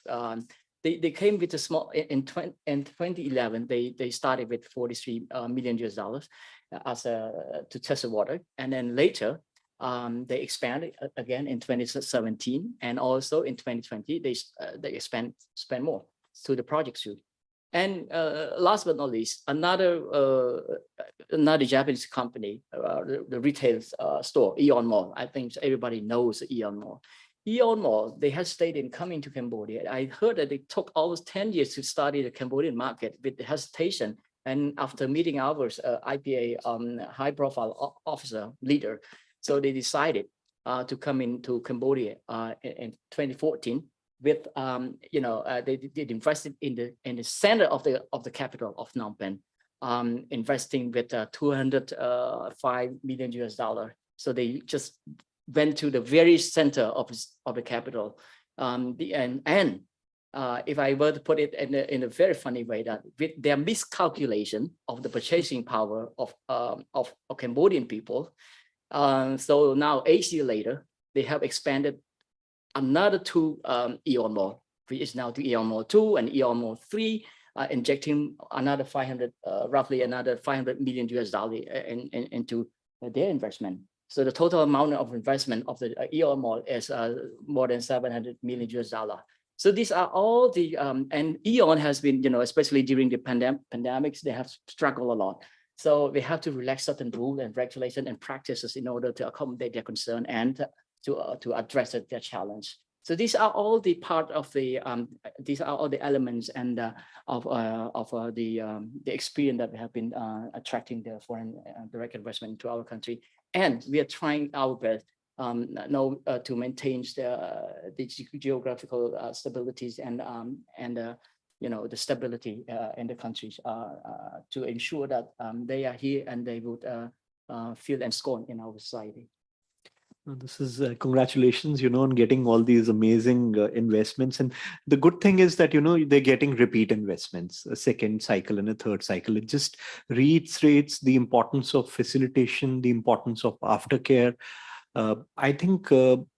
They came with a small in 2011. They started with $43 million US as to test the water, and then later they expanded again in 2017, and also in 2020 they spend more to the project suite. And last but not least, another Japanese company, the retail store, Aeon Mall. I think everybody knows Aeon Mall. Aeon Mall, they had stayed in coming to Cambodia. I heard that it took almost 10 years to study the Cambodian market with hesitation. And after meeting our IPA high-profile officer leader, so they decided to come into Cambodia in 2014. With they invested in the center of the capital of Phnom Penh, investing with $205 million US. So they just went to the very center of the capital, If I were to put it in a very funny way, that with their miscalculation of the purchasing power of Cambodian people, so now 8 years later, they have expanded another 2 Eon Mall, which is now to Eon Mall 2 and Eon Mall 3, injecting another roughly another $500 million into their investment. So the total amount of investment of the Eon Mall is more than $700 million. So these are all the, and Eon has been, especially during the pandemics, they have struggled a lot. So we have to relax certain rules and regulation and practices in order to accommodate their concern and to address their challenge. So these are all the part of the, these are all the elements and of the experience that we have been attracting the foreign direct investment into our country. And we are trying our best to maintain the geographical stabilities and the stability in the countries to ensure that they are here and they would feel ensconced in our society. This is congratulations, on getting all these amazing investments. And the good thing is that, they're getting repeat investments, a second cycle and a third cycle. It just reiterates the importance of facilitation, the importance of aftercare. I think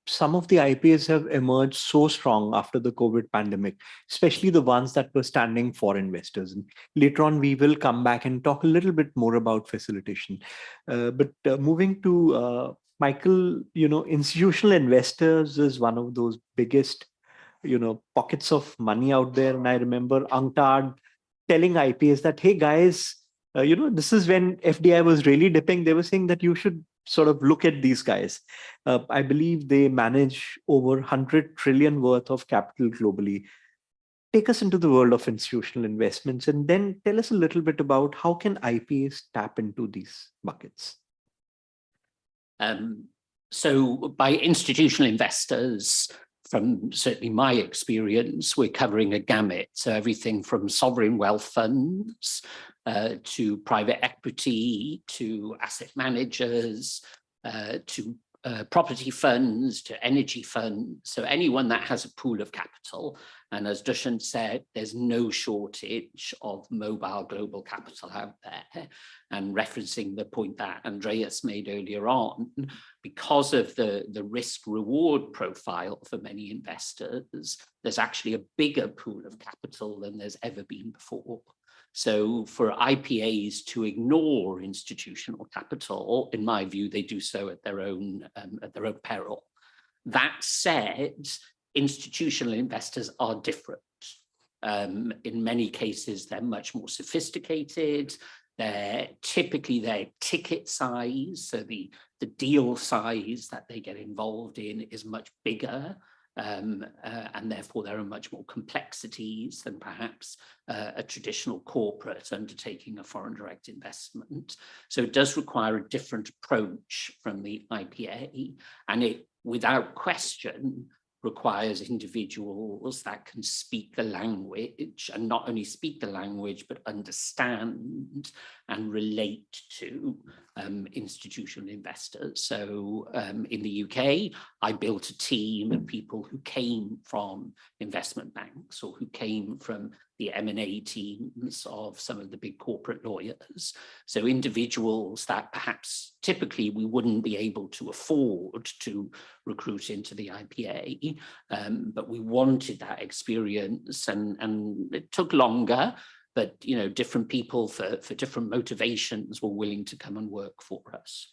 some of the IPAs have emerged so strong after the COVID pandemic, especially the ones that were standing for investors. And later on, we will come back and talk a little bit more about facilitation. But moving to Michael, institutional investors is one of those biggest, pockets of money out there. And I remember UNCTAD telling IPAs that, hey guys, this is when FDI was really dipping. They were saying that you should sort of look at these guys. I believe they manage over 100 trillion worth of capital globally. Take us into the world of institutional investments and then tell us a little bit about how can IPAs tap into these buckets? So by institutional investors, from certainly my experience, we're covering a gamut. So everything from sovereign wealth funds to private equity, to asset managers, to property funds, to energy funds. So anyone that has a pool of capital. And as Dushan said, there's no shortage of mobile global capital out there. And referencing the point that Andreas made earlier on, because of the risk reward profile for many investors, there's actually a bigger pool of capital than there's ever been before. So for IPAs to ignore institutional capital, in my view, they do so at their own peril. That said, institutional investors are different. In many cases, they're much more sophisticated. Typically their ticket size, so the deal size that they get involved in is much bigger. And therefore there are much more complexities than perhaps a traditional corporate undertaking a foreign direct investment. So it does require a different approach from the IPA, and it, without question, requires individuals that can speak the language, and not only speak the language, but understand and relate to institutional investors. So in the UK, I built a team of people who came from investment banks or who came from the M&A teams of some of the big corporate lawyers. So individuals that perhaps typically we wouldn't be able to afford to recruit into the IPA, but we wanted that experience, and it took longer, but different people for different motivations were willing to come and work for us.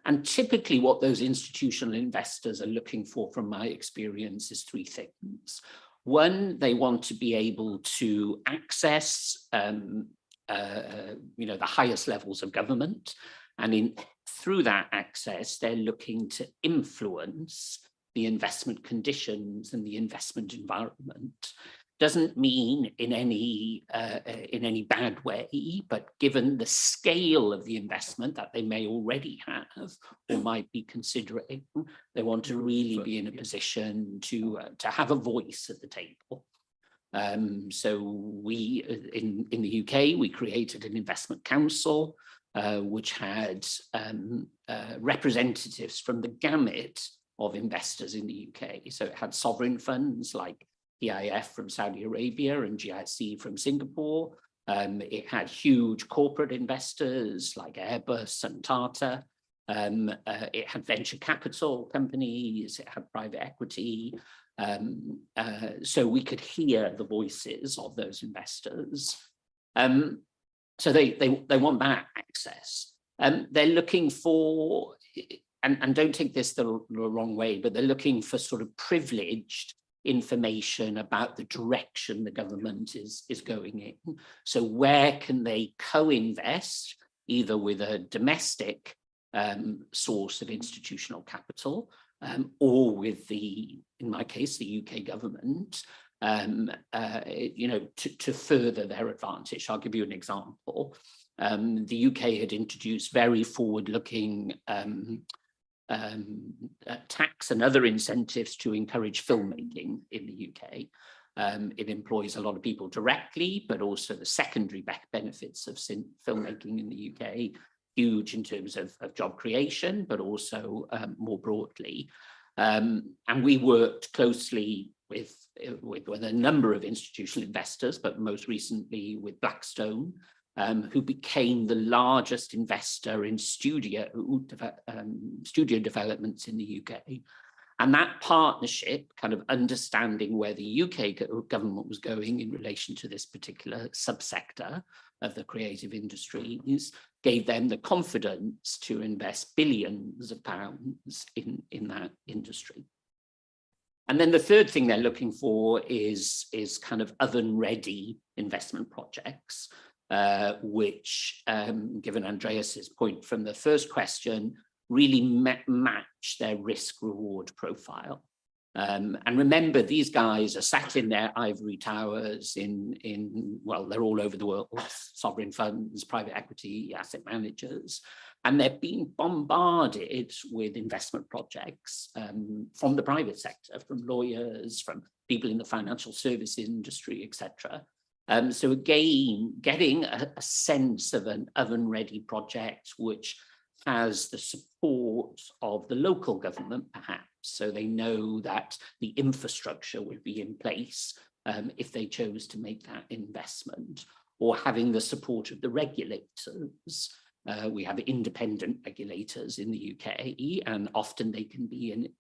And typically what those institutional investors are looking for, from my experience, is three things. One, they want to be able to access the highest levels of government, and through that access, they're looking to influence the investment conditions and the investment environment. Doesn't mean in any bad way, but given the scale of the investment that they may already have or might be considering, they want to really be in a position to have a voice at the table. So we in the UK, we created an investment council which had representatives from the gamut of investors in the UK. So it had sovereign funds like PIF from Saudi Arabia and GIC from Singapore. It had huge corporate investors like Airbus and Tata. It had venture capital companies, it had private equity. So we could hear the voices of those investors. So they want that access. They're looking for, and don't take this the wrong way, but they're looking for sort of privileged information about the direction the government is going in. So where can they co-invest, either with a domestic source of institutional capital, or with the, in my case, the UK government, to further their advantage. I'll give you an example. The UK had introduced very forward-looking tax and other incentives to encourage filmmaking in the UK. It employs a lot of people directly, but also the secondary benefits of filmmaking in the UK, huge in terms of job creation, but also more broadly. And we worked closely with a number of institutional investors, but most recently with Blackstone, who became the largest investor in studio developments in the UK. And that partnership, kind of understanding where the UK government was going in relation to this particular subsector of the creative industries, gave them the confidence to invest billions of pounds in that industry. And then the third thing they're looking for is kind of oven-ready investment projects, which, given Andreas's point from the first question, really match their risk-reward profile. And remember, these guys are sat in their ivory towers well, they're all over the world, sovereign funds, private equity, asset managers, and they're being bombarded with investment projects from the private sector, from lawyers, from people in the financial services industry, etc. So again, getting a sense of an oven-ready project which has the support of the local government, perhaps, so they know that the infrastructure would be in place if they chose to make that investment, or having the support of the regulators. We have independent regulators in the UK, and often they can be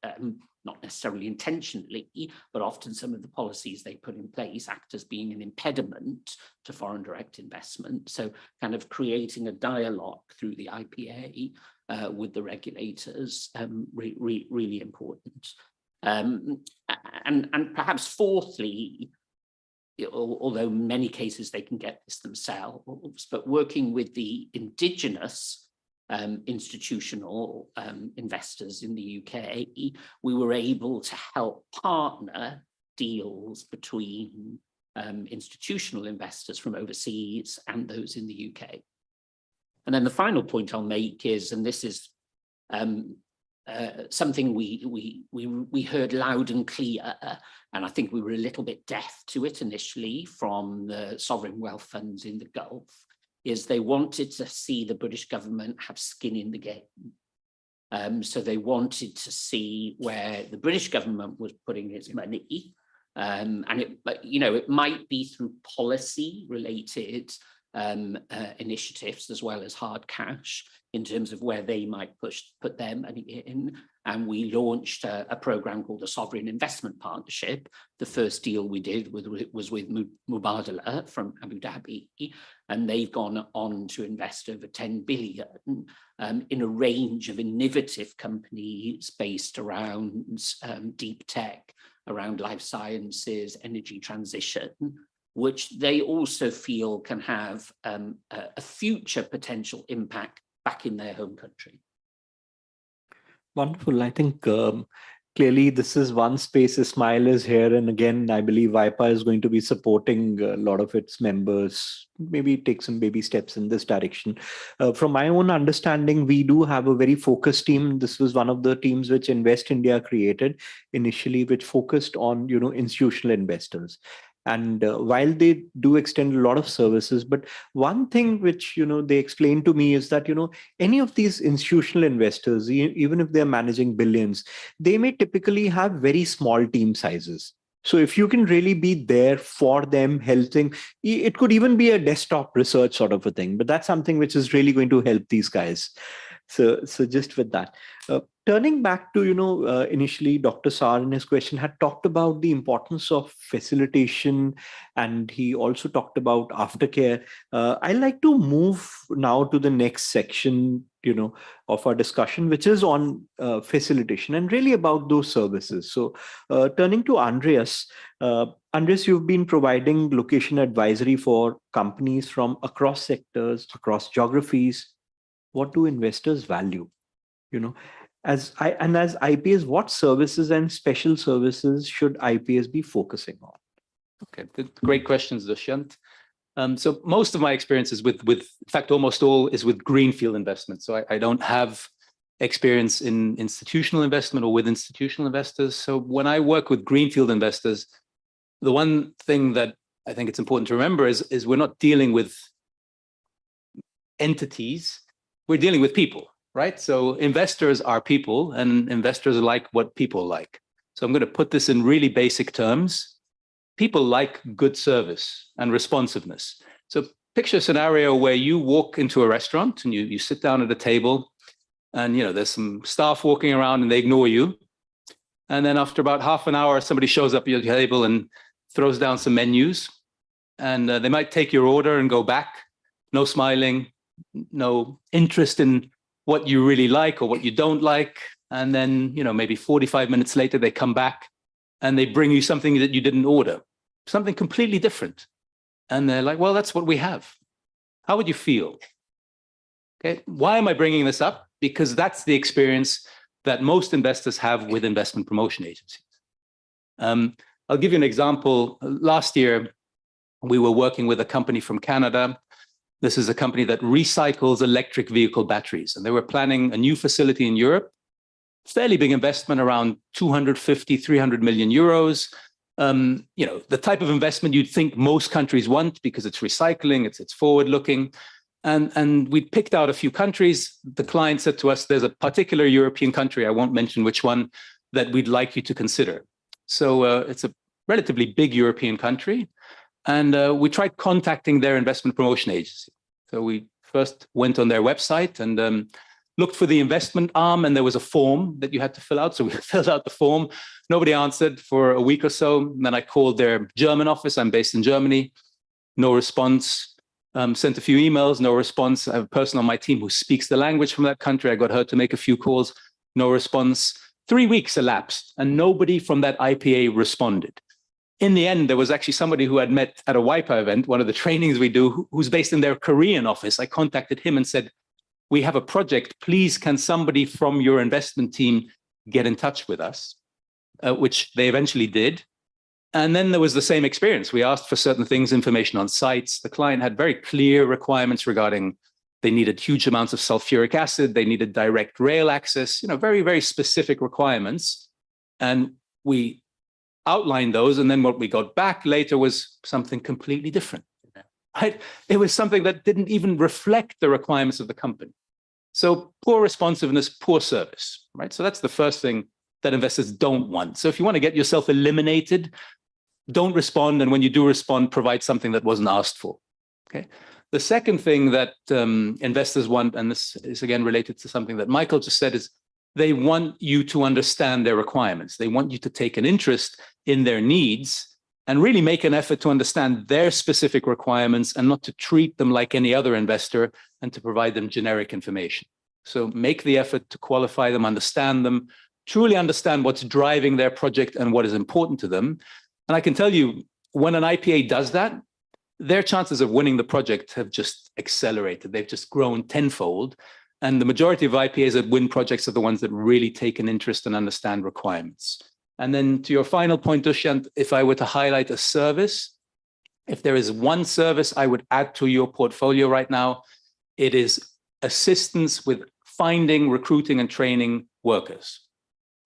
not necessarily intentionally, but often some of the policies they put in place act as being an impediment to foreign direct investment. So kind of creating a dialogue through the IPA with the regulators, really important. And perhaps fourthly, although in many cases they can get this themselves, but working with the indigenous institutional investors in the UK, we were able to help partner deals between institutional investors from overseas and those in the UK. And then the final point I'll make is, and this is something we heard loud and clear, and I think we were a little bit deaf to it initially from the sovereign wealth funds in the Gulf, is they wanted to see the British government have skin in the game. So they wanted to see where the British government was putting its money, and it might be through policy related initiatives as well as hard cash in terms of where they might put their money in. And we launched a program called the Sovereign Investment Partnership. The first deal we did was with Mubadala from Abu Dhabi, and they've gone on to invest over 10 billion in a range of innovative companies based around deep tech, around life sciences, energy transition, which they also feel can have a future potential impact back in their home country. Wonderful. I think clearly this is one space Ismail is here. And again, I believe WAIPA is going to be supporting a lot of its members, maybe take some baby steps in this direction. From my own understanding, we do have a very focused team. This was one of the teams which Invest India created initially, which focused on, institutional investors. And while they do extend a lot of services, but one thing which, they explain to me is that, any of these institutional investors, even if they're managing billions, they may typically have very small team sizes. So if you can really be there for them, helping, it could even be a desktop research sort of a thing, but that's something which is really going to help these guys. So just with that, turning back to, initially Dr. Saar in his question had talked about the importance of facilitation, and he also talked about aftercare. I like to move now to the next section, of our discussion, which is on facilitation and really about those services. So turning to Andreas, you've been providing location advisory for companies from across sectors, across geographies. What do investors value? As IPAs, what services and special services should IPAs be focusing on? Okay, great questions, Dushyant. So most of my experience is with, in fact, almost all is with greenfield investment. So I don't have experience in institutional investment or with institutional investors. So when I work with greenfield investors, the one thing that I think it's important to remember is we're not dealing with entities, we're dealing with people, right? So investors are people, and investors like what people like. So I'm going to put this in really basic terms. People like good service and responsiveness. So picture a scenario where you walk into a restaurant and you sit down at a table, and there's some staff walking around and they ignore you. And then after about half an hour, somebody shows up at your table and throws down some menus, and they might take your order and go back. No smiling, no interest in what you really like or what you don't like. And then, maybe 45 minutes later, they come back and they bring you something that you didn't order, something completely different. And they're like, well, that's what we have. How would you feel? Okay, why am I bringing this up? Because that's the experience that most investors have with investment promotion agencies. I'll give you an example. Last year, we were working with a company from Canada. This is a company that recycles electric vehicle batteries, and they were planning a new facility in Europe. Fairly big investment, around 250, 300 million euros. The type of investment you'd think most countries want because it's recycling, it's forward-looking. And we picked out a few countries. The client said to us, there's a particular European country, I won't mention which one, that we'd like you to consider. So it's a relatively big European country. And we tried contacting their investment promotion agency. So we first went on their website and looked for the investment arm, and there was a form that you had to fill out. So we filled out the form. Nobody answered for a week or so. And then I called their German office. I'm based in Germany. No response. Sent a few emails, no response. I have a person on my team who speaks the language from that country. I got her to make a few calls, no response. 3 weeks elapsed, and nobody from that IPA responded. In the end, there was actually somebody who I'd met at a WAIPA event, one of the trainings we do, who's based in their Korean office. I contacted him and said, we have a project. Please, can somebody from your investment team get in touch with us? Which they eventually did. And then there was the same experience. We asked for certain things, information on sites. The client had very clear requirements regarding they needed huge amounts of sulfuric acid. They needed direct rail access, very, very specific requirements. And we outlined those. And then what we got back later was something completely different. Right? It was something that didn't even reflect the requirements of the company. So poor responsiveness, poor service, right? So that's the first thing that investors don't want. So if you want to get yourself eliminated, don't respond. And when you do respond, provide something that wasn't asked for. Okay. The second thing that investors want, and this is again related to something that Michael just said, is they want you to understand their requirements. They want you to take an interest in their needs and really make an effort to understand their specific requirements and not to treat them like any other investor and to provide them generic information. So make the effort to qualify them, understand them, truly understand what's driving their project and what is important to them. And I can tell you, when an IPA does that, their chances of winning the project have just accelerated. They've just grown tenfold. And the majority of IPAs that win projects are the ones that really take an interest and understand requirements. And then to your final point, Dushyant, if I were to highlight a service, if there is one service I would add to your portfolio right now, it is assistance with finding, recruiting, and training workers.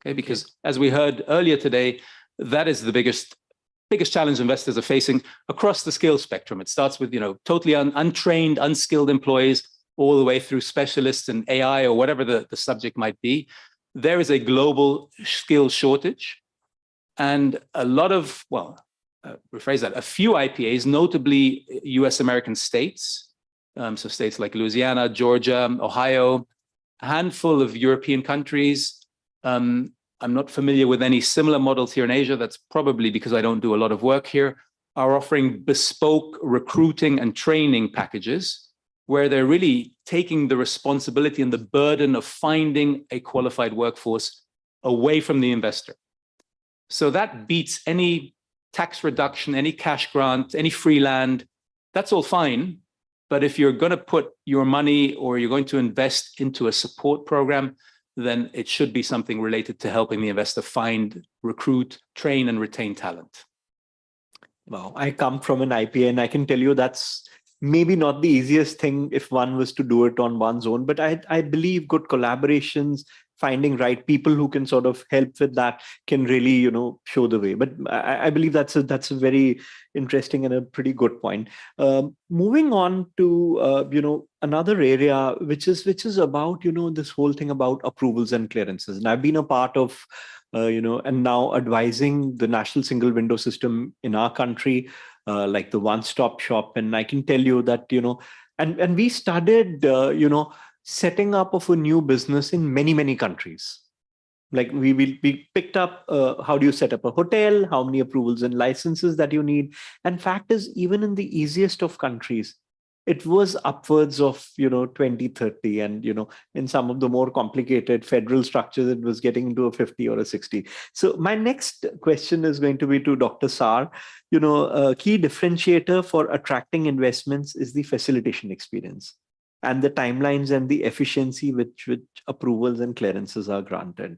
Okay, because as we heard earlier today, that is the biggest biggest challenge investors are facing across the skill spectrum. It starts with, totally untrained, unskilled employees, all the way through specialists in AI or whatever the subject might be. There is a global skill shortage. And a lot of, rephrase that, a few IPAs, notably US American states, so states like Louisiana, Georgia, Ohio, a handful of European countries. I'm not familiar with any similar models here in Asia. That's probably because I don't do a lot of work here, are offering bespoke recruiting and training packages where they're really taking the responsibility and the burden of finding a qualified workforce away from the investor. So that beats any tax reduction, any cash grant, any free land. That's all fine. But if you're going to put your money or you're going to invest into a support program, then it should be something related to helping the investor find, recruit, train, and retain talent. Wow, I come from an IPA and I can tell you that's maybe not the easiest thing if one was to do it on one's own, but I believe good collaborations, finding right people who can sort of help with that can really, show the way. But I believe that's a very interesting and a pretty good point. Moving on to, another area, which is about, this whole thing about approvals and clearances. And I've been a part of, and now advising the national single window system in our country, like the one-stop shop. And I can tell you that, and we started, setting up of a new business in many, many countries. Like we picked up, how do you set up a hotel, how many approvals and licenses that you need. And fact is, even in the easiest of countries, it was upwards of 20, 30, and in some of the more complicated federal structures, it was getting into a 50 or a 60. So my next question is going to be to Dr. Sar. A key differentiator for attracting investments is the facilitation experience and the timelines and the efficiency with which approvals and clearances are granted.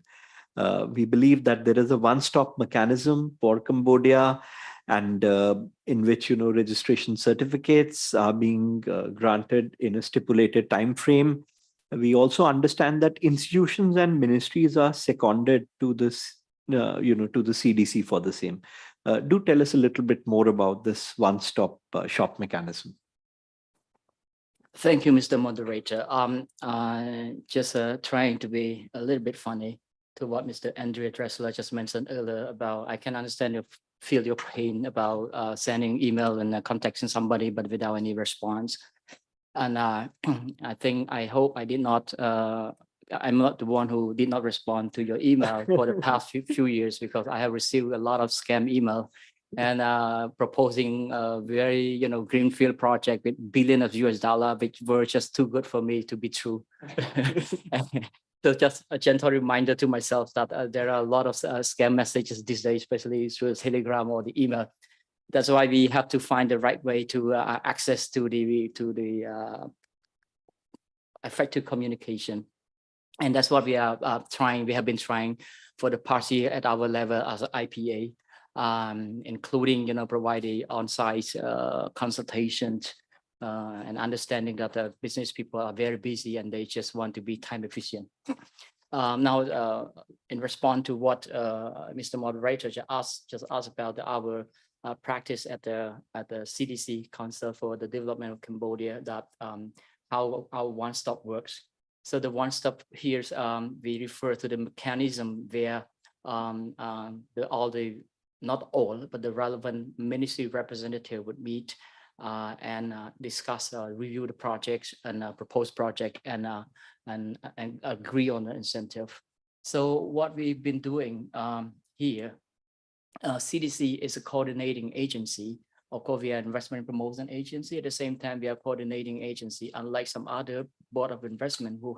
We believe that there is a one-stop mechanism for Cambodia, and in which registration certificates are being granted in a stipulated time frame. We also understand that institutions and ministries are seconded to this, to the CDC for the same. Do tell us a little bit more about this one-stop shop mechanism. Thank you, Mr. Moderator. Just trying to be a little bit funny to what Mr. Andrea Dressler just mentioned earlier about, I can understand feel your pain about sending email and contacting somebody, but without any response. And I hope I did not, I'm not the one who did not respond to your email for the past few years, because I have received a lot of scam email and proposing a very, greenfield project with billions of US dollars, which were just too good for me to be true. So just a gentle reminder to myself that there are a lot of scam messages these days, especially through Telegram or the email. That's why we have to find the right way to access to the effective communication. And that's what we are trying. We have been trying for the party at our level as an IPA, including, providing on-site consultations, and understanding that the business people are very busy and they just want to be time efficient. Now, in response to what Mr. Moderator just asked about our practice at the CDC Council for the Development of Cambodia, that how our one-stop works. So the one-stop here, we refer to the mechanism where not all, but the relevant ministry representative would meet and discuss, review the projects and proposed project and agree on the incentive. So what we've been doing here, CDC is a coordinating agency. Of course, we are investment promotion agency. At the same time, we are coordinating agency, unlike some other board of investment who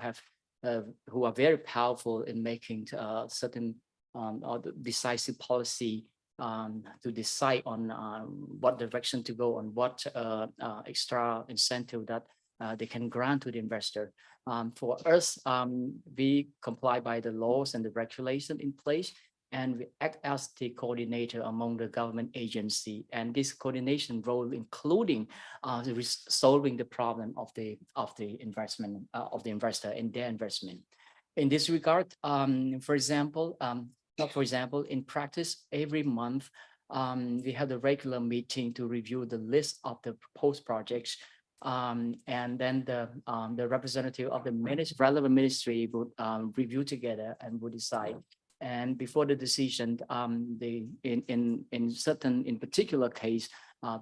are very powerful in making certain decisive policy to decide on what direction to go, on what extra incentive that they can grant to the investor. For us, we comply by the laws and the regulation in place, and we act as the coordinator among the government agency. And this coordination role, including solving the problem of the investment of the investor in their investment. In this regard, in practice, every month, we have the regular meeting to review the list of the proposed projects. And then the representative of the relevant ministry would review together and would decide. And before the decision, in particular case,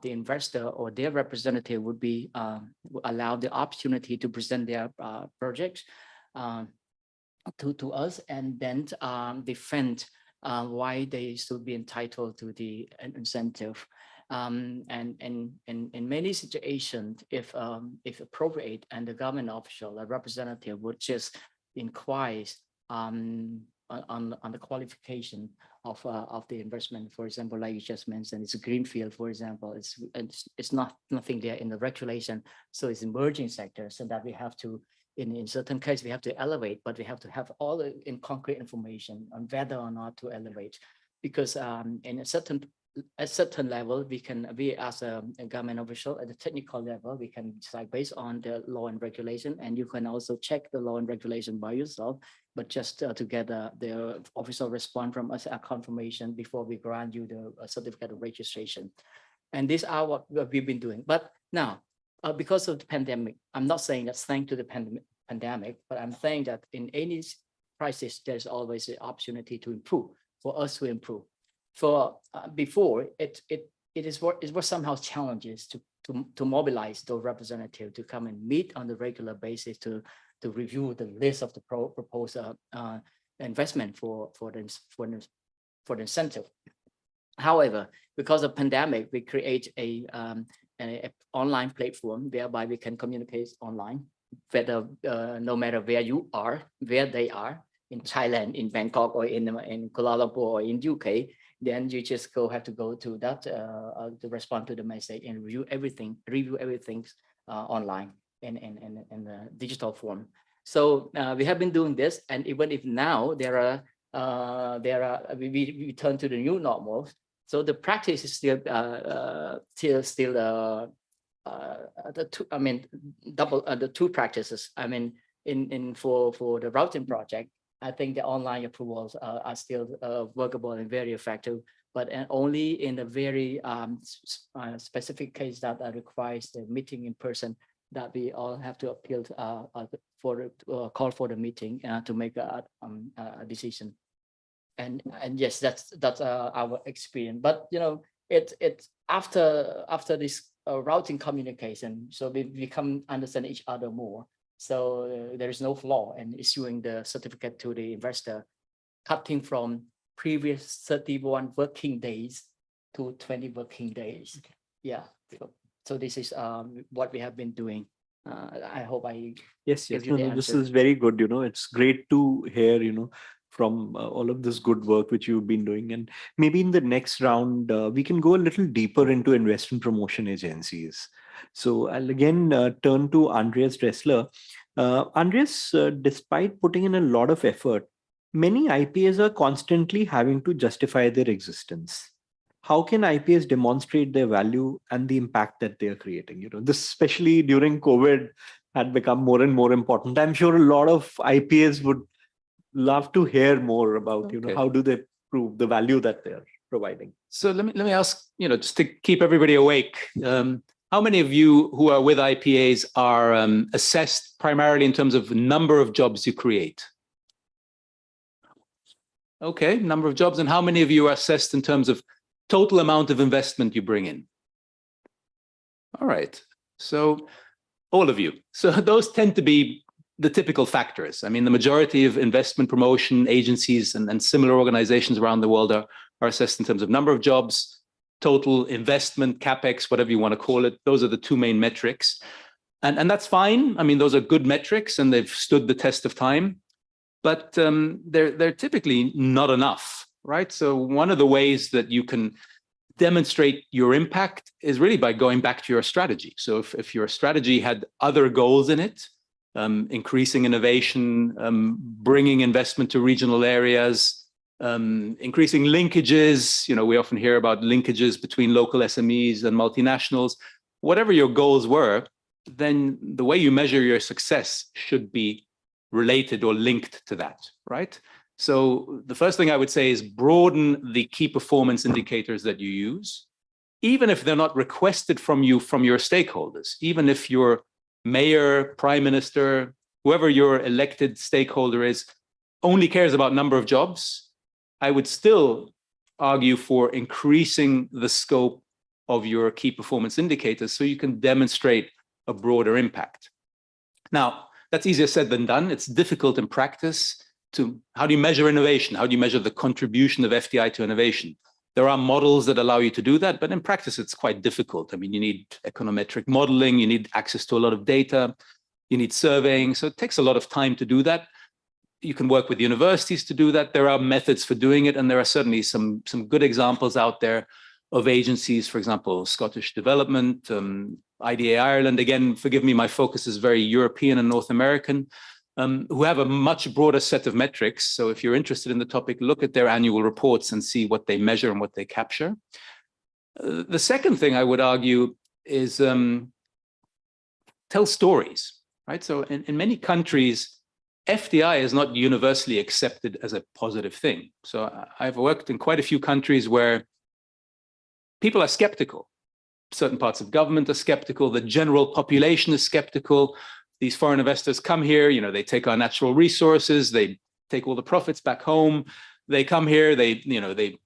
the investor or their representative would be allowed the opportunity to present their projects to us, and then defend why they should be entitled to the incentive. And in many situations, if appropriate, and the government official, a representative would just inquire on the qualification of the investment. For example, like you just mentioned, it's a greenfield, for example. It's nothing there in the regulation, so it's emerging sector. So that we have to, in certain cases, we have to elevate, but we have to have all the concrete information on whether or not to elevate, because in a certain level, we as a government official at the technical level, we can decide based on the law and regulation, and you can also check the law and regulation by yourself, but just to get the official response from us, a confirmation before we grant you the certificate of registration. And these are what we've been doing. But now, because of the pandemic, I'm not saying that's thanks to the pandemic, but I'm saying that in any crisis, there's always the opportunity to improve, for us to improve. For before, it was somehow challenges to mobilize those representatives to come and meet on the regular basis to review the list of the proposed investment for the incentive. However, because of pandemic, we create an online platform whereby we can communicate online, whether no matter where you are, where they are, in Thailand, in Bangkok, or in Kuala Lumpur, or in UK. Then you just have to go to that to respond to the message and review everything online in the digital form. So we have been doing this, and even if now we turn to the new normal. So the practice is still the two practices. I mean, for the routing project, I think the online approvals are still workable and very effective, but only in a very specific case that requires the meeting in person, that we all have to appeal call for the meeting to make a decision. And yes, that's our experience. But it's after this routing communication, so we become understand each other more. So there is no flaw in issuing the certificate to the investor, cutting from previous 31 working days to 20 working days. Yeah. So this is what we have been doing. I hope I Yes. give you the This answer. is very good. It's great to hear, from all of this good work which you've been doing. And maybe in the next round, we can go a little deeper into investment promotion agencies. So I'll again turn to Andreas Dressler. Andreas, despite putting in a lot of effort, many IPAs are constantly having to justify their existence. How can IPAs demonstrate their value and the impact that they are creating? This, especially during COVID, had become more and more important. I'm sure a lot of IPAs would love to hear more about, how do they prove the value that they're providing? So let me ask, just to keep everybody awake, how many of you who are with IPAs are assessed primarily in terms of number of jobs you create? Okay, number of jobs. And how many of you are assessed in terms of total amount of investment you bring in? All right, so all of you. So those tend to be the typical factors. I mean, the majority of investment promotion agencies and similar organizations around the world are assessed in terms of number of jobs, total investment, capex, whatever you want to call it. Those are the two main metrics. And that's fine. I mean, those are good metrics and they've stood the test of time, but they're typically not enough, right? So one of the ways that you can demonstrate your impact is really by going back to your strategy. So if your strategy had other goals in it, increasing innovation, bringing investment to regional areas, increasing linkages, we often hear about linkages between local SMEs and multinationals. Whatever your goals were, then the way you measure your success should be related or linked to that, right? So the first thing I would say is broaden the key performance indicators that you use, even if they're not requested from you from your stakeholders, even if your mayor, prime minister, whoever your elected stakeholder is, only cares about number of jobs, I would still argue for increasing the scope of your key performance indicators so you can demonstrate a broader impact. Now, that's easier said than done. It's difficult in practice. How do you measure innovation? How do you measure the contribution of FDI to innovation? There are models that allow you to do that, but in practice, it's quite difficult. I mean, you need econometric modeling, you need access to a lot of data, you need surveying. So it takes a lot of time to do that. You can work with universities to do that. There are methods for doing it, and there are certainly some good examples out there of agencies, for example, Scottish Development, IDA Ireland. Again, forgive me, my focus is very European and North American, who have a much broader set of metrics. So if you're interested in the topic, look at their annual reports and see what they measure and what they capture. The second thing I would argue is tell stories, right? So in many countries, FDI is not universally accepted as a positive thing. So I've worked in quite a few countries where people are skeptical. Certain parts of government are skeptical. The general population is skeptical. These foreign investors come here, they take our natural resources, they take all the profits back home. They come here, they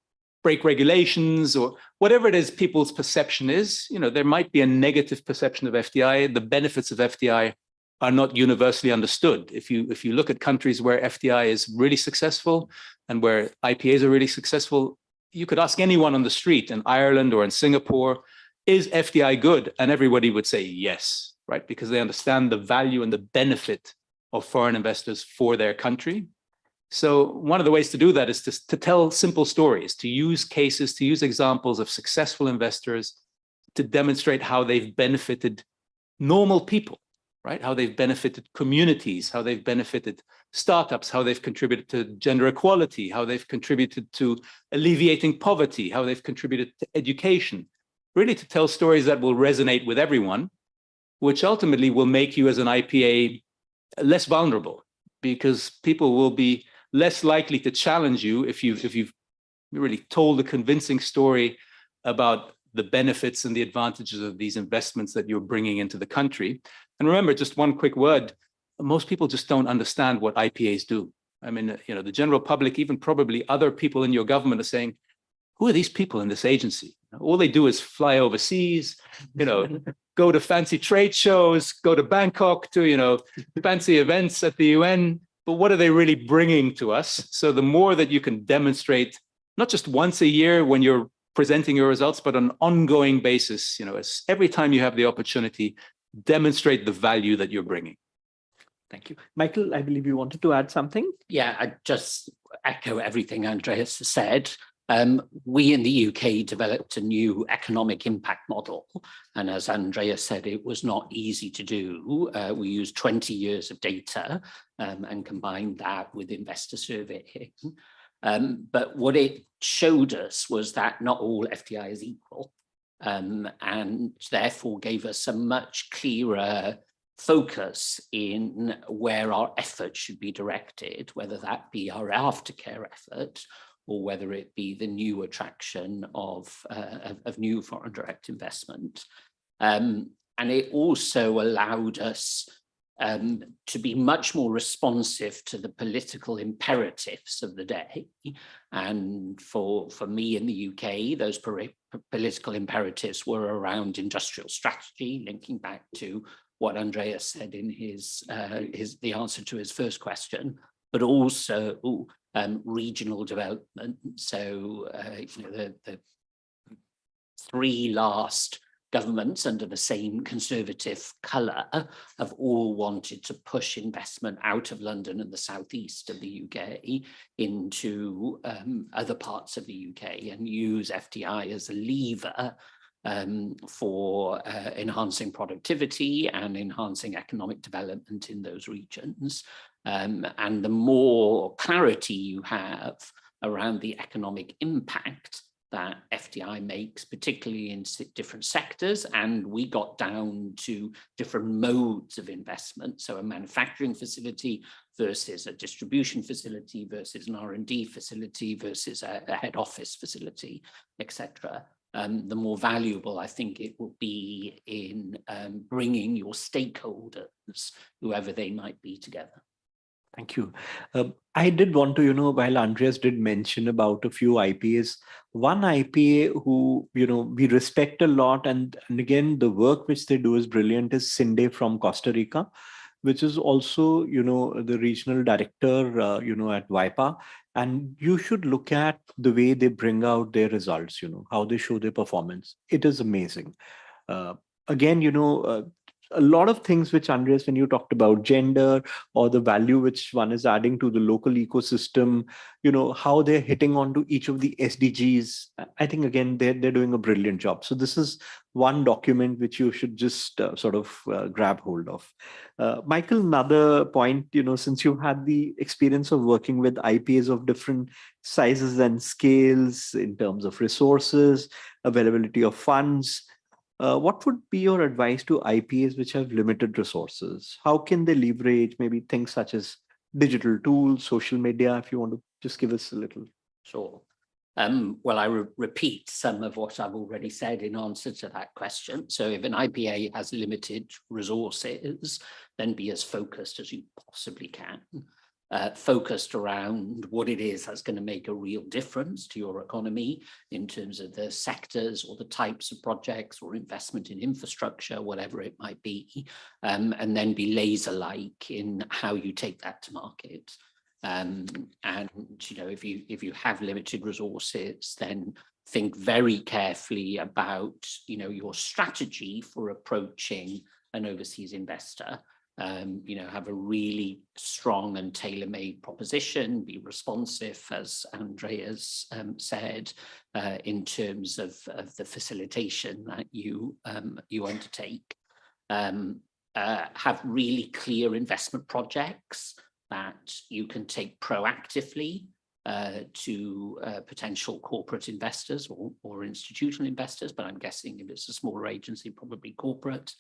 break regulations or whatever it is people's perception is. There might be a negative perception of FDI. The benefits of FDI are not universally understood. If you look at countries where FDI is really successful and where IPAs are really successful, you could ask anyone on the street in Ireland or in Singapore, is FDI good? And everybody would say yes, right? Because they understand the value and the benefit of foreign investors for their country. So one of the ways to do that is to tell simple stories, to use cases, to use examples of successful investors to demonstrate how they've benefited normal people, right? How they've benefited communities, how they've benefited startups, how they've contributed to gender equality, how they've contributed to alleviating poverty, how they've contributed to education, really to tell stories that will resonate with everyone, which ultimately will make you as an IPA less vulnerable, because people will be less likely to challenge you if you've really told a convincing story about the benefits and the advantages of these investments that you're bringing into the country. And remember, just one quick word, most people just don't understand what IPAs do. I mean, the general public, even probably other people in your government are saying, who are these people in this agency? All they do is fly overseas, go to fancy trade shows, go to Bangkok to, fancy events at the UN. But what are they really bringing to us? So the more that you can demonstrate, not just once a year when you're presenting your results, but on an ongoing basis, every time you have the opportunity, demonstrate the value that you're bringing. Thank you. Michael, I believe you wanted to add something. Yeah, I just echo everything Andreas has said. We in the UK developed a new economic impact model. And as Andreas said, it was not easy to do. We used 20 years of data and combined that with investor surveying. But what it showed us was that not all FDI is equal, and therefore gave us a much clearer focus in where our efforts should be directed, whether that be our aftercare effort or whether it be the new attraction of new foreign direct investment. And it also allowed us to be much more responsive to the political imperatives of the day. And for me in the UK, those political imperatives were around industrial strategy, linking back to what Andreas said in the answer to his first question, but also regional development. So the three last governments under the same conservative colour have all wanted to push investment out of London and the southeast of the UK into other parts of the UK and use FDI as a lever for enhancing productivity and enhancing economic development in those regions. And the more clarity you have around the economic impact that FDI makes, particularly in different sectors. And we got down to different modes of investment. So a manufacturing facility versus a distribution facility versus an R&D facility versus a head office facility, etc. The more valuable I think it will be in bringing your stakeholders, whoever they might be, together. Thank you. I did want to, while Andreas did mention about a few IPAs, one IPA who, we respect a lot, and again, the work which they do is brilliant, is Cindy from Costa Rica, which is also, the regional director, at WAIPA. And you should look at the way they bring out their results, how they show their performance. It is amazing. Again, a lot of things which, Andreas, when you talked about gender or the value which one is adding to the local ecosystem, how they're hitting onto each of the SDGs. I think, again, they're doing a brilliant job. So this is one document which you should just grab hold of. Michael, another point, since you've had the experience of working with IPAs of different sizes and scales in terms of resources, availability of funds, what would be your advice to IPAs which have limited resources? How can they leverage maybe things such as digital tools, social media, if you want to just give us a little? Sure. Well, I repeat some of what I've already said in answer to that question. So if an IPA has limited resources, then be as focused as you possibly can. Focused around what it is that's going to make a real difference to your economy in terms of the sectors or the types of projects or investment in infrastructure, whatever it might be, and then be laser-like in how you take that to market. And if you have limited resources, then think very carefully about your strategy for approaching an overseas investor. Have a really strong and tailor-made proposition, be responsive, as Andreas said, in terms of the facilitation that you undertake. Have really clear investment projects that you can take proactively to potential corporate investors or institutional investors, but I'm guessing if it's a smaller agency, probably corporate.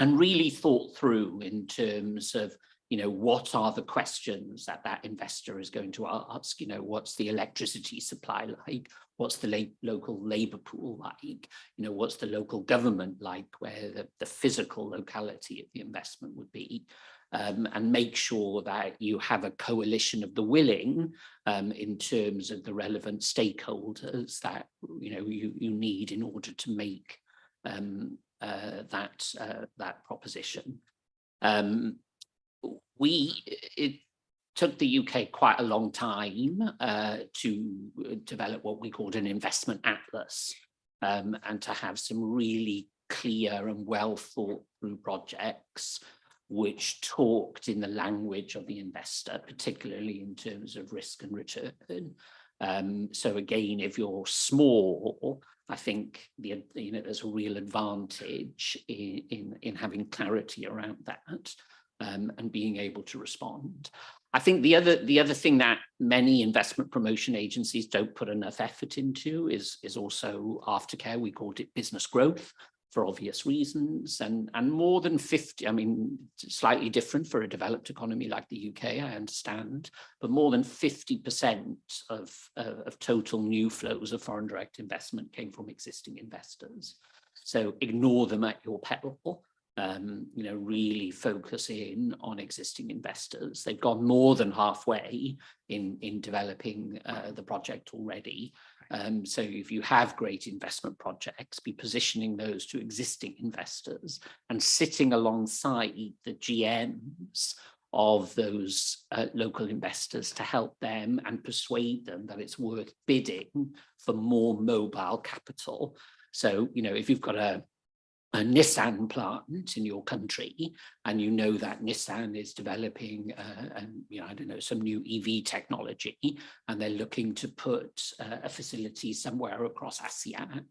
And really thought through in terms of, what are the questions that investor is going to ask? What's the electricity supply like? What's the local labor pool like? What's the local government like, where the physical locality of the investment would be? And make sure that you have a coalition of the willing in terms of the relevant stakeholders that you need in order to make that proposition. It took the UK quite a long time to develop what we called an investment atlas, and to have some really clear and well thought through projects which talked in the language of the investor, particularly in terms of risk and return. So again, if you're small, I think there's a real advantage in having clarity around that, and being able to respond. I think the other thing that many investment promotion agencies don't put enough effort into is also aftercare. We called it business growth for obvious reasons, and more than 50, slightly different for a developed economy like the UK, I understand, but more than 50% of total new flows of foreign direct investment came from existing investors. So ignore them at your peril. Really focus in on existing investors. They've gone more than halfway in developing the project already. So if you have great investment projects, be positioning those to existing investors and sitting alongside the GMs of those local investors to help them and persuade them that it's worth bidding for more mobile capital. So, if you've got a Nissan plant in your country, and that Nissan is developing, some new EV technology, and they're looking to put a facility somewhere across ASEAN,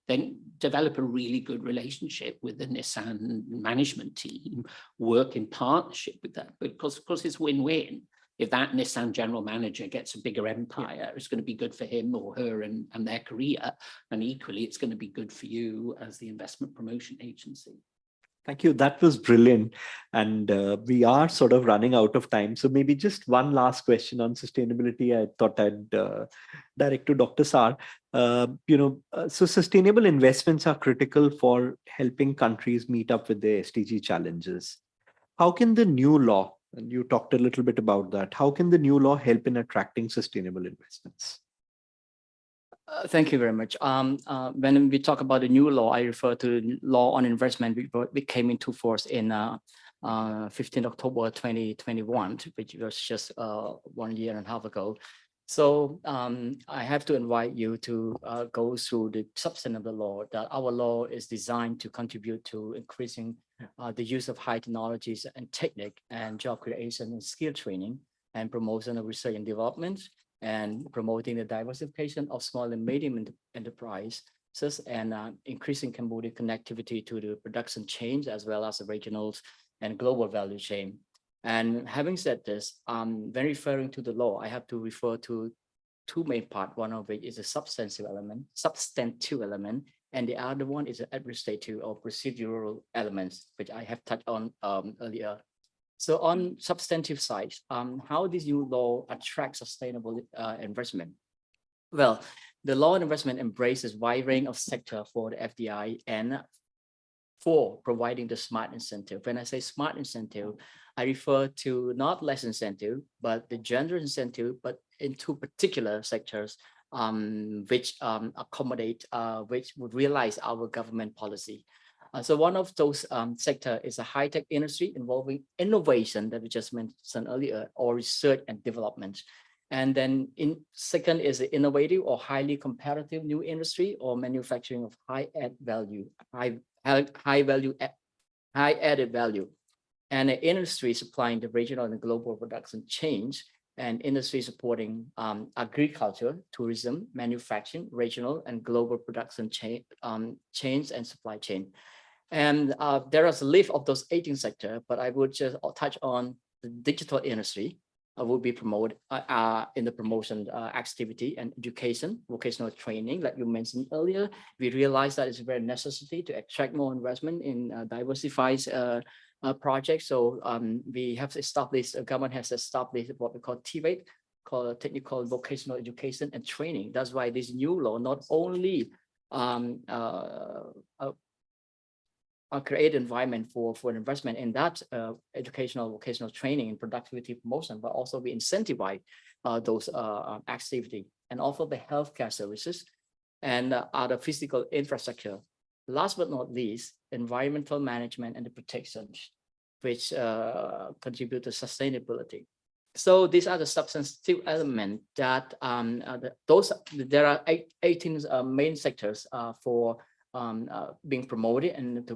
then develop a really good relationship with the Nissan management team, work in partnership with them, because of course it's win-win. if that Nissan general manager gets a bigger empire, it's going to be good for him or her and their career. And equally, it's going to be good for you as the investment promotion agency. Thank you. That was brilliant. And we are sort of running out of time. So maybe just one last question on sustainability. I thought I'd direct to Dr. Sar. So sustainable investments are critical for helping countries meet up with their SDG challenges. How can the new law, and you talked a little bit about that, how can the new law help in attracting sustainable investments? Thank you very much. When we talk about the new law, I refer to the law on investment, which came into force in 15 October 2021, which was just 1.5 years ago. So I have to invite you to go through the substance of the law. That our law is designed to contribute to increasing the use of high technologies and technique and job creation and skill training and promotion of research and development, and promoting the diversification of small and medium enterprises, and increasing Cambodia connectivity to the production chains as well as the regional and global value chain. And having said this, when referring to the law, I have to refer to two main parts. One of which is a substantive element, and the other one is an administrative or procedural elements, which I have touched on earlier. So on substantive side, how this new law attracts sustainable investment? Well, the law on investment embraces wide range of sector for the FDI and for providing the smart incentive. When I say smart incentive, I refer to not less incentive, but the general incentive, but in two particular sectors, which accommodate, which would realize our government policy. So one of those sector is a high-tech industry involving innovation that we just mentioned earlier, or research and development. And then second is the innovative or highly competitive new industry or manufacturing of high added value, high added value. And an industry supplying the regional and global production chains, and industry supporting agriculture, tourism, manufacturing, regional and global production chains and supply chain. And there is a list of those 18 sectors, but I would just touch on the digital industry will be promoted in the promotion activity and education, vocational training, like you mentioned earlier. We realize that it's a very necessity to attract more investment in diversified projects. So we have established, the government has established what we call TVET, called Technical Vocational Education and Training. That's why this new law not only create environment for investment in that educational vocational training and productivity promotion, but also we incentivize those activity, and also the healthcare services and other physical infrastructure. Last but not least, environmental management and the protection, which contribute to sustainability. So these are the substantive elements that there are 18 main sectors for being promoted and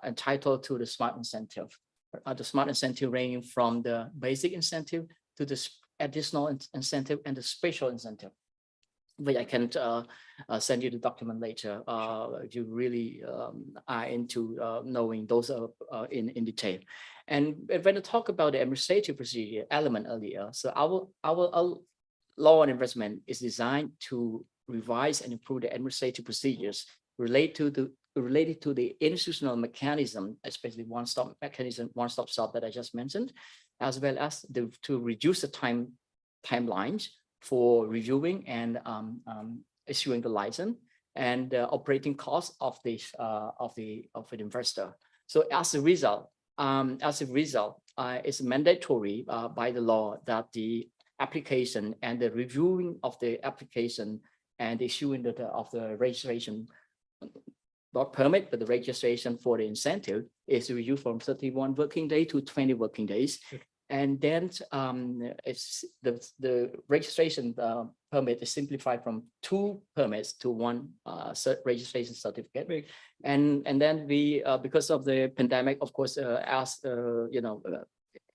entitled to the smart incentive. The smart incentive ranging from the basic incentive to the additional incentive and the special incentive, which I can send you the document later if you really are into knowing those in detail. And when I talk about the administrative procedure element earlier, so our law on investment is designed to revise and improve the administrative procedures related to the institutional mechanism, especially one-stop mechanism, one-stop shop that I just mentioned, as well as to reduce the timelines for reviewing and issuing the license and operating costs of the investor. So as a result, it's mandatory by the law that the application and the reviewing of the application and issuing of the registration, not permit, but the registration for the incentive is reviewed from 31 working days to 20 working days. And then it's the registration permit is simplified from 2 permits to 1 registration certificate. And then we, because of the pandemic, of course, as in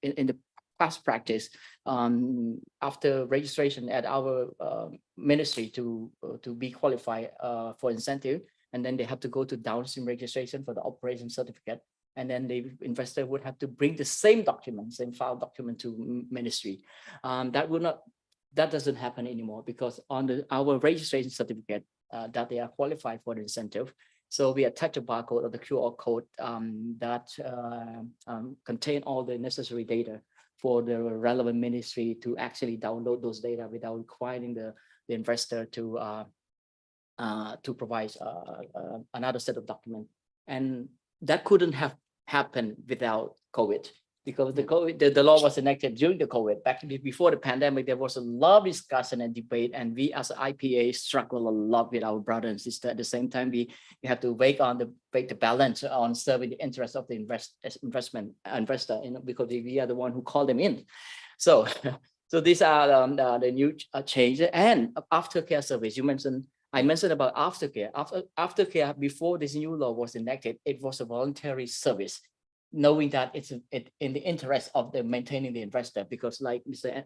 the past practice, after registration at our ministry to be qualified for incentive, and then they have to go to downstream registration for the operation certificate. and then the investor would have to bring the same document, same file document to ministry. That doesn't happen anymore, because on our registration certificate that they are qualified for the incentive. So we attach a barcode or the QR code that contain all the necessary data for the relevant ministry to actually download those data without requiring the investor to provide another set of documents. And that couldn't have happened without COVID, because the law was enacted during the COVID. Back before the pandemic, there was a lot of discussion and debate, and we as IPA struggle a lot with our brother and sister. At the same time, we have to weigh the balance on serving the interest of the investor, because we are the one who call them in. So these are the new change. And aftercare service, I mentioned about aftercare. Aftercare, before this new law was enacted, it was a voluntary service, knowing that it's in the interest of the maintaining the investor, because like Mr.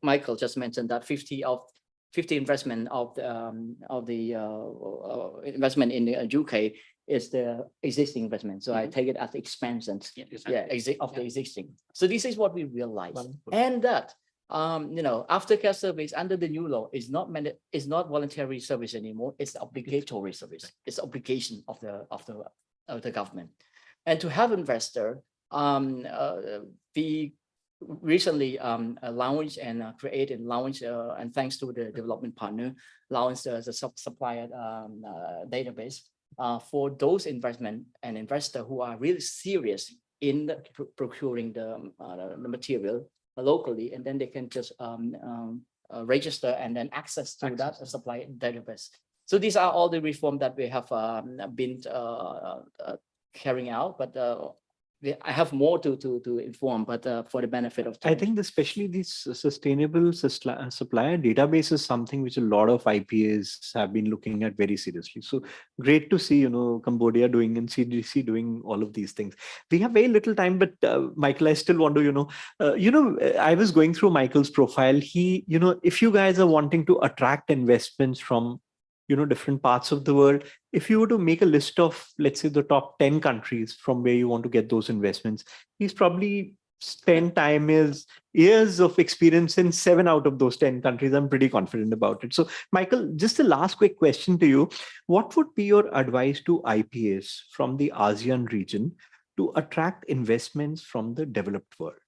Michael just mentioned, that 50 investment of the investment in the UK is the existing investment. So I take it as expansion, of the existing. So this is what we realize, and that aftercare service under the new law is not voluntary service anymore. It's obligatory service. It's obligation of the government. And to have investor, we recently launched and created and thanks to the development partner, launched the supplier database for those investment and investor who are really serious in procuring the material locally, and then they can just register and then access to that supply database. So these are all the reform that we have been carrying out, but I have more to inform, but for the benefit of time. I think especially this sustainable supplier database is something which a lot of IPAs have been looking at very seriously. So great to see, Cambodia doing and CDC doing all of these things. We have very little time, but Michael, I still want to, I was going through Michael's profile. He, if you guys are wanting to attract investments from different parts of the world, if you were to make a list of, let's say, the top 10 countries from where you want to get those investments, he's probably spent years of experience in 7 out of those 10 countries. I'm pretty confident about it. So Michael, just a last quick question to you. What would be your advice to IPAs from the ASEAN region to attract investments from the developed world?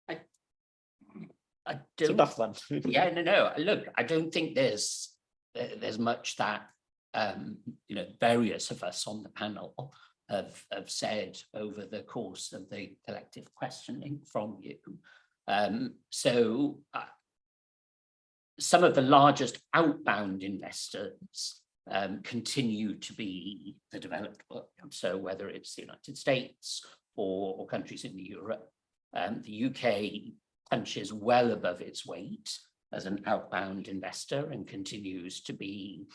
It's a tough one. No. Look, I don't think there's much that various of us on the panel have said over the course of the collective questioning from you. So some of the largest outbound investors continue to be the developed world. So whether it's the United States or countries in Europe, the UK punches well above its weight as an outbound investor and continues to be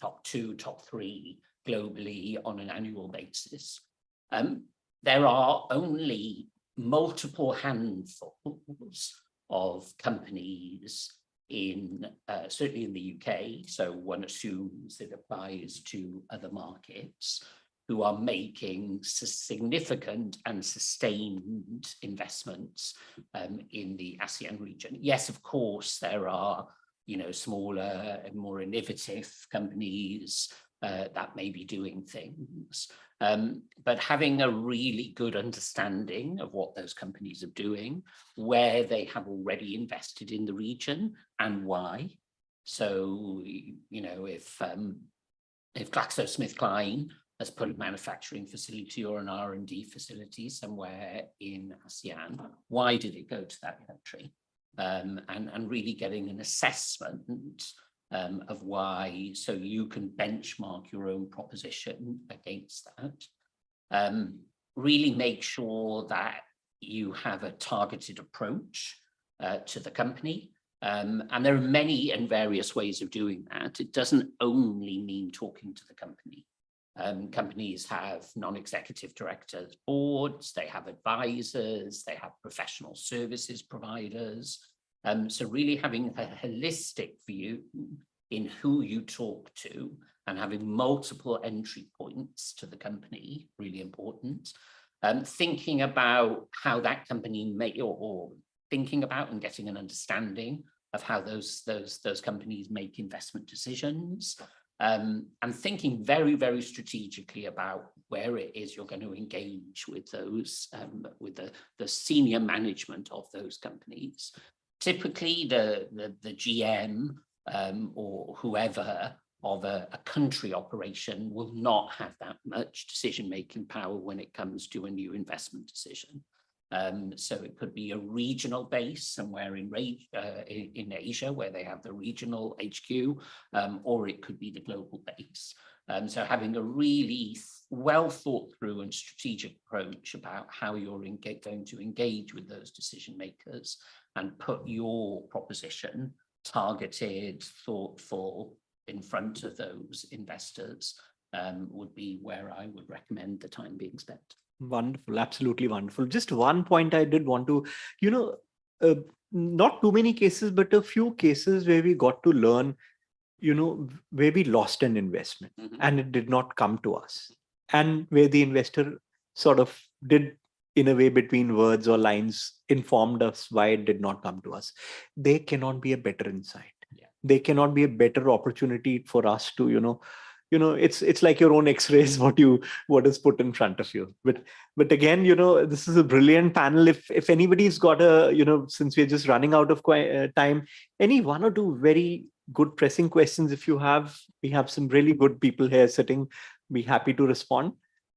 top 2, top 3 globally on an annual basis. There are only multiple handfuls of companies certainly in the UK, so one assumes it applies to other markets, who are making significant and sustained investments in the ASEAN region. Yes, of course, there are smaller and more innovative companies that may be doing things, but having a really good understanding of what those companies are doing, where they have already invested in the region and why. So, if GlaxoSmithKline has put a manufacturing facility or an R&D facility somewhere in ASEAN, why did it go to that country? And really getting an assessment of why, so you can benchmark your own proposition against that. Really make sure that you have a targeted approach to the company. And there are many and various ways of doing that. It doesn't only mean talking to the company. Companies have non-executive directors, boards, they have advisors, they have professional services providers. So really having a holistic view in who you talk to and having multiple entry points to the company, really important. Thinking about how that company may, or thinking about and getting an understanding of how those companies make investment decisions, and thinking very, very strategically about where it is you're going to engage with those, with the senior management of those companies. Typically, the GM or whoever of a country operation will not have that much decision-making power when it comes to a new investment decision. So it could be a regional base somewhere in Asia where they have the regional HQ, or it could be the global base. So having a really well thought through and strategic approach about how you're going to engage with those decision makers and put your proposition targeted, thoughtful, in front of those investors would be where I would recommend the time being spent. Wonderful, absolutely wonderful. Just one point I did want to, not too many cases, but a few cases where we got to learn, where we lost an investment and it did not come to us, and where the investor sort of did, in a way, between words or lines, informed us why it did not come to us. There cannot be a better insight. Yeah. There cannot be a better opportunity for us to, it's like your own X-rays, what is put in front of you. But again, this is a brilliant panel. If anybody's got since we're just running out of time, any one or two very good pressing questions, if you have, we have some really good people here sitting, be happy to respond.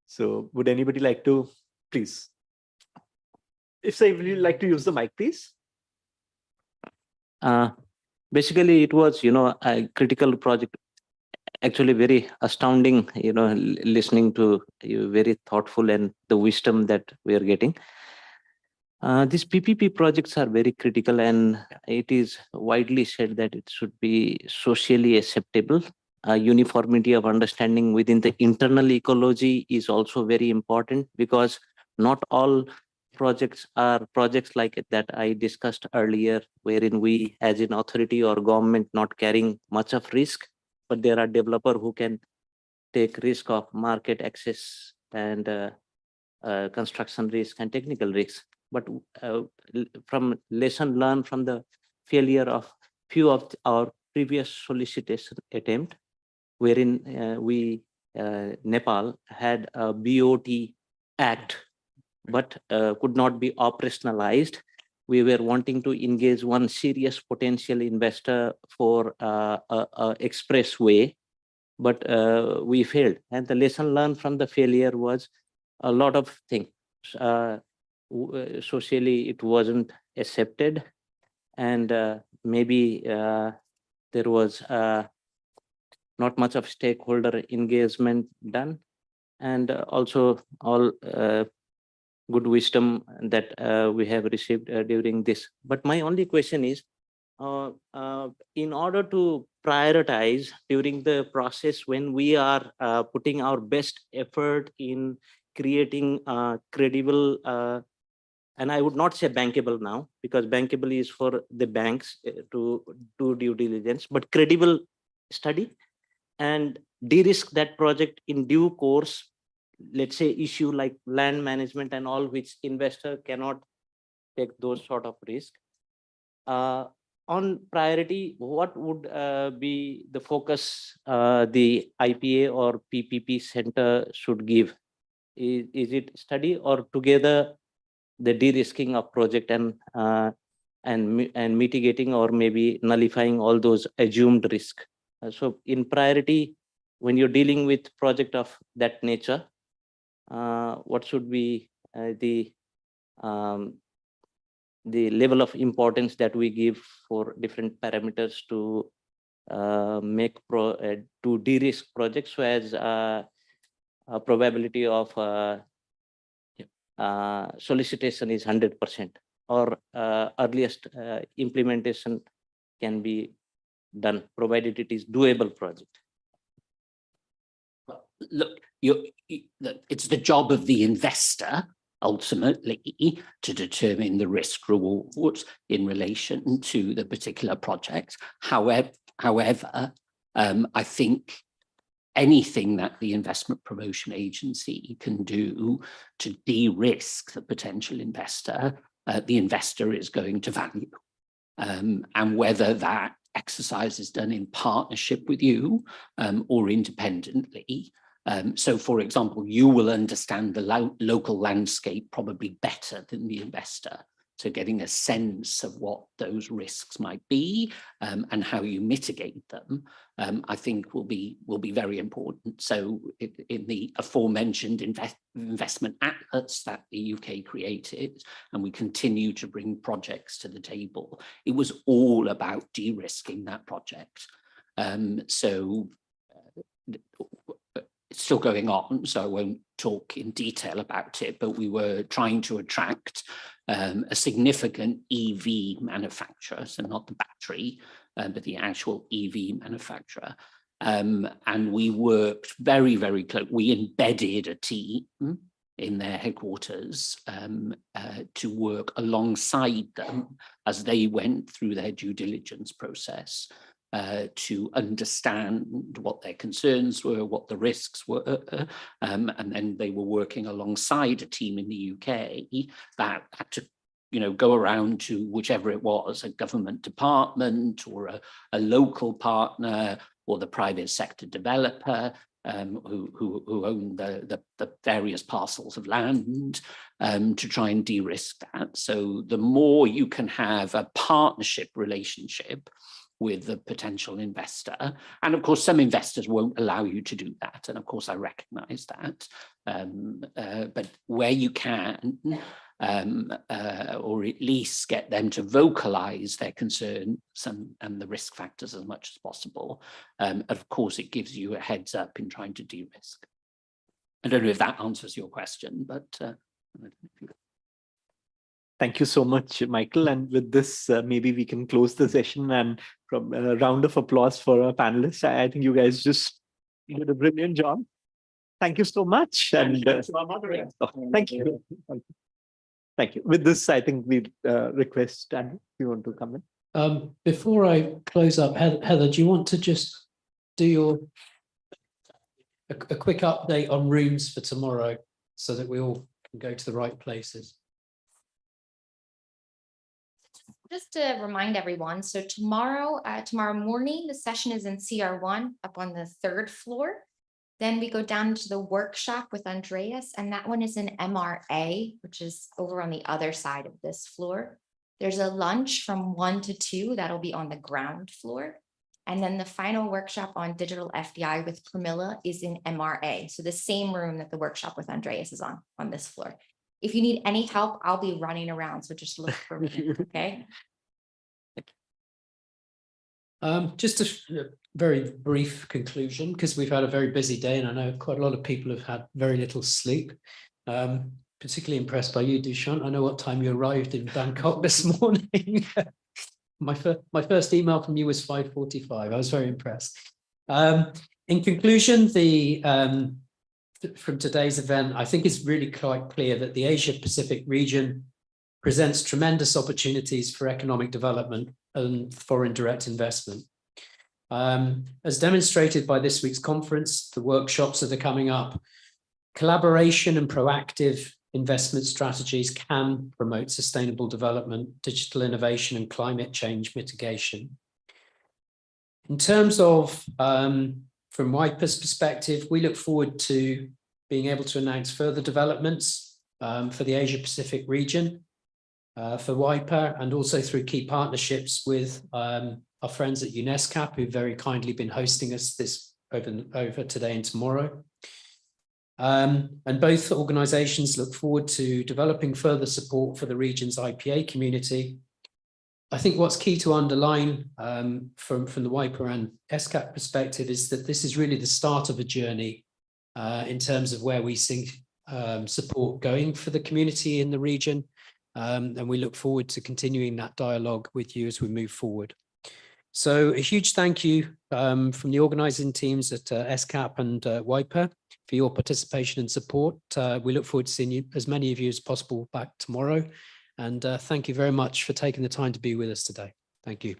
So would anybody like to, please? If so, would you like to use the mic, please? Basically, it was, a critical project. Actually, very astounding, listening to you, very thoughtful, and the wisdom that we are getting. These PPP projects are very critical, and it is widely said that it should be socially acceptable. Uniformity of understanding within the internal ecology is also very important, because not all projects are projects like that I discussed earlier, wherein we as an authority or government not carrying much of risk, but there are developers who can take risk of market access and construction risk and technical risks. But from lesson learned from the failure of few of our previous solicitation attempt, wherein Nepal had a BOT Act, but could not be operationalized. We were wanting to engage one serious potential investor for a expressway, but we failed. And the lesson learned from the failure was a lot of things. Socially, it wasn't accepted, and maybe there was not much of stakeholder engagement done, and also all good wisdom that we have received during this. But my only question is, in order to prioritize during the process when we are putting our best effort in creating credible, and I would not say bankable now, because bankable is for the banks to do due diligence, but credible study and de-risk that project in due course. Let's say issue like land management and all, which investor cannot take those sort of risk. On priority, what would be the focus the IPA or PPP center should give? Is it study or together the de-risking of project and mitigating or maybe nullifying all those assumed risk? So in priority, when you're dealing with project of that nature, what should be the level of importance that we give for different parameters to to de-risk projects, so as a probability of solicitation is 100%, or earliest implementation can be done, provided it is doable project? Look, it's the job of the investor ultimately to determine the risk rewards in relation to the particular project. However, I think anything that the investment promotion agency can do to de-risk the potential investor, the investor is going to value. And whether that exercise is done in partnership with you or independently. So, for example, you will understand the local landscape probably better than the investor. So getting a sense of what those risks might be and how you mitigate them, I think will be very important. So in the aforementioned investment atlas that the UK created, and we continue to bring projects to the table, it was all about de-risking that project. It's still going on, so I won't talk in detail about it, but we were trying to attract a significant EV manufacturer, so not the battery, but the actual EV manufacturer. And we worked very, very close. We embedded a team in their headquarters to work alongside them as they went through their due diligence process. To understand what their concerns were, what the risks were, and then they were working alongside a team in the UK that had to, go around to whichever it was, a government department or a local partner or the private sector developer who own the various parcels of land to try and de-risk that. So the more you can have a partnership relationship with the potential investor. And of course, some investors won't allow you to do that. And of course, I recognize that. But where you can, or at least get them to vocalize their concerns and the risk factors as much as possible, of course, it gives you a heads up in trying to de-risk. I don't know if that answers your question, but Thank you so much, Michael. And with this, maybe we can close the session, and from a round of applause for our panelists. I think you guys just did a brilliant job. Thank you so much. And thank you. Thank you. With this, I think we request, and if you want to come in. Before I close up, Heather, do you want to just do a quick update on rooms for tomorrow so that we all can go to the right places? Just to remind everyone, so tomorrow morning, the session is in CR1 up on the 3rd floor. Then we go down to the workshop with Andreas, and that one is in MRA, which is over on the other side of this floor. There's a lunch from 1 to 2, that'll be on the ground floor. And then the final workshop on digital FDI with Pramila is in MRA. So the same room that the workshop with Andreas is on this floor. If you need any help, I'll be running around, so just look for me, okay? Just a very brief conclusion, because we've had a very busy day, and I know quite a lot of people have had very little sleep. Particularly impressed by you, Dushyant. I know what time you arrived in Bangkok this morning. My first email from you was 5:45. I was very impressed. In conclusion, from today's event, I think it's really quite clear that the Asia-Pacific region presents tremendous opportunities for economic development and foreign direct investment. As demonstrated by this week's conference, the workshops that are coming up, collaboration and proactive investment strategies can promote sustainable development, digital innovation, and climate change mitigation. In terms of from WAIPA's perspective, we look forward to being able to announce further developments for the Asia-Pacific region, for WAIPA, and also through key partnerships with our friends at ESCAP, who've very kindly been hosting us this over today and tomorrow. And both organisations look forward to developing further support for the region's IPA community. I think what's key to underline from the WAIPA and ESCAP perspective is that this is really the start of a journey in terms of where we see support going for the community in the region. And we look forward to continuing that dialogue with you as we move forward. So a huge thank you from the organising teams at ESCAP and WAIPA for your participation and support. We look forward to seeing you, as many of you as possible, back tomorrow. And thank you very much for taking the time to be with us today. Thank you.